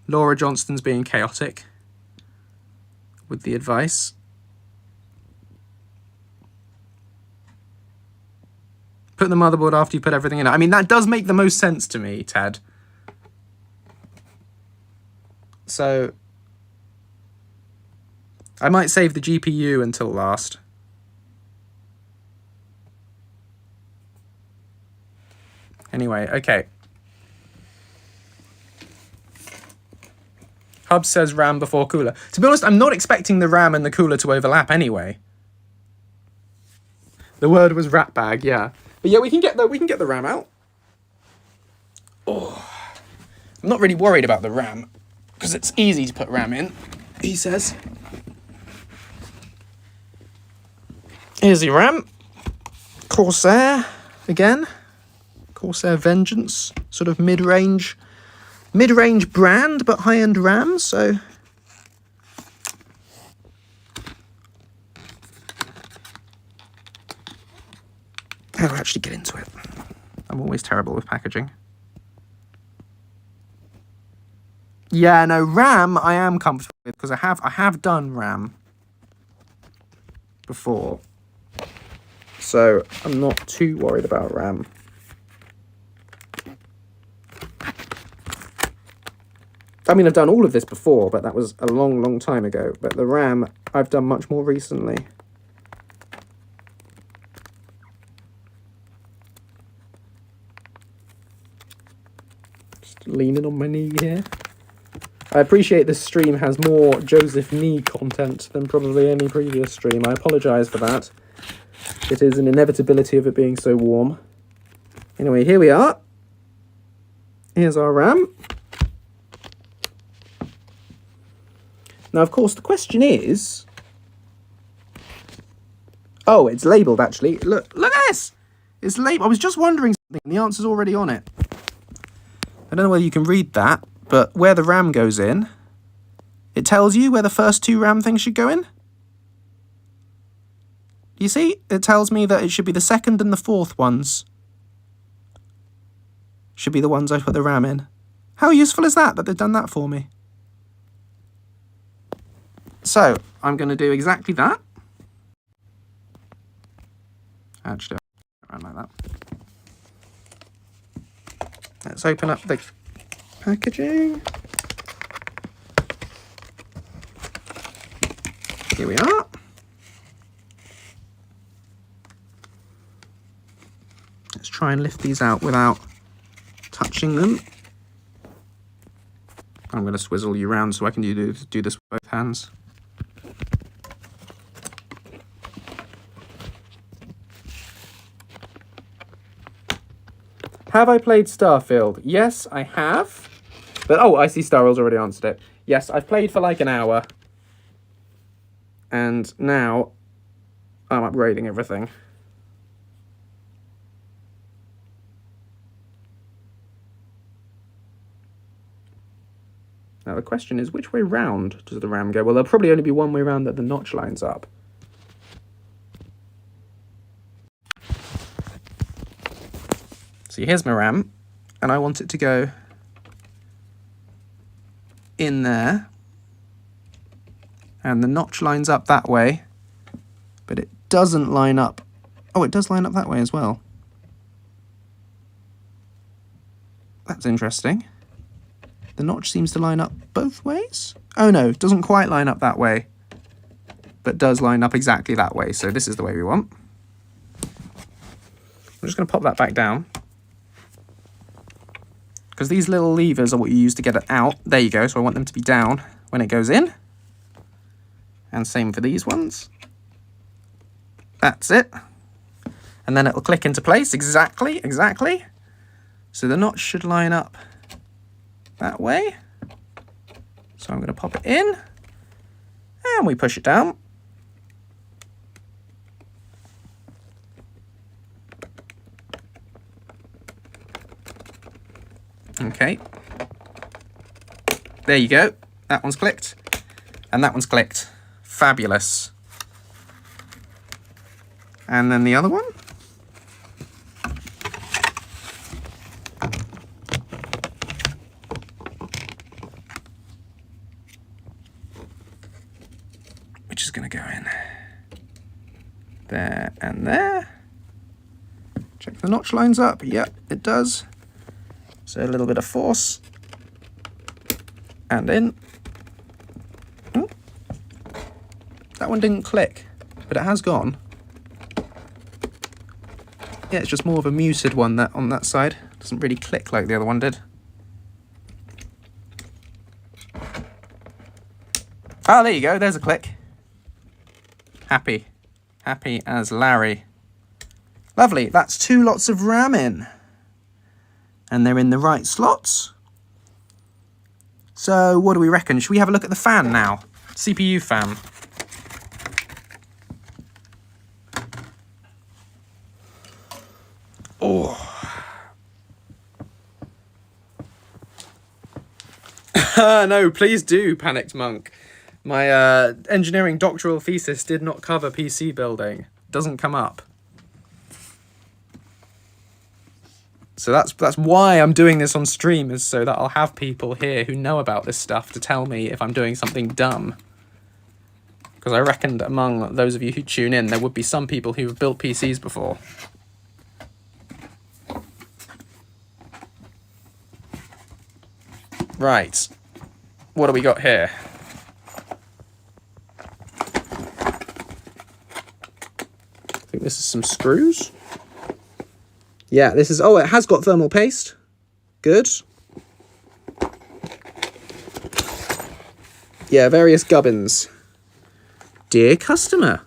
Speaker 2: Laura Johnston's being chaotic with the advice. Put the motherboard after you put everything in it. I mean, that does make the most sense to me, Ted. So I might save the GPU until last. Anyway, okay. Hub says RAM before cooler. To be honest, I'm not expecting the RAM and the cooler to overlap anyway. The word was rat bag, yeah. But yeah, we can get the RAM out. Oh, I'm not really worried about the RAM because it's easy to put RAM in, he says. Here's the RAM. Corsair again. Corsair Vengeance, sort of mid-range brand, but high-end RAM, so how do I actually get into it? I'm always terrible with packaging. Yeah, no, RAM I am comfortable with because I have done RAM before. So I'm not too worried about RAM. I mean, I've done all of this before, but that was a long, long time ago. But the RAM, I've done much more recently. Just leaning on my knee here. I appreciate this stream has more Joseph knee content than probably any previous stream. I apologise for that. It is an inevitability of it being so warm. Anyway, here we are. Here's our RAM. Now, of course, the question is... Oh, it's labelled, actually. Look at this! It's labelled. I was just wondering something, and the answer's already on it. I don't know whether you can read that, but where the RAM goes in, it tells you where the first two RAM things should go in. You see? It tells me that it should be the second and the fourth ones. Should be the ones I put the RAM in. How useful is that they've done that for me? So, I'm going to do exactly that. Actually, around like that. Let's open up the packaging. Here we are. Let's try and lift these out without touching them. I'm going to swizzle you around so I can do this with both hands. Have I played Starfield? Yes, I have. But, oh, I see Starwell's already answered it. Yes, I've played for like an hour. And now I'm upgrading everything. Now the question is, which way round does the RAM go? Well, there'll probably only be one way round that the notch lines up. See, here's my RAM, and I want it to go in there. And the notch lines up that way, but it doesn't line up. Oh, it does line up that way as well. That's interesting. The notch seems to line up both ways. Oh no, it doesn't quite line up that way, but does line up exactly that way. So this is the way we want. I'm just going to pop that back down, because these little levers are what you use to get it out. There you go. So I want them to be down when it goes in. And same for these ones. That's it. And then it'll click into place. Exactly. So the notch should line up that way. So I'm going to pop it in. And we push it down. Okay. There you go. That one's clicked. And that one's clicked. Fabulous. And then the other one. Which is going to go in there and there. Check The notch lines up. Yep, it does. So a little bit of force. And in. That one didn't click, but it has gone. Yeah, it's just more of a muted one that on that side. Doesn't really click like the other one did. Oh, there you go. There's a click. Happy. Happy as Larry. Lovely. That's 2 lots of RAM in. And they're in the right slots. So what do we reckon? Should we have a look at the fan now? CPU fan. Oh. No, please do, Panicked Monk. My engineering doctoral thesis did not cover PC building. Doesn't come up. So that's why I'm doing this on stream, is so that I'll have people here who know about this stuff to tell me if I'm doing something dumb. Because I reckoned among those of you who tune in, there would be some people who have built PCs before. Right. What do we got here? I think this is some screws. Yeah, this is... Oh, it has got thermal paste. Good. Yeah, various gubbins. Dear customer,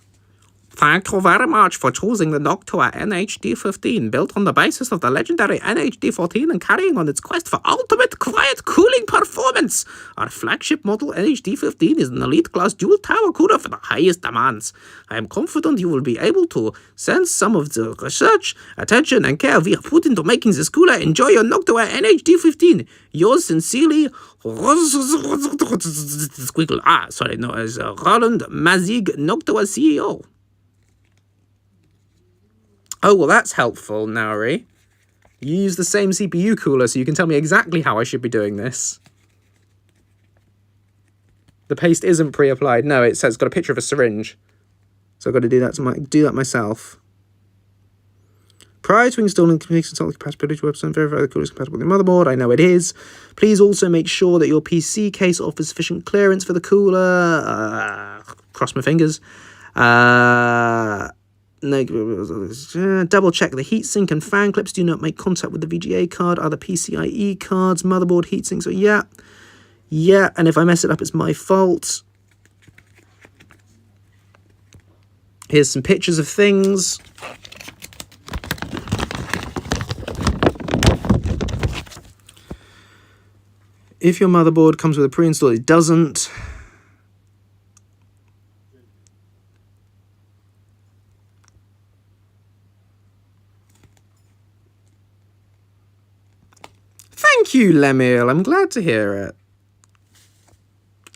Speaker 2: thank you very much for choosing the Noctua NHD15, built on the basis of the legendary NHD14 and carrying on its quest for ultimate quiet cooling performance. Our flagship model NHD15 is an elite class dual tower cooler for the highest demands. I am confident you will be able to sense some of the research, attention and care we have put into making this cooler. Enjoy your Noctua NHD15. Yours sincerely, Squiggle. As Roland Mazig, Noctua CEO. Oh, well, that's helpful, Nauri. You use the same CPU cooler, so you can tell me exactly how I should be doing this. The paste isn't pre-applied. No, it says it's got a picture of a syringe. So I've got to do that myself. Prior to installing, please consult the compatibility website, verify the cooler is compatible with the motherboard. I know it is. Please also make sure that your PC case offers sufficient clearance for the cooler. Cross my fingers. Double check the heatsink and fan clips do not make contact with the VGA card. Other PCIe cards, motherboard, heatsink. So yeah, and if I mess it up, it's my fault. Here's some pictures of things. If your motherboard comes with a pre-installed, it doesn't. Thank you, Lemil. I'm glad to hear it.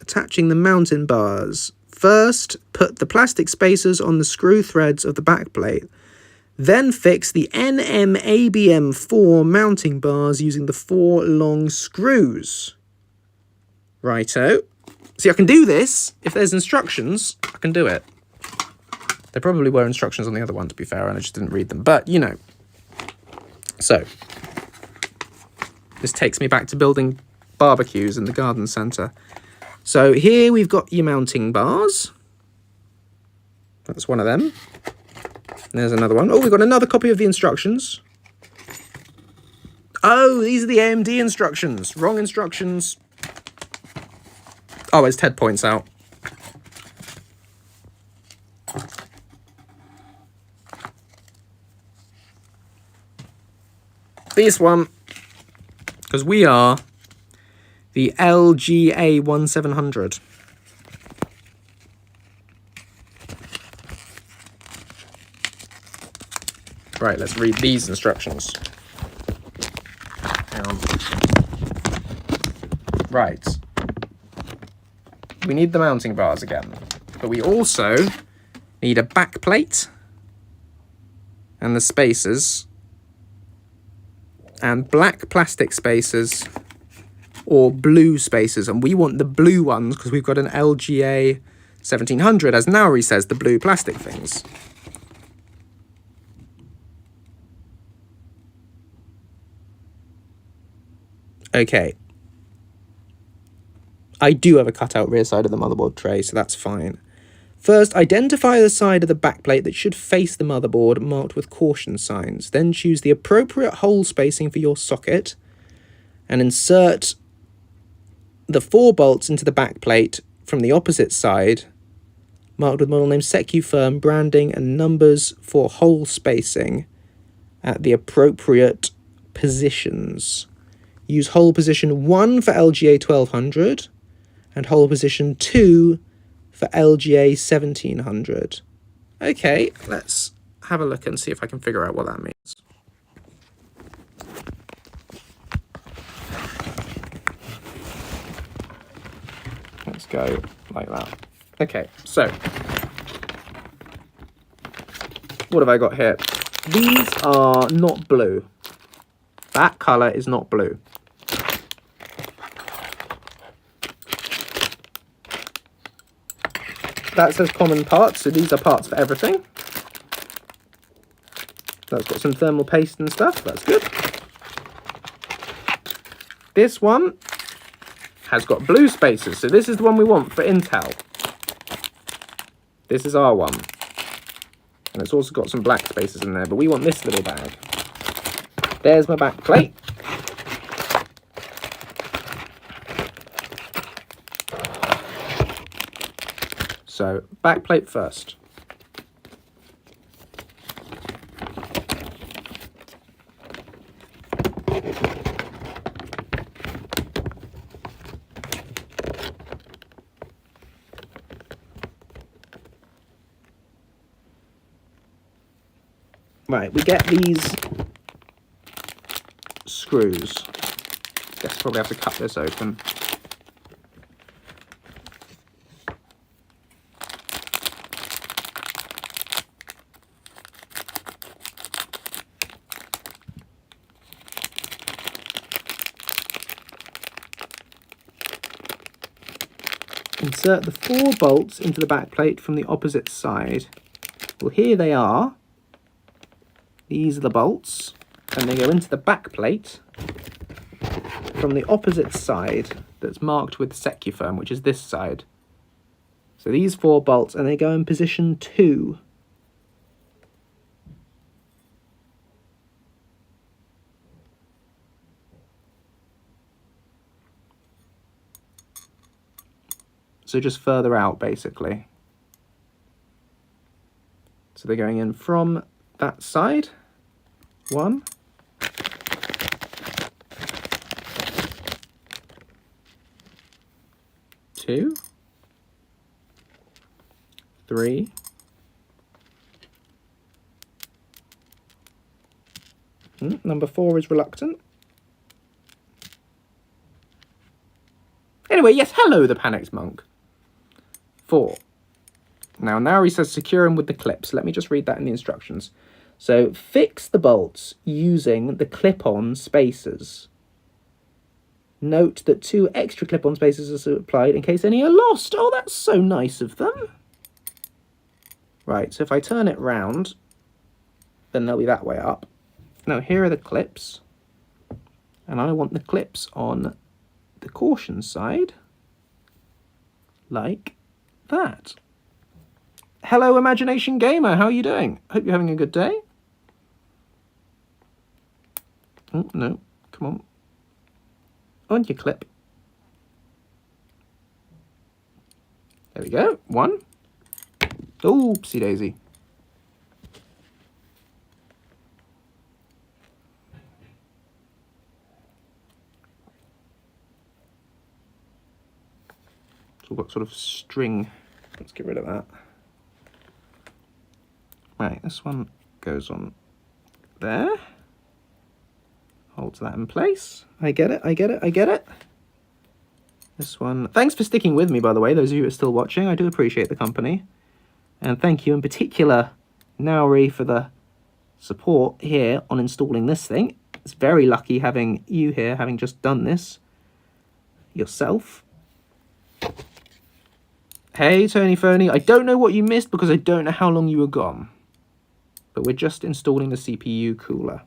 Speaker 2: Attaching the mounting bars. First, put the plastic spacers on the screw threads of the backplate. Then fix the NMABM4 mounting bars using the 4 long screws. Righto. See, I can do this. If there's instructions, I can do it. There probably were instructions on the other one, to be fair, and I just didn't read them. But, you know. So, this takes me back to building barbecues in the garden centre. So here we've got your mounting bars. That's one of them. There's another one. Oh, we've got another copy of the instructions. Oh, these are the AMD instructions. Wrong instructions. Oh, as Ted points out. This one. Because we are the LGA 1700. Right, let's read these instructions. Right. We need the mounting bars again. But we also need a back plate and the spacers and black plastic spacers or blue spacers. And we want the blue ones because we've got an LGA 1700, as Nauri says, the blue plastic things. Okay. I do have a cutout rear side of the motherboard tray, so that's fine. First, identify the side of the backplate that should face the motherboard marked with caution signs. Then choose the appropriate hole spacing for your socket and insert the 4 bolts into the backplate from the opposite side, marked with model name, SecuFirm, branding and numbers for hole spacing at the appropriate positions. Use hole position 1 for LGA 1200 and hole position 2 for LGA 1700. Okay, let's have a look and see if I can figure out what that means. Let's go like that. Okay, so what have I got here? These are not blue. That colour is not blue. That says common parts, so these are parts for everything. That's got some thermal paste and stuff, that's good. This one has got blue spaces, so this is the one we want for Intel. This is our one. And it's also got some black spaces in there, but we want this little bag. There's my back plate. So, back plate first. Right, we get these screws. Guess probably have to cut this open. Insert the 4 bolts into the back plate from the opposite side. Well, here they are. These are the bolts, and they go into the back plate from the opposite side that's marked with SecuFirm, which is this side. So these 4 bolts, and they go in position 2. So just further out, basically. So they're going in from that side. 1. 2. 3. Number 4 is reluctant. Anyway, yes, hello, the panicked monk. 4. Now he says secure him with the clips. Let me just read that in the instructions. So, fix the bolts using the clip-on spacers. Note that 2 extra clip-on spacers are supplied in case any are lost. Oh, that's so nice of them. Right, so if I turn it round, then they'll be that way up. Now, here are the clips. And I want the clips on the caution side, like that. Hello, Imagination Gamer, how are you doing? Hope you're having a good day. Oh, no, come on. On your clip. There we go, 1. Oopsie daisy. It's all got sort of string. Let's get rid of that. Right, this one goes on there. Holds that in place. I get it. This one... Thanks for sticking with me, by the way, those of you who are still watching. I do appreciate the company. And thank you in particular, Nauri, for the support here on installing this thing. It's very lucky having you here, having just done this yourself. Hey, Tony Phony. I don't know what you missed because I don't know how long you were gone. But we're just installing the CPU cooler.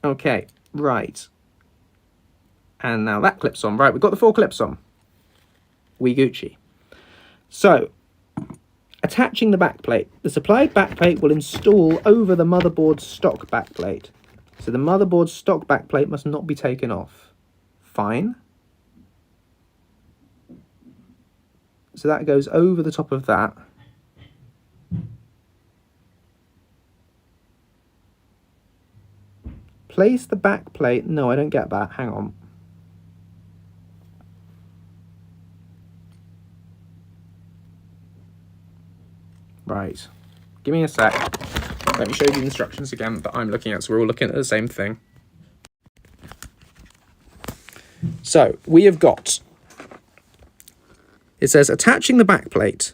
Speaker 2: Okay, right. And now that clips on. Right, we've got the 4 clips on. We Gucci. So, attaching the backplate. The supplied backplate will install over the motherboard's stock backplate. So the motherboard's stock backplate must not be taken off. Fine. So that goes over the top of that. Place the backplate. No, I don't get that. Hang on. Right. Give me a sec. Let me show you the instructions again that I'm looking at, so we're all looking at the same thing. So, we have got... It says, attaching the backplate.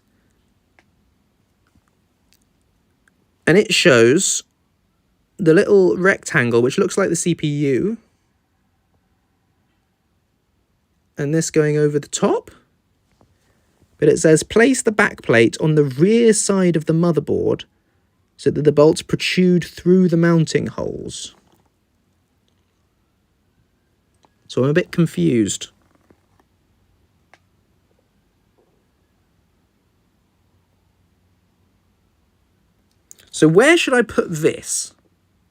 Speaker 2: And it shows the little rectangle, which looks like the CPU. And this going over the top. But it says, place the backplate on the rear side of the motherboard so that the bolts protrude through the mounting holes. So I'm a bit confused. So where should I put this,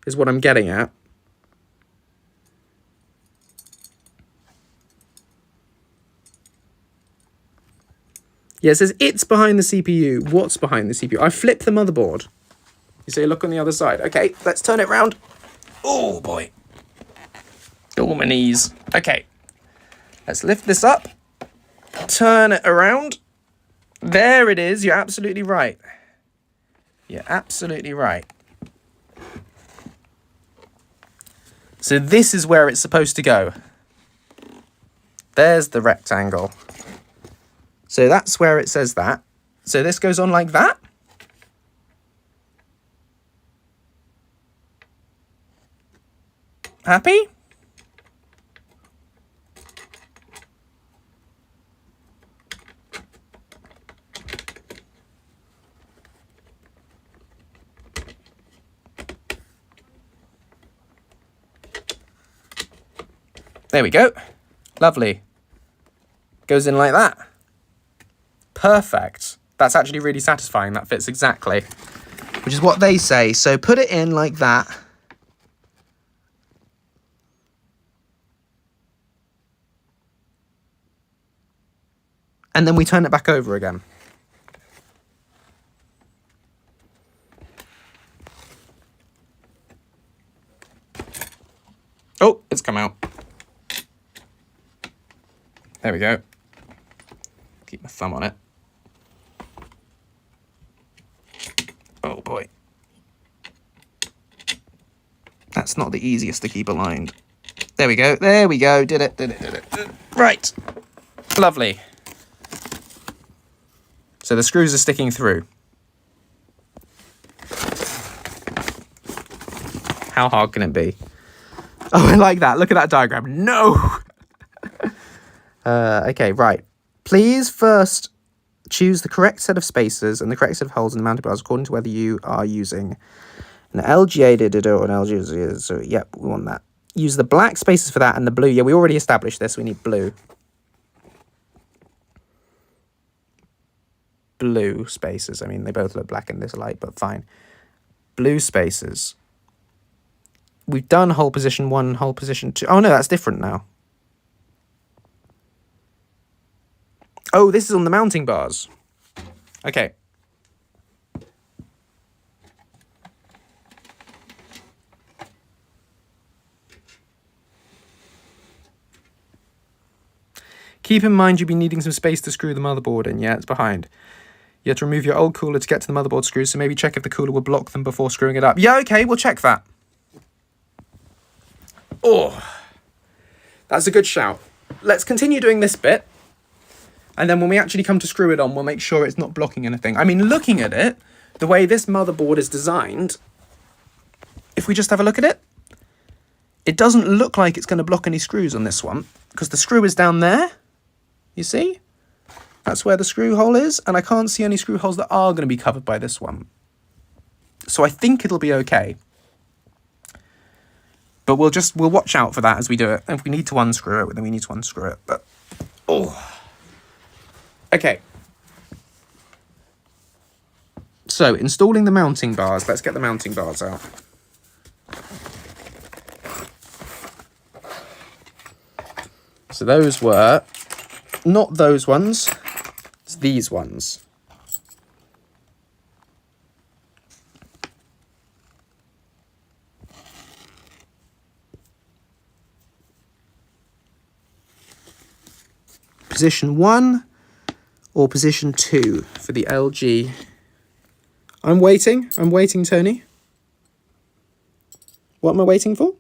Speaker 2: is what I'm getting at. Yeah, it says it's behind the CPU. What's behind the CPU? I flipped the motherboard. You say look on the other side. Okay, let's turn it round. Oh, boy. Oh, my knees. Okay. Let's lift this up. Turn it around. There it is. You're absolutely right. You're absolutely right. So this is where it's supposed to go. There's the rectangle. So that's where it says that. So this goes on like that. Happy? There we go. Lovely. Goes in like that. Perfect. That's actually really satisfying. That fits exactly. Which is what they say. So put it in like that. And then we turn it back over again. Oh, it's come out. There we go. Keep my thumb on it. Oh boy. That's not the easiest to keep aligned. There we go. There we go. Did it. Right. Lovely. So the screws are sticking through. How hard can it be? Oh, I like that. Look at that diagram. No! Okay, right. Please first choose the correct set of spacers and the correct set of holes in the mounting bars according to whether you are using an LGA or an LGA. So, yep, we want that. Use the black spacers for that and the blue. Yeah, we already established this. We need blue. Blue spacers. I mean, they both look black in this light, but fine. Blue spacers. We've done hole position 1, hole position 2. Oh, no, that's different now. Oh, this is on the mounting bars. Okay. Keep in mind you'll be needing some space to screw the motherboard in. Yeah, it's behind. You have to remove your old cooler to get to the motherboard screws, so maybe check if the cooler will block them before screwing it up. Yeah, okay, we'll check that. Oh, that's a good shout. Let's continue doing this bit. And then when we actually come to screw it on, we'll make sure it's not blocking anything. I mean, looking at it, the way this motherboard is designed, if we just have a look at it, it doesn't look like it's going to block any screws on this one, because the screw is down there. You see? That's where the screw hole is, and I can't see any screw holes that are going to be covered by this one. So I think it'll be okay. But we'll watch out for that as we do it. If we need to unscrew it, then we need to unscrew it. But okay. So installing the mounting bars. Let's get the mounting bars out. So those were not those ones. It's these ones. Position 1 or position 2 for the LG. I'm waiting, Tony. What am I waiting for?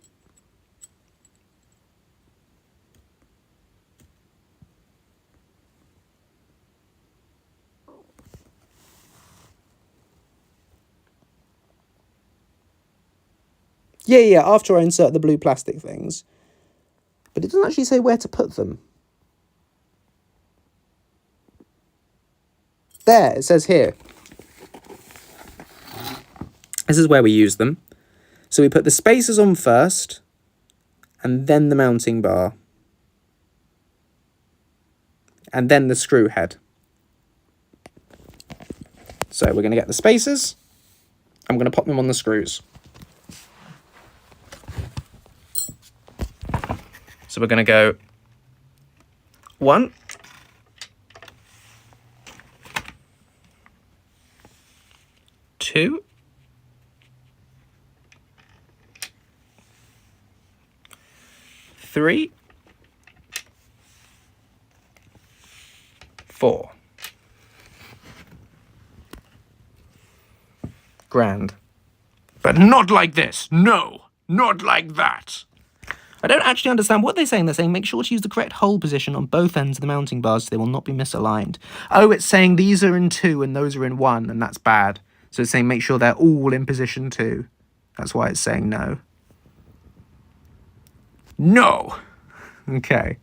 Speaker 2: Yeah, after I insert the blue plastic things. But it doesn't actually say where to put them. There, it says here. This is where we use them. So we put the spacers on first, and then the mounting bar. And then the screw head. So we're going to get the spacers. I'm going to pop them on the screws. So we're going to go 1, 2, 3, 4. Grand.
Speaker 1: But not like this. No, not like that.
Speaker 2: I don't actually understand what they're saying. They're saying make sure to use the correct hole position on both ends of the mounting bars so they will not be misaligned. Oh, it's saying these are in 2 and those are in 1, and that's bad. So it's saying make sure they're all in position 2. That's why it's saying no.
Speaker 1: No.
Speaker 2: Okay.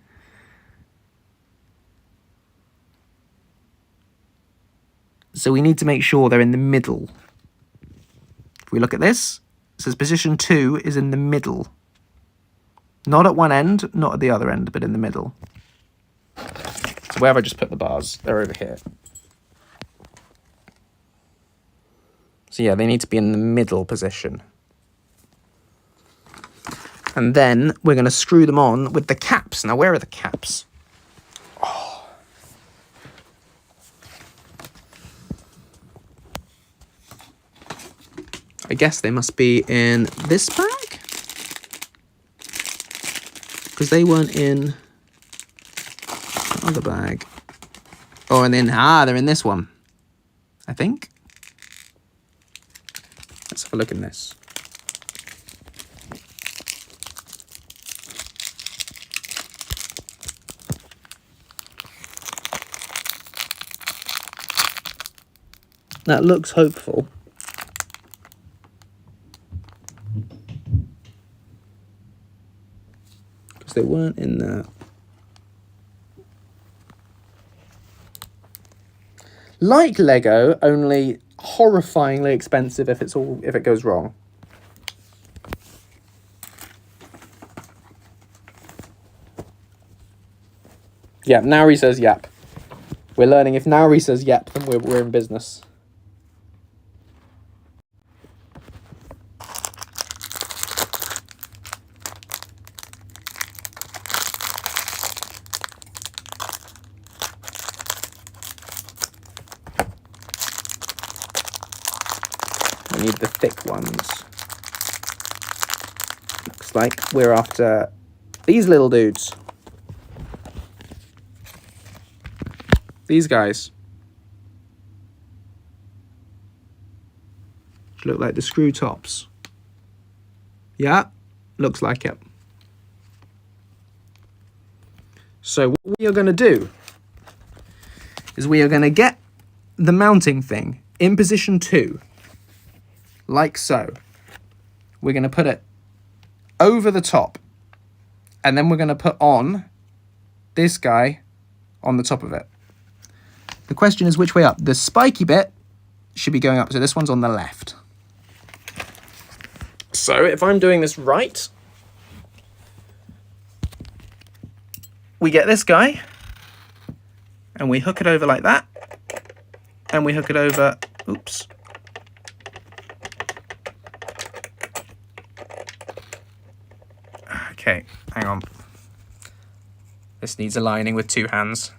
Speaker 2: So we need to make sure they're in the middle. If we look at this, it says position 2 is in the middle. Not at one end, not at the other end, but in the middle. So where have I just put the bars? They're over here. So yeah, they need to be in the middle position. And then we're going to screw them on with the caps. Now, where are the caps? Oh. I guess they must be in this bag? Because they weren't in the other bag. Oh, and then, they're in this one, I think. Let's have a look in this. That looks hopeful. Because they weren't in there. Like Lego, only horrifyingly expensive if it goes wrong. Yeah, Nauri says yep. We're learning if Nauri says yep, then we're in business. We need the thick ones. Looks like we're after these little dudes. These guys. Which look like the screw tops. Yeah, looks like it. So what we are going to do is we are going to get the mounting thing in position 2. Like so. We're going to put it over the top. And then we're going to put on this guy on the top of it. The question is which way up? The spiky bit should be going up. So this one's on the left. So if I'm doing this right, we get this guy, and we hook it over like that, and we hook it over, oops. Okay, hang on. This needs aligning with 2 hands.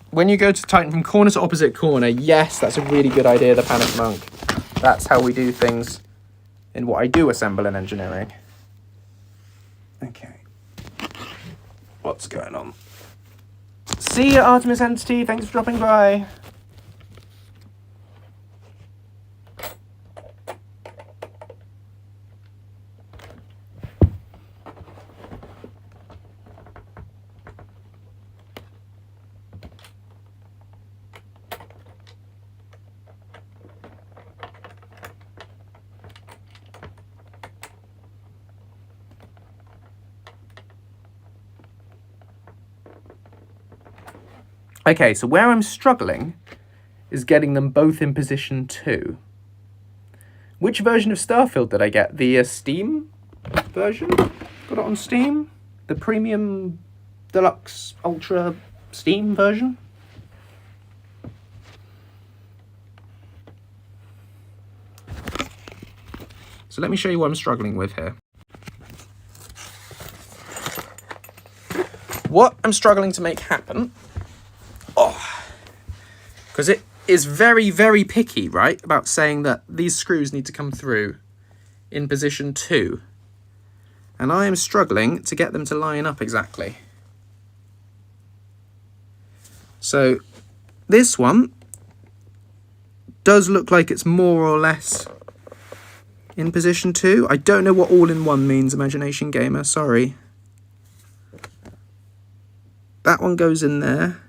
Speaker 2: When you go to tighten from corner to opposite corner, yes, that's a really good idea, the Panic Monk. That's how we do things in what I do assemble in engineering. Okay. What's going on? See you, Artemis Entity. Thanks for dropping by. Okay, so where I'm struggling is getting them both in position 2. Which version of Starfield did I get? The Steam version? Got it on Steam? The Premium Deluxe Ultra Steam version? So let me show you what I'm struggling with here. What I'm struggling to make happen, because it is very, very picky, right, about saying that these screws need to come through in position 2. And I am struggling to get them to line up exactly. So this one does look like it's more or less in position 2. I don't know what all-in-one means, Imagination Gamer, sorry. That one goes in there.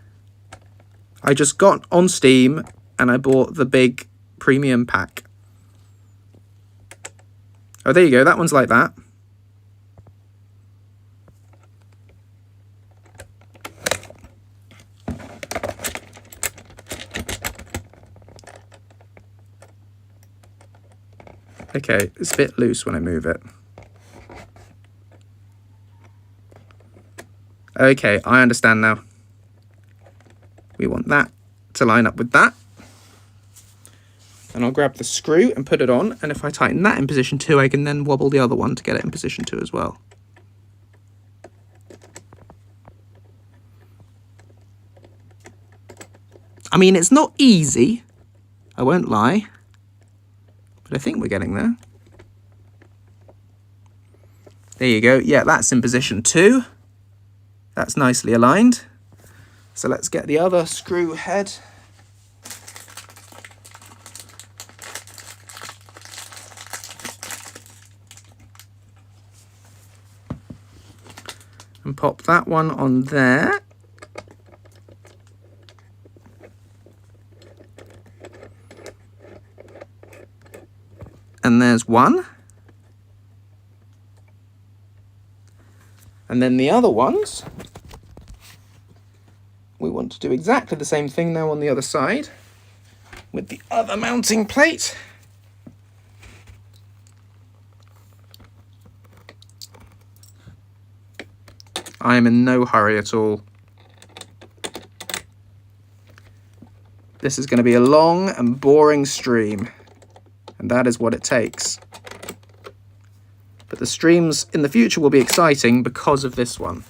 Speaker 2: I just got on Steam and I bought the big premium pack. Oh, there you go. That one's like that. Okay, it's a bit loose when I move it. Okay, I understand now. We want that to line up with that. And I'll grab the screw and put it on. And if I tighten that in position 2, I can then wobble the other one to get it in position 2 as well. I mean, it's not easy. I won't lie. But I think we're getting there. There you go. Yeah, that's in position 2. That's nicely aligned. So let's get the other screw head. And pop that one on there. And there's one. And then the other ones, we want to do exactly the same thing now on the other side with the other mounting plate. I am in no hurry at all. This is going to be a long and boring stream, and that is what it takes. But the streams in the future will be exciting because of this one.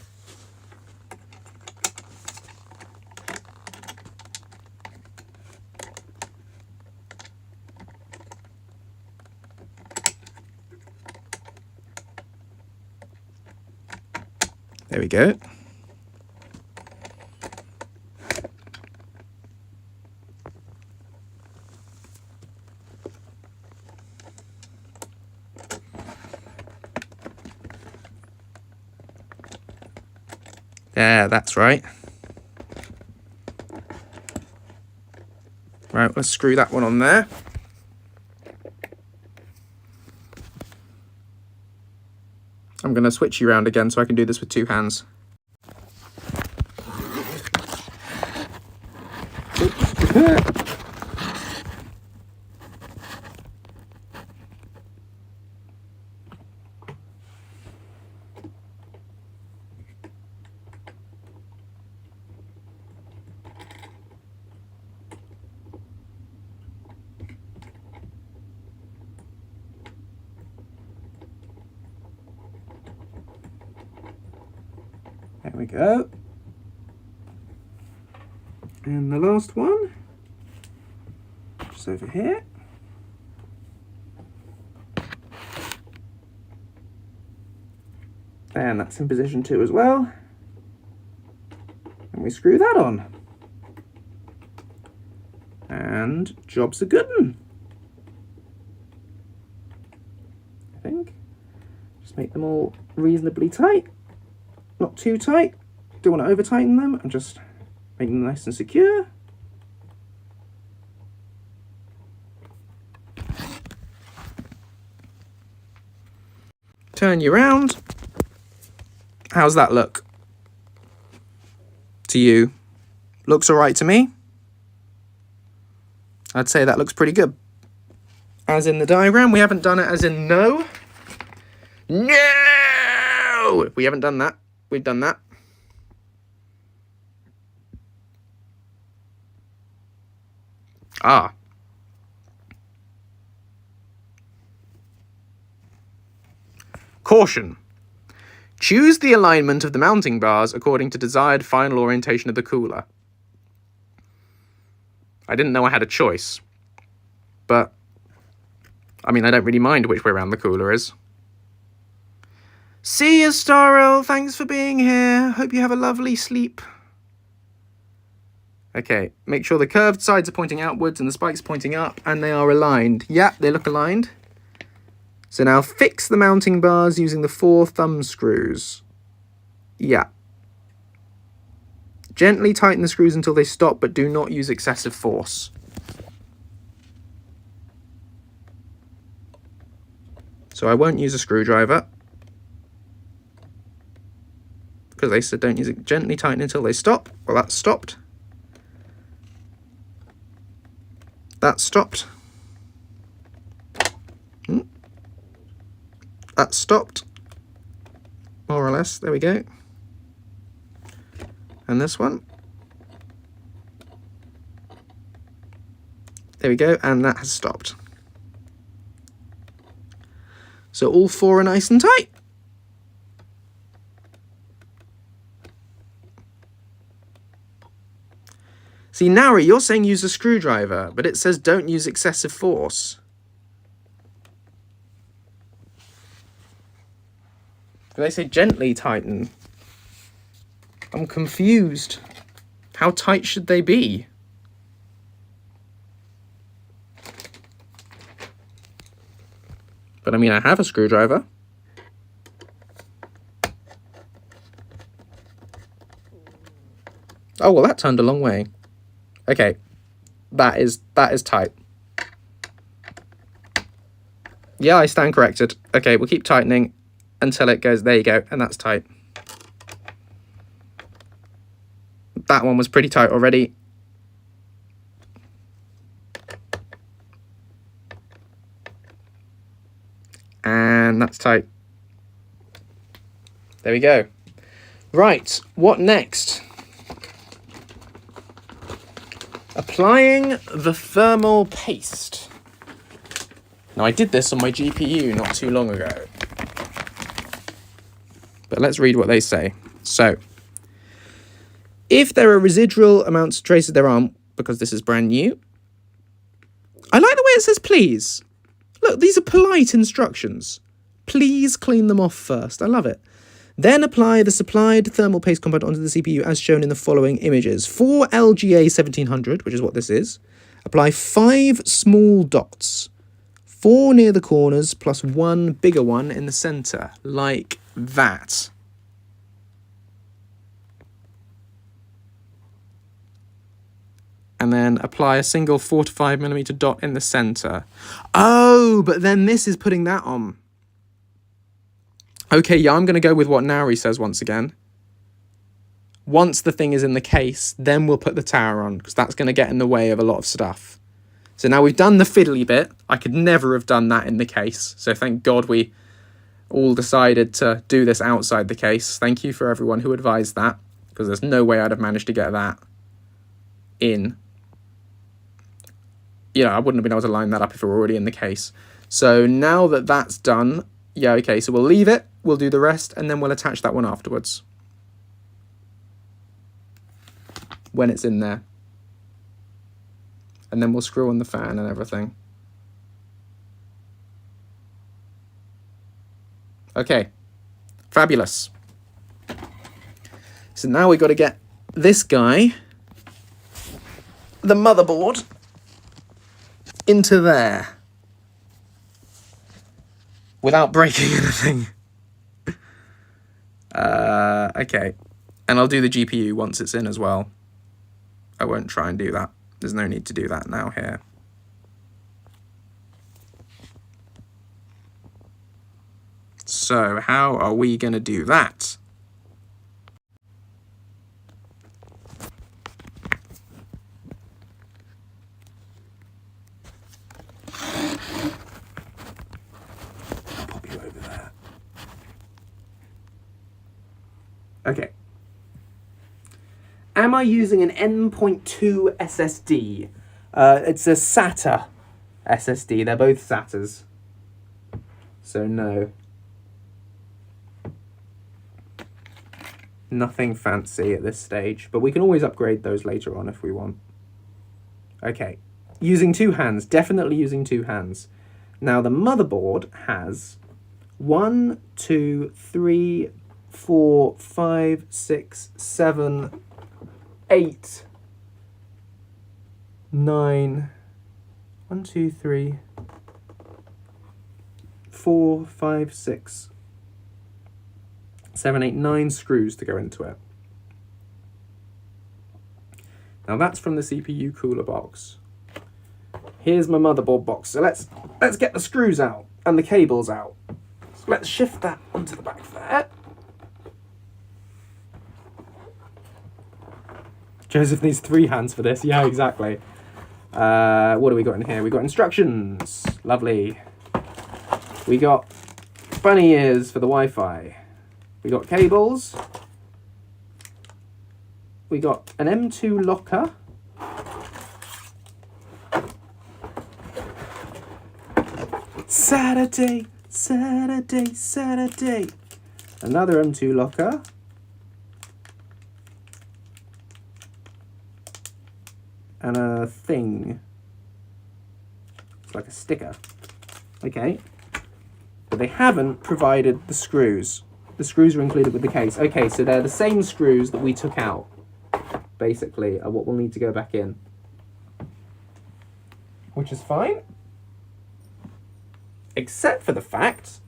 Speaker 2: There we go. There, that's right. Right, let's screw that one on there. I'm going to switch you around again so I can do this with 2 hands. go. And the last one, just over here. And that's in position 2 as well. And we screw that on. And job's a good one. I think. Just make them all reasonably tight. Not too tight. Don't want to over tighten them. I'm just making them nice and secure. Turn you around. How's that look? To you? Looks alright to me. I'd say that looks pretty good. As in the diagram, we haven't done it as in no. No! We haven't done that. We've done that. Ah. Caution. Choose the alignment of the mounting bars according to desired final orientation of the cooler. I didn't know I had a choice. But, I mean, I don't really mind which way around the cooler is. See you, Starfield. Thanks for being here. Hope you have a lovely sleep. Okay, make sure the curved sides are pointing outwards and the spikes pointing up, and they are aligned. Yeah, they look aligned. So now fix the mounting bars using the 4 thumb screws. Yeah. Gently tighten the screws until they stop, but do not use excessive force. So I won't use a screwdriver, because they said don't use it. Gently tighten until they stop. Well, that's stopped. That's stopped. That's stopped. More or less. There we go. And this one. There we go. And that has stopped. So all 4 are nice and tight. See, Nari, you're saying use a screwdriver, but it says don't use excessive force. They say gently tighten. I'm confused. How tight should they be? But I mean, I have a screwdriver. Oh, well, that turned a long way. Okay, that is tight. Yeah, I stand corrected. Okay, we'll keep tightening until it goes, there you go, and that's tight. That one was pretty tight already. And that's tight. There we go. Right, what next? Applying the thermal paste. Now, I did this on my GPU not too long ago. But let's read what they say. So, if there are residual amounts of traces, there aren't, because this is brand new. I like the way it says please. Look, these are polite instructions. Please clean them off first. I love it. Then apply the supplied thermal paste compound onto the CPU as shown in the following images. For LGA 1700, which is what this is, apply 5 small dots. 4 near the corners plus 1 bigger one in the center, like that. And then apply a single 4 to 5 millimeter dot in the center. Oh, but then this is putting that on. Okay, yeah, I'm going to go with what Nari says once again. Once the thing is in the case, then we'll put the tower on, because that's going to get in the way of a lot of stuff. So now we've done the fiddly bit. I could never have done that in the case. So thank God we all decided to do this outside the case. Thank you for everyone who advised that, because there's no way I'd have managed to get that in. You know, I wouldn't have been able to line that up if it were already in the case. So now that that's done, yeah, okay, so we'll leave it, we'll do the rest, and then we'll attach that one afterwards. when it's in there. And then we'll screw on the fan and everything. Okay, fabulous. So now we've got to get this guy, the motherboard, into there without breaking anything. Okay, and I'll do the GPU once it's in as well. I won't try and do that. There's no need to do that now here. So how are we going to do that? Pop you over there. Okay. Am I using an N.2 SSD? It's a SATA SSD. They're both SATAs. So no. Nothing fancy at this stage, but we can always upgrade those later on if we want. Okay. Using two hands. Definitely using two hands. Now the motherboard has 1, 2, 3, 4, 5, 6, 7, 8, 9, 1, 2, 3, 4, 5, 6, 7, 8, 9 screws to go into it. Now that's from the CPU cooler box. Here's my motherboard box. So let's get the screws out and the cables out. So let's shift that onto the back there. Joseph needs 3 hands for this. Yeah, exactly. What do we got in here? We got instructions. Lovely. We got bunny ears for the Wi-Fi. We got cables. We got an M2 locker. Saturday, Saturday, Saturday. Another M2 locker. And a thing. It's like a sticker. Okay. But they haven't provided the screws. The screws are included with the case. Okay, so they're the same screws that we took out, basically, are what we'll need to go back in. Which is fine. Except for the fact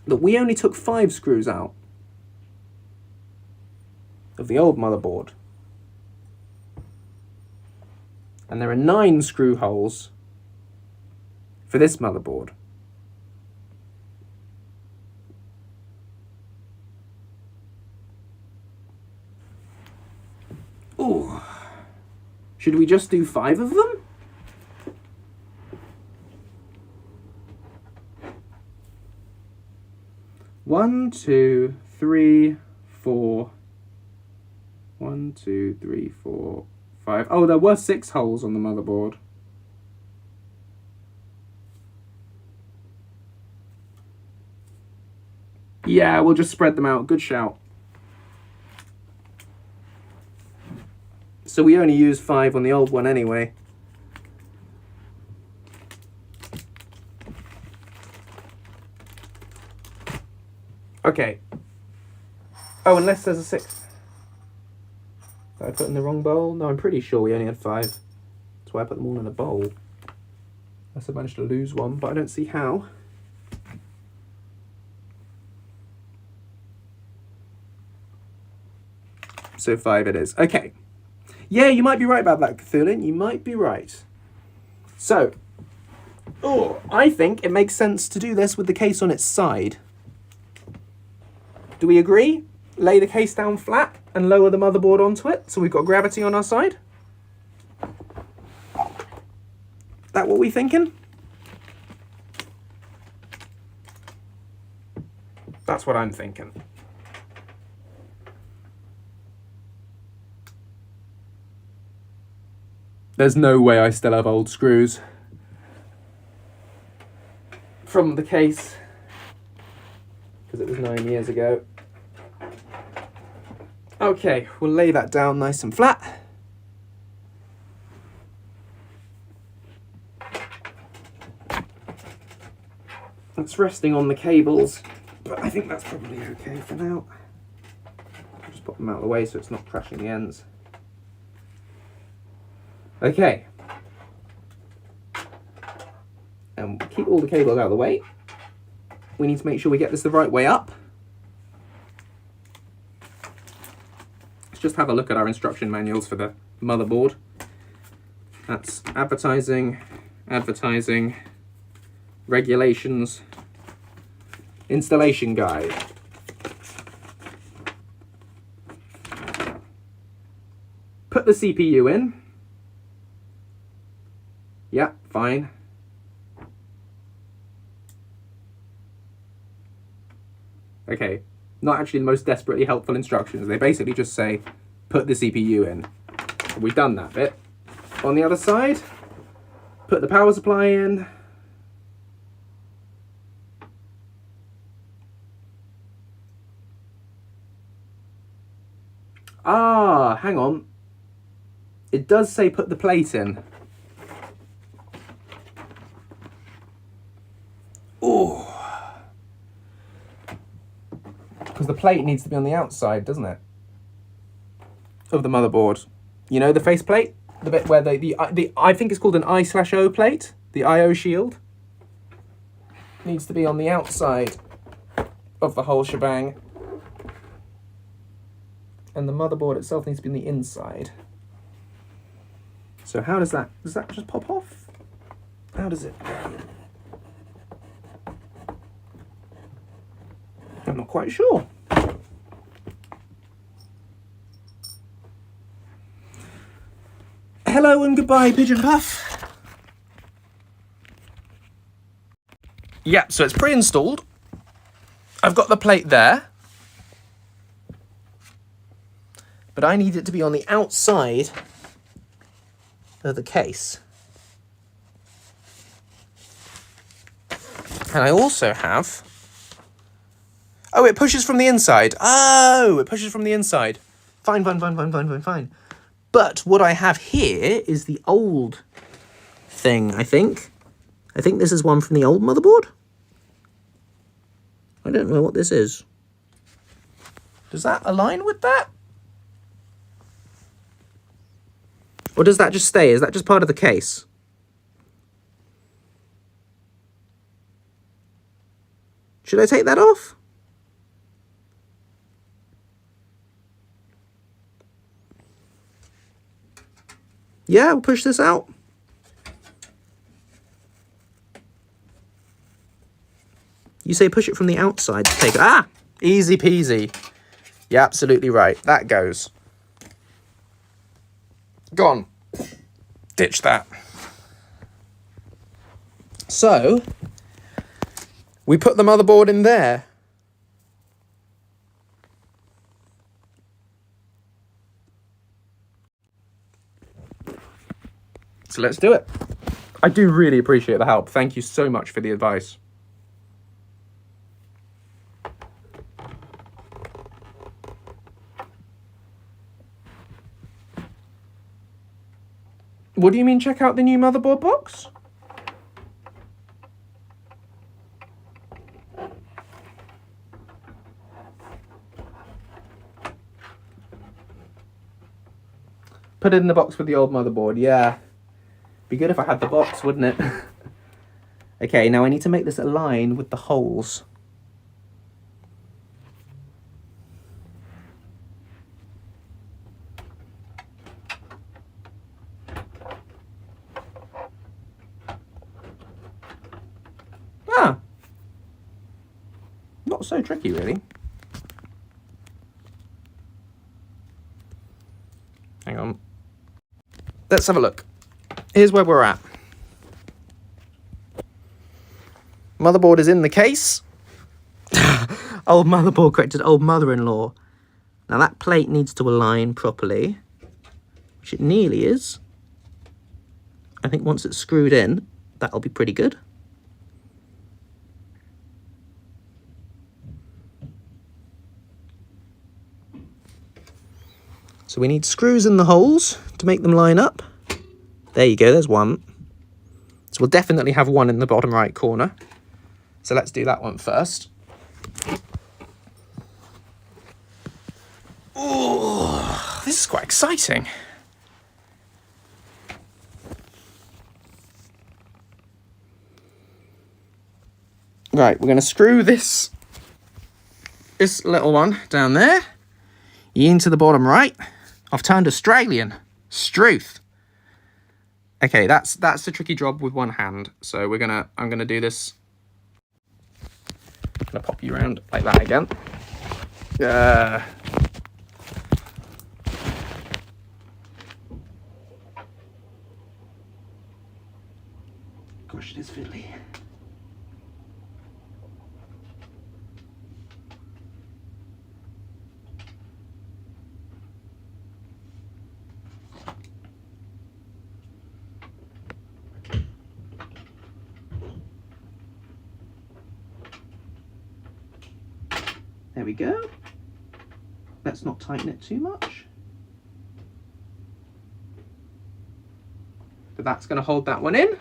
Speaker 2: that we only took 5 screws out of the old motherboard. And there are 9 screw holes for this motherboard. Ooh. Should we just do 5 of them? One, two, three, 4. 1, 2, 3, 4, 5. Oh, there were 6 holes on the motherboard. Yeah, we'll just spread them out. Good shout. So we only used 5 on the old one anyway. Okay. Oh, unless there's a 6th. Did I put in the wrong bowl? No, I'm pretty sure we only had 5. That's why I put them all in a bowl. Unless I managed to lose one, but I don't see how. So 5 it is. Okay. Yeah, you might be right about that, Cthulhu. You might be right. So, I think it makes sense to do this with the case on its side. Do we agree? Lay the case down flat and lower the motherboard onto it so we've got gravity on our side? That what we thinking? That's what I'm thinking. There's no way I still have old screws from the case because it was 9 years ago. Okay, we'll lay that down nice and flat. It's resting on the cables, but I think that's probably okay for now. I'll just put them out of the way so it's not crashing the ends. Okay. And keep all the cables out of the way. We need to make sure we get this the right way up. Let's just have a look at our instruction manuals for the motherboard. That's advertising, advertising, regulations, installation guide. Put the CPU in. Yeah, fine. Okay, not actually the most desperately helpful instructions. They basically just say, put the CPU in. We've done that bit. On the other side, put the power supply in. Ah, hang on. It does say put the plate in. Oh. Because the plate needs to be on the outside, doesn't it? Of the motherboard. You know the face plate? The bit where the I think it's called an I/O plate. The I/O shield. Needs to be on the outside of the whole shebang. And the motherboard itself needs to be on the inside. So how does that just pop off? How does it? I'm not quite sure. Hello and goodbye, Pigeon Puff. Yeah, so it's pre-installed. I've got the plate there. But I need it to be on the outside of the case. And I also have... Oh, it pushes from the inside. Oh, it pushes from the inside. Fine. But what I have here is the old thing, I think. I think this is one from the old motherboard. I don't know what this is. Does that align with that? Or does that just stay? Is that just part of the case? Should I take that off? Yeah, we'll push this out. You say push it from the outside to take it. Ah! Easy peasy. You're absolutely right. That goes. Gone. Ditch that. So, we put the motherboard in there. So let's do it. I do really appreciate the help. Thank you so much for the advice. What do you mean check out the new motherboard box? Put it in the box with the old motherboard, yeah. Be good if I had the box, wouldn't it? Okay, now I need to make this align with the holes. Ah! Not so tricky, really. Hang on. Let's have a look. Here's where we're at. Motherboard is in the case. Old motherboard corrected old mother-in-law. Now that plate needs to align properly, which it nearly is. I think once it's screwed in, that'll be pretty good. So we need screws in the holes to make them line up. There you go, there's one. So we'll definitely have one in the bottom right corner. So let's do that one first. Oh, this is quite exciting. Right, we're going to screw this little one down there into the bottom right. I've turned Australian. Struth. Okay, that's a tricky job with one hand. So I'm gonna do this. I'm gonna pop you around like that again. Gosh, it is fiddly. There we go. Let's not tighten it too much. But that's going to hold that one in.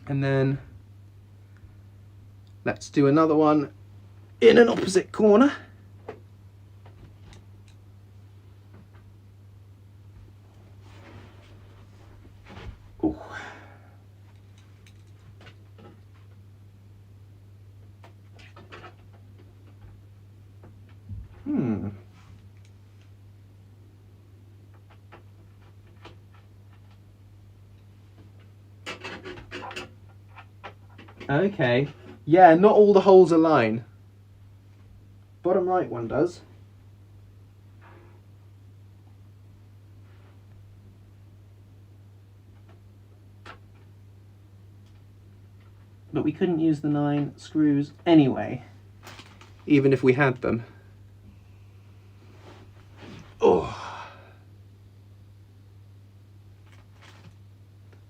Speaker 2: And then let's do another one in an opposite corner. Ooh. Okay. Yeah, not all the holes align. Bottom right one does. But we couldn't use the 9 screws anyway, even if we had them. Oh.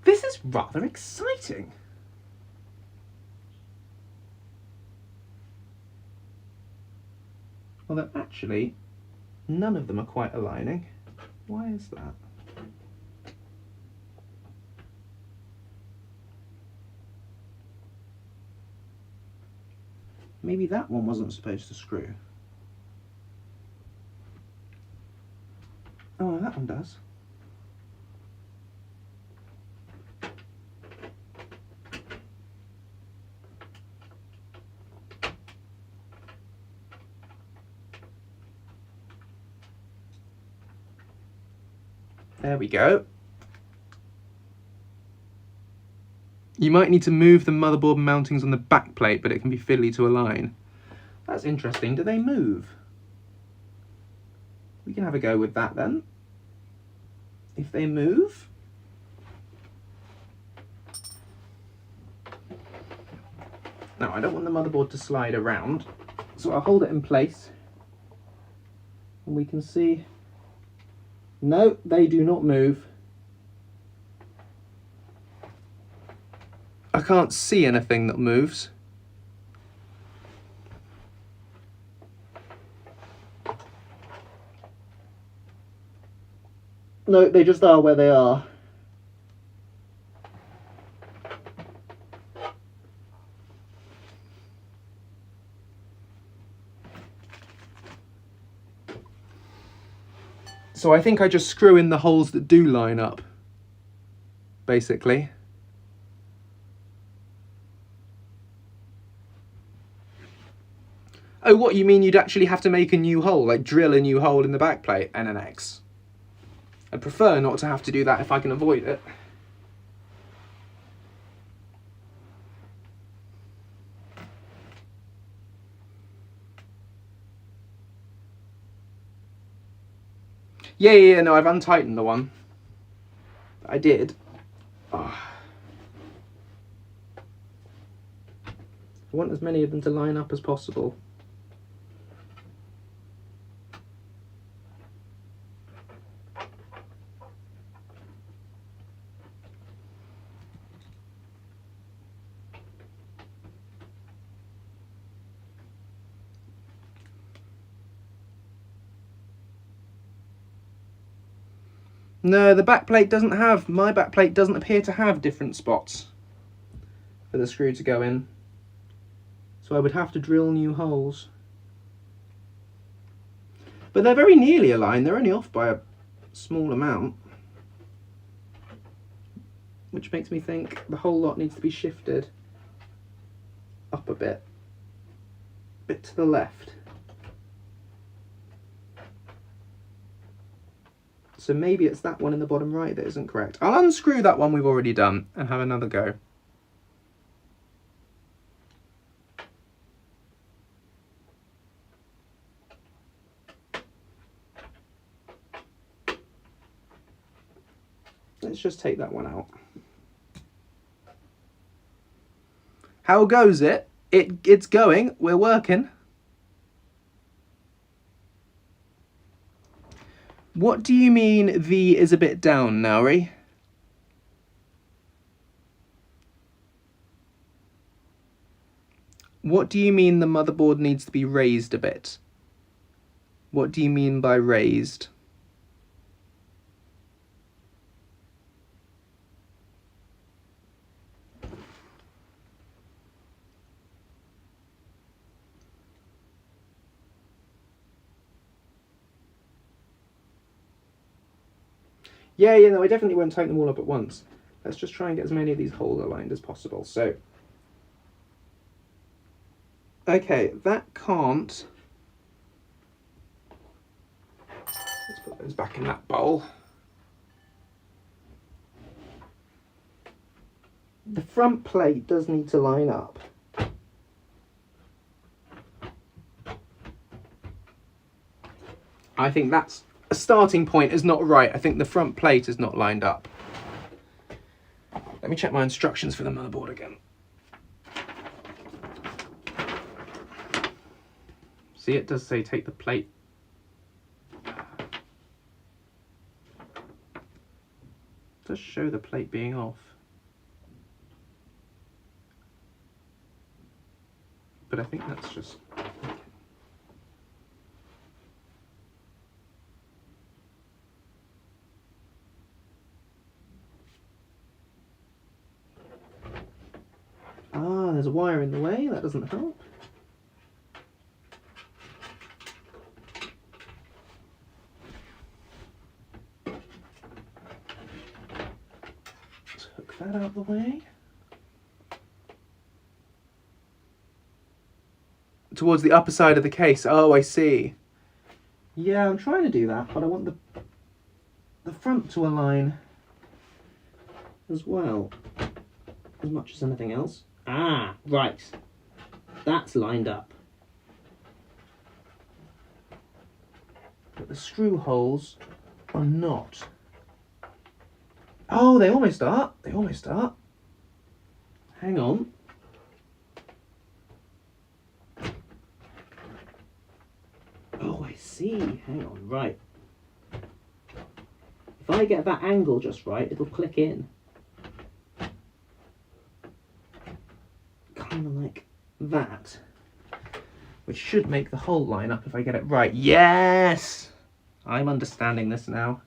Speaker 2: This is rather exciting. Although actually, none of them are quite aligning. Why is that? Maybe that one wasn't supposed to screw. Oh, that one does. There we go. You might need to move the motherboard mountings on the back plate, but it can be fiddly to align. That's interesting. Do they move? We can have a go with that then. If they move. Now, I don't want the motherboard to slide around, so I'll hold it in place. And we can see... No, they do not move. I can't see anything that moves. No, they just are where they are. So I think I just screw in the holes that do line up, basically. Oh, what, you mean you'd actually have to make a new hole, like drill a new hole in the backplate, NNX? I'd prefer not to have to do that if I can avoid it. Yeah, no, I've untightened the one. I did. Oh. I want as many of them to line up as possible.
Speaker 1: No, the back plate doesn't have, my back plate doesn't appear to have different spots for the screw to go in. So I would have to drill new holes. But they're very nearly aligned, they're only off by a small amount. Which makes me think the whole lot needs to be shifted up a bit to the left. So maybe it's that one in the bottom right that isn't correct. I'll unscrew that one we've already done and have another go. Let's just take that one out. How goes it? It's going, we're working. What do you mean V is a bit down, Nauri? What do you mean the motherboard needs to be raised a bit? What do you mean by raised? Yeah, no, I definitely won't tighten them all up at once. Let's just try and get as many of these holes aligned as possible. So, okay, that can't. Let's put those back in that bowl. The front plate does need to line up. I think that's a starting point is not right. I think the front plate is not lined up. Let me check my instructions for the motherboard again. See, it does say take the plate. It does show the plate being off. But I think that's just... Ah, there's a wire in the way, that doesn't help. Let's hook that out of the way. Towards the upper side of the case, oh I see. Yeah, I'm trying to do that, but I want the front to align as well, as much as anything else. Ah, right. That's lined up. But the screw holes are not. Oh, they almost are. They almost are. Hang on. Oh, I see. Hang on, right. If I get that angle just right, it'll click in. Kind of like that, which should make the whole line up if I get it right. Yes! I'm understanding this now.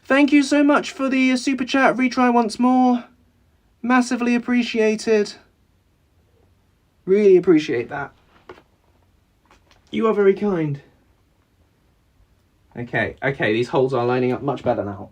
Speaker 1: Thank you so much for the super chat. Retry once more. Massively appreciated. Really appreciate that. You are very kind. Okay, these holes are lining up much better now.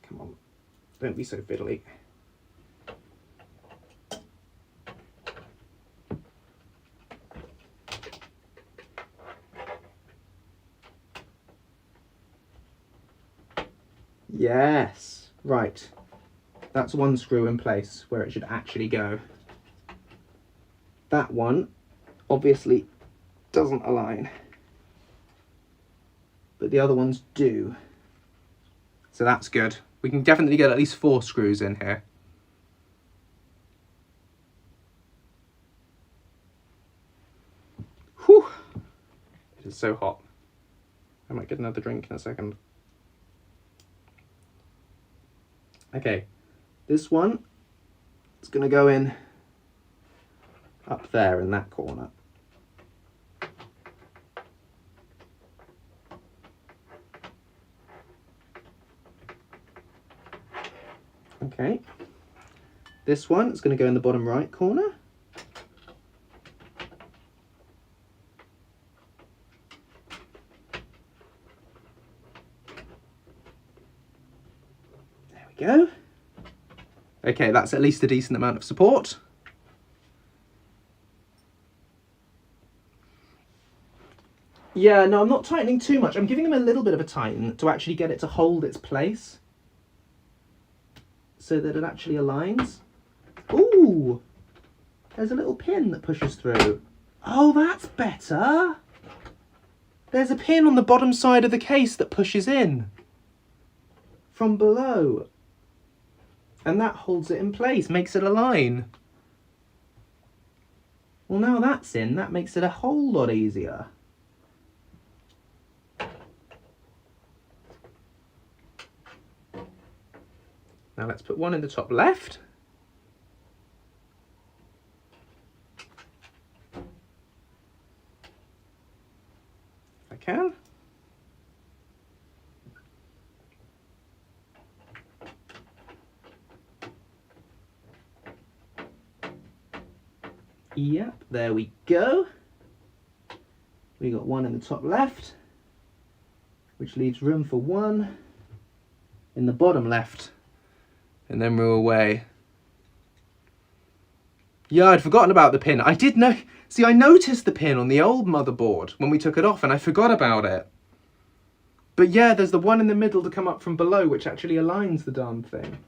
Speaker 1: Come on, don't be so fiddly. Yes, right. That's one screw in place where it should actually go.
Speaker 2: That one obviously doesn't align, but the other ones do. So that's good. We can definitely get at least 4 screws in here. Whew! It is so hot. I might get another drink in a second. Okay, this one is going to go in up there in that corner. Okay, this one is going to go in the bottom right corner. There we go. Okay, that's at least a decent amount of support. Yeah, no, I'm not tightening too much. I'm giving them a little bit of a tighten to actually get it to hold its place, so that it actually aligns. Ooh, there's a little pin that pushes through. Oh, that's better. There's a pin on the bottom side of the case that pushes in from below. And that holds it in place, makes it align. Well, now that's in, that makes it a whole lot easier. Now let's put one in the top left. If I can. Yep, there we go. We got one in the top left, which leaves room for one in the bottom left. And then we're away. Yeah, I'd forgotten about the pin. I did know. See, I noticed the pin on the old motherboard when we took it off, and I forgot about it. But yeah, there's the one in the middle to come up from below, which actually aligns the darn thing.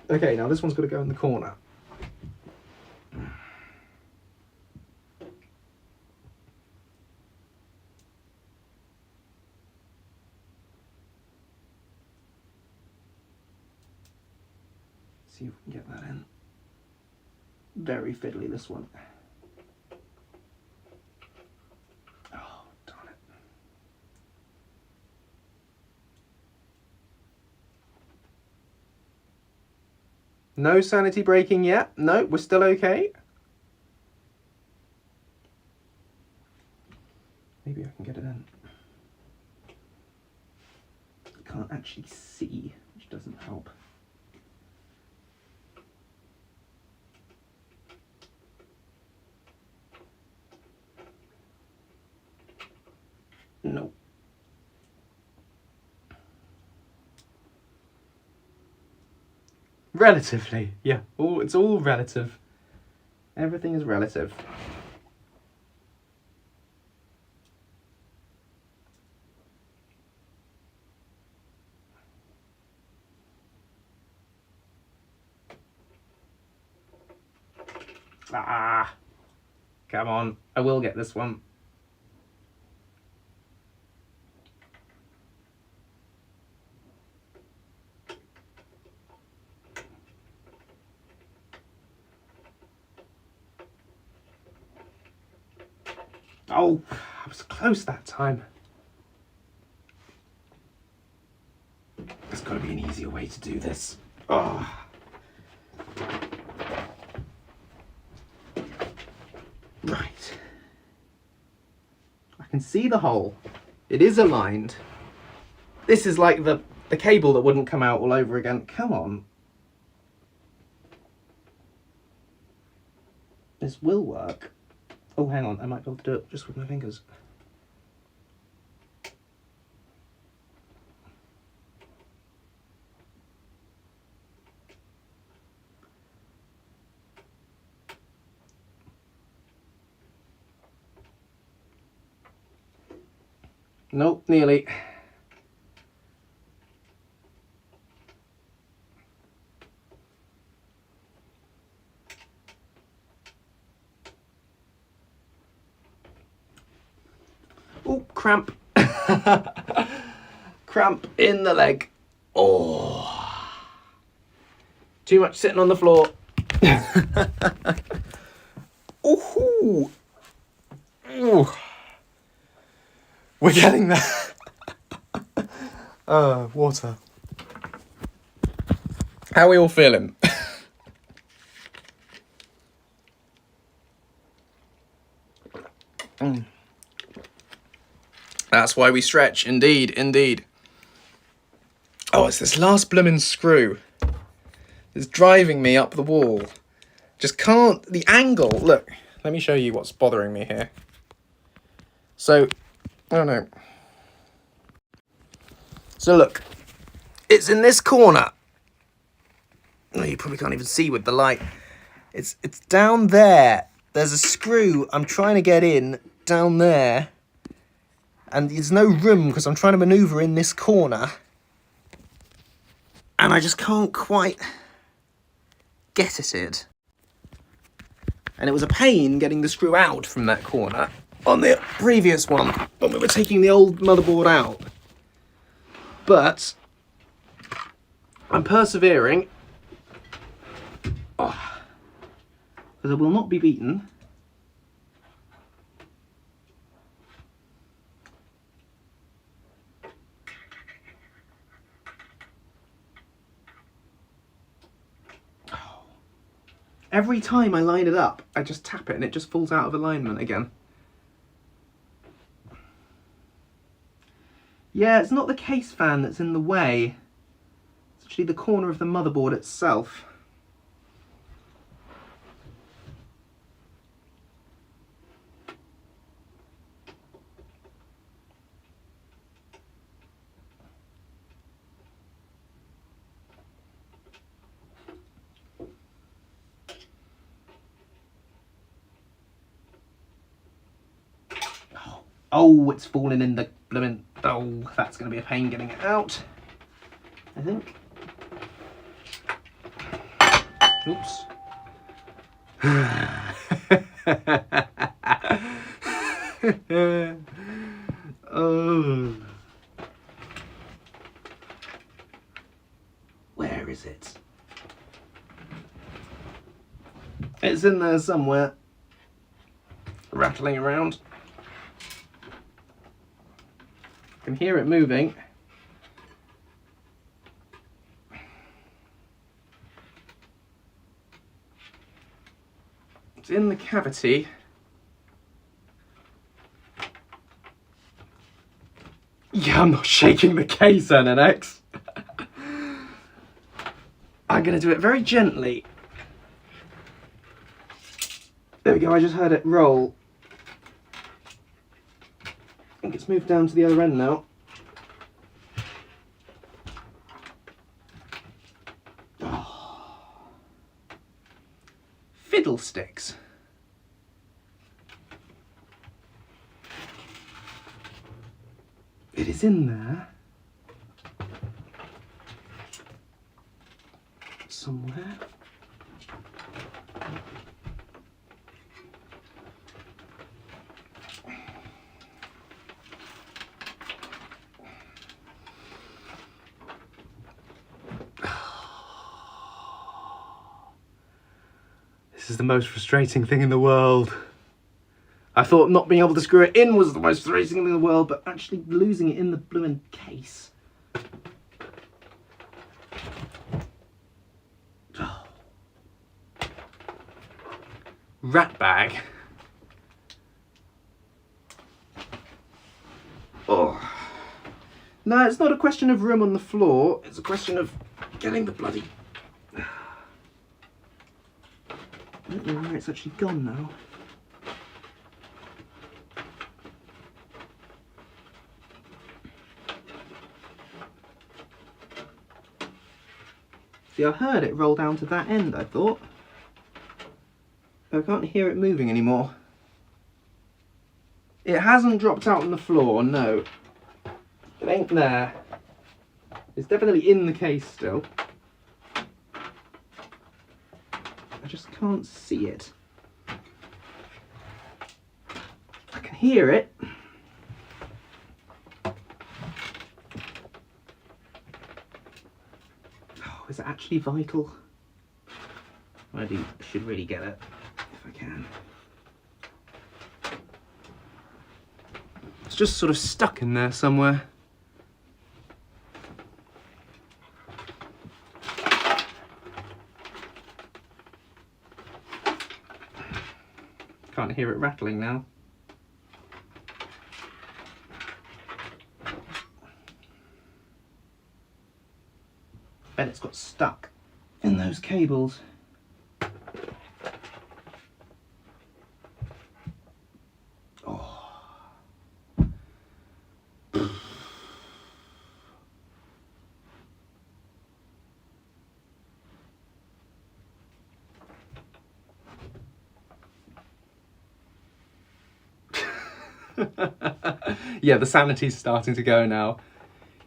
Speaker 2: Okay, now this one's got to go in the corner. See if we can get that in. Very fiddly, this one. Oh, darn it. No sanity breaking yet. No, we're still okay. Maybe I can get it in. I can't actually see, which doesn't help. No. Relatively, yeah. It's all relative. Everything is relative. Ah, come on. I will get this one. Oh, I was close that time. There's got to be an easier way to do this. Oh. Right. I can see the hole. It is aligned. This is like the cable that wouldn't come out all over again. Come on. This will work. Oh, hang on. I might be able to do it just with my fingers. Nope, nearly. Oh, cramp. Cramp in the leg. Oh. Too much sitting on the floor. Ooh. Ooh. We're getting there. Water. How are we all feeling? That's why we stretch, indeed, indeed. Oh, it's this last bloomin' screw. It's driving me up the wall. Just can't, the angle, look. Let me show you what's bothering me here. So, oh no. So look, it's in this corner. Oh, you probably can't even see with the light. It's down there. There's a screw I'm trying to get in down there. And there's no room because I'm trying to maneuver in this corner. And I just can't quite get at it. And it was a pain getting the screw out from that corner on the previous one when we were taking the old motherboard out. But I'm persevering. Oh, because I will not be beaten. Every time I line it up, I just tap it and it just falls out of alignment again. Yeah, it's not the case fan that's in the way. It's actually the corner of the motherboard itself. Oh, it's falling in the blooming... Oh, that's going to be a pain getting it out, I think. Oops. Oh. Where is it? It's in there somewhere. Rattling around. I can hear it moving. It's in the cavity. Yeah, I'm not shaking the case, NNX. I'm going to do it very gently. There we go, I just heard it roll. I think it's moved down to the other end now. Oh. Fiddlesticks. It is in there. Somewhere. This is the most frustrating thing in the world. I thought not being able to screw it in was the most frustrating thing in the world, but actually losing it in the blooming case. Oh. Rat bag. Oh. No, it's not a question of room on the floor. It's a question of getting the bloody... I don't know where it's actually gone now. See, I heard it roll down to that end, I thought. But I can't hear it moving anymore. It hasn't dropped out on the floor, no. It ain't there. It's definitely in the case still. I just can't see it. I can hear it.
Speaker 1: actually vital? I should really get it if I can. It's just sort of stuck in there somewhere. Can't hear it rattling now. Bet it's got stuck in those cables. Yeah, the sanity's starting to go now.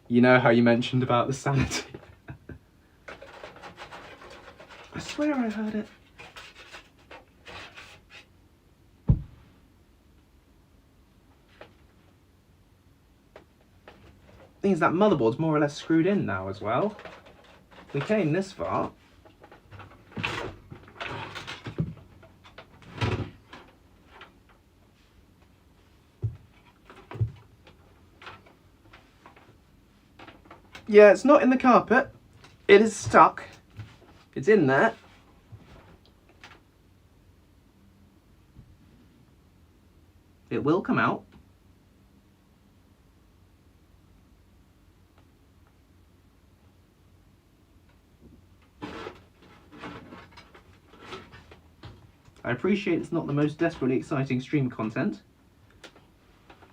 Speaker 1: You know how you mentioned about the sanity. I swear I heard it. Thing is, that motherboard's more or less screwed in now as well. We came this far. Yeah, it's not in the carpet. It is stuck. It's in there. It will come out. I appreciate it's not the most desperately exciting stream content,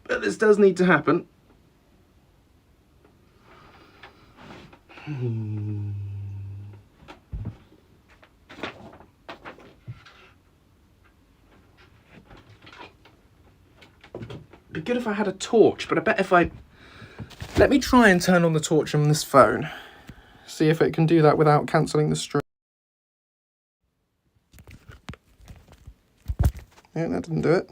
Speaker 1: but this does need to happen. Be good if I had a torch, but I bet if I... Let me try and turn on the torch on this phone. See if it can do that without cancelling the stream. Yeah, that didn't do it.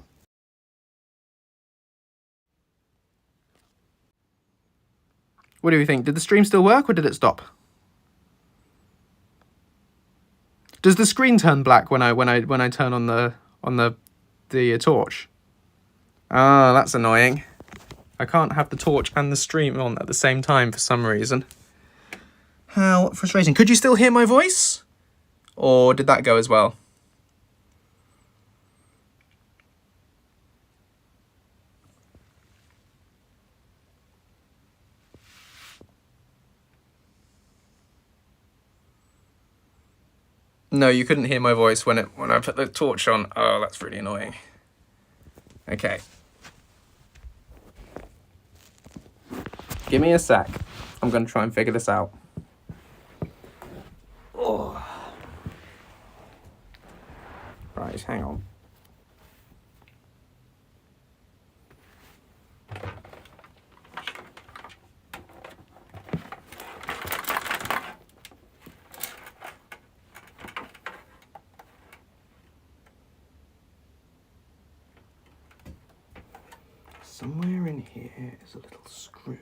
Speaker 1: What do you think? Did the stream still work or did it stop? Does the screen turn black when I turn on the torch? Ah, that's annoying. I can't have the torch and the stream on at the same time for some reason. How frustrating. Could you still hear my voice? Or did that go as well? No, you couldn't hear my voice when I put the torch on. Oh, that's really annoying. Okay. Give me a sec. I'm going to try and figure this out. Oh. Right, hang on. Somewhere in here is a little screw.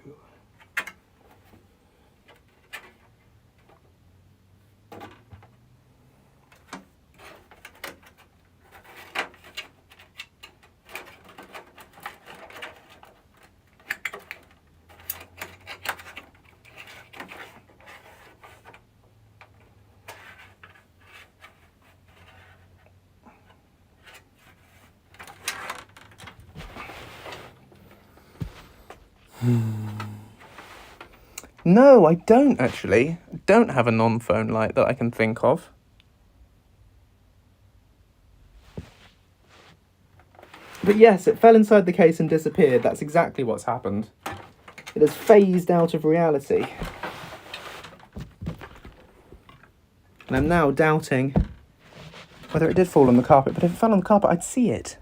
Speaker 1: No, I don't actually. I don't have a non-phone light that I can think of. But yes, it fell inside the case and disappeared. That's exactly what's happened. It has phased out of reality. And I'm now doubting whether it did fall on the carpet, but if it fell on the carpet, I'd see it.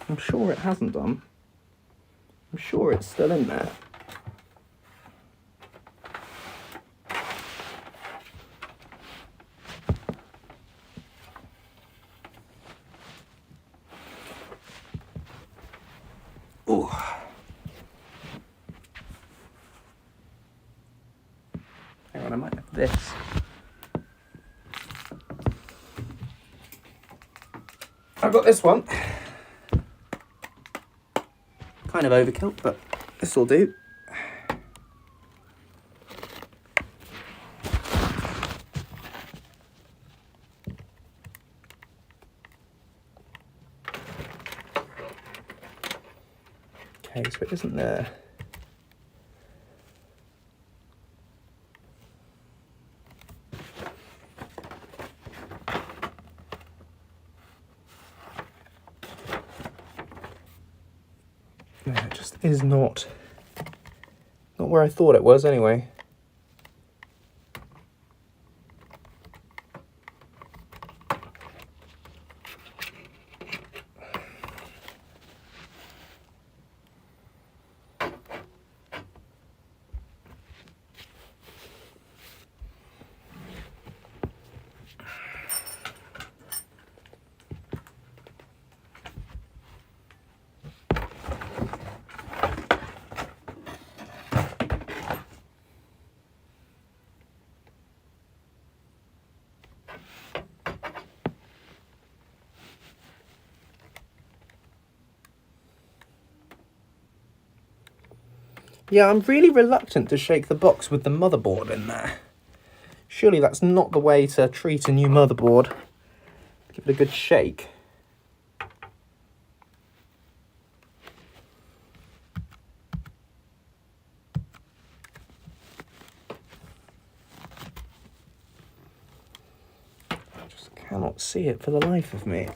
Speaker 1: I'm sure it hasn't done. I'm sure it's still in there. Ooh.
Speaker 2: this. I've got this one. Kind of overkill, but this will do. Okay, so it isn't there. No, it just is not where I thought it was anyway. Yeah, I'm really reluctant to shake the box with the motherboard in there. Surely that's not the way to treat a new motherboard. Give it a good shake. I just cannot see it for the life of me.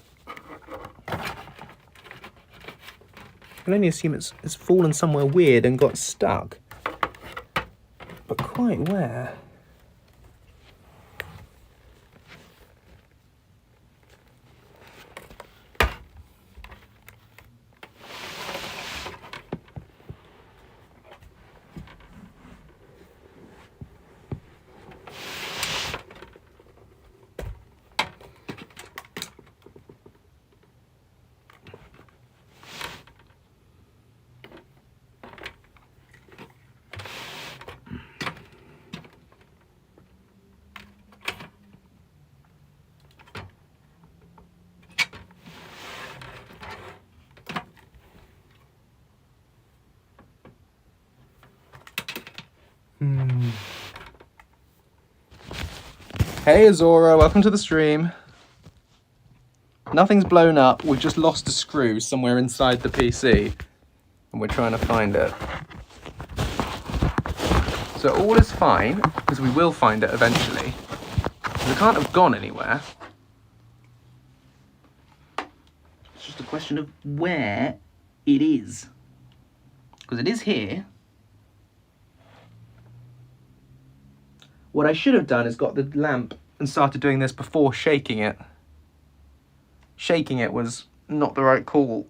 Speaker 2: I can only assume it's fallen somewhere weird and got stuck. But quite where? Hey Azora, welcome to the stream. Nothing's blown up, we've just lost a screw somewhere inside the PC and we're trying to find it. So all is fine, because we will find it eventually. It can't have gone anywhere. It's just a question of where it is. Because it is here. What I should have done is got the lamp and started doing this before shaking it. Shaking it was not the right call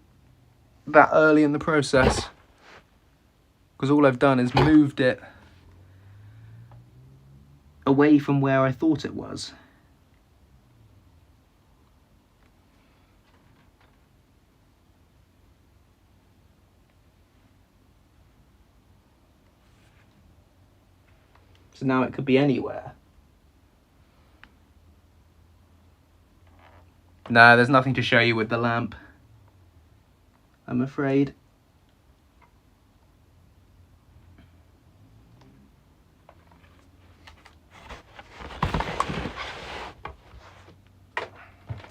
Speaker 2: that early in the process. Because all I've done is moved it away from where I thought it was. So now it could be anywhere. No, there's nothing to show you with the lamp, I'm afraid.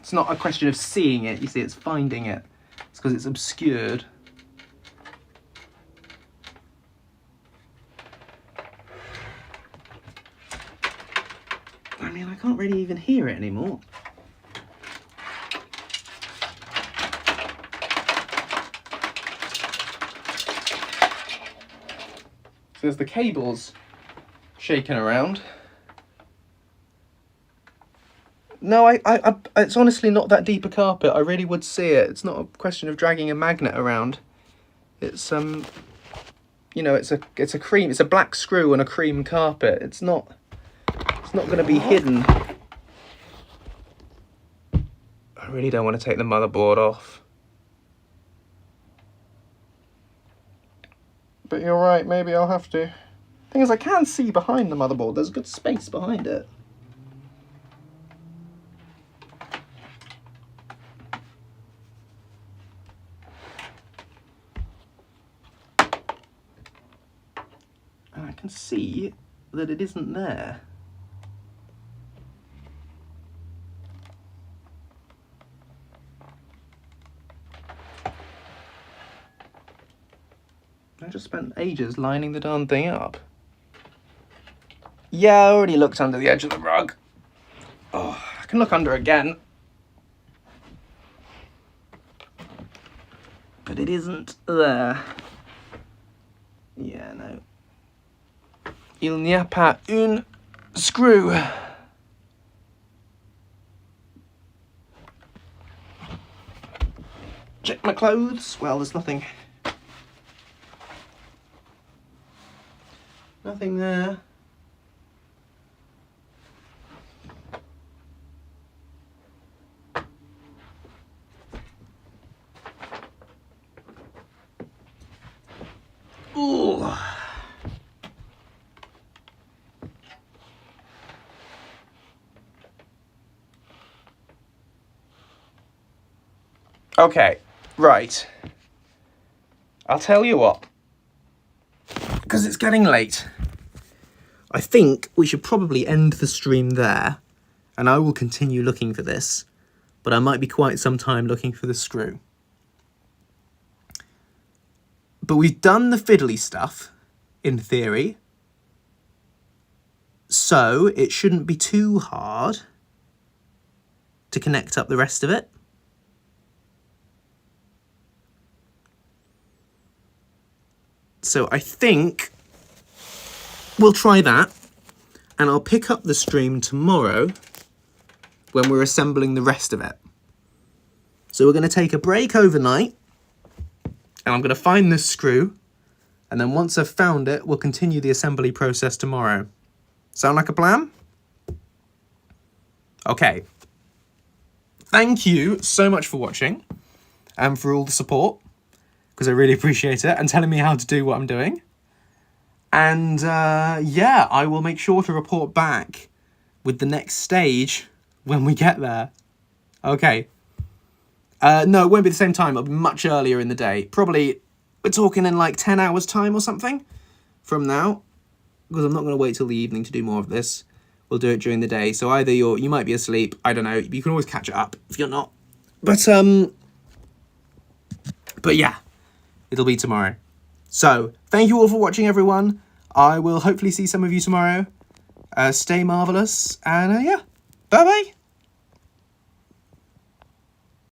Speaker 2: It's not a question of seeing it, you see, it's finding it. It's because it's obscured. I mean, I can't really even hear it anymore. So there's the cables shaking around. No, it's honestly not that deep a carpet. I really would see it. It's not a question of dragging a magnet around. It's you know, it's a black screw and a cream carpet. It's not going to be hidden. I really don't want to take the motherboard off. But you're right, maybe I'll have to. Thing is, I can see behind the motherboard. There's good space behind it. And I can see that it isn't there. I just spent ages lining the darn thing up. Yeah, I already looked under the edge of the rug. Oh, I can look under again. But it isn't there. Yeah, no. Il n'y a pas une screw. Check my clothes. Well, there's nothing. Nothing there. Ooh. Okay, right. I'll tell you what. Because it's getting late. I think we should probably end the stream there, and I will continue looking for this, but I might be quite some time looking for the screw. But we've done the fiddly stuff, in theory, so it shouldn't be too hard to connect up the rest of it. So I think we'll try that, and I'll pick up the stream tomorrow when we're assembling the rest of it. So we're going to take a break overnight, and I'm going to find this screw, and then once I've found it, we'll continue the assembly process tomorrow. Sound like a plan? Okay. Thank you so much for watching, and for all the support, because I really appreciate it, and telling me how to do what I'm doing. And yeah, I will make sure to report back with the next stage when we get there. Okay. No, it won't be the same time. It'll be much earlier in the day. Probably, we're talking in like 10 hours time or something from now. Because I'm not going to wait till the evening to do more of this. We'll do it during the day. So either you might be asleep. I don't know. You can always catch it up if you're not. But yeah, it'll be tomorrow. So, thank you all for watching, everyone. I will hopefully see some of you tomorrow. Stay marvellous, and yeah, bye-bye.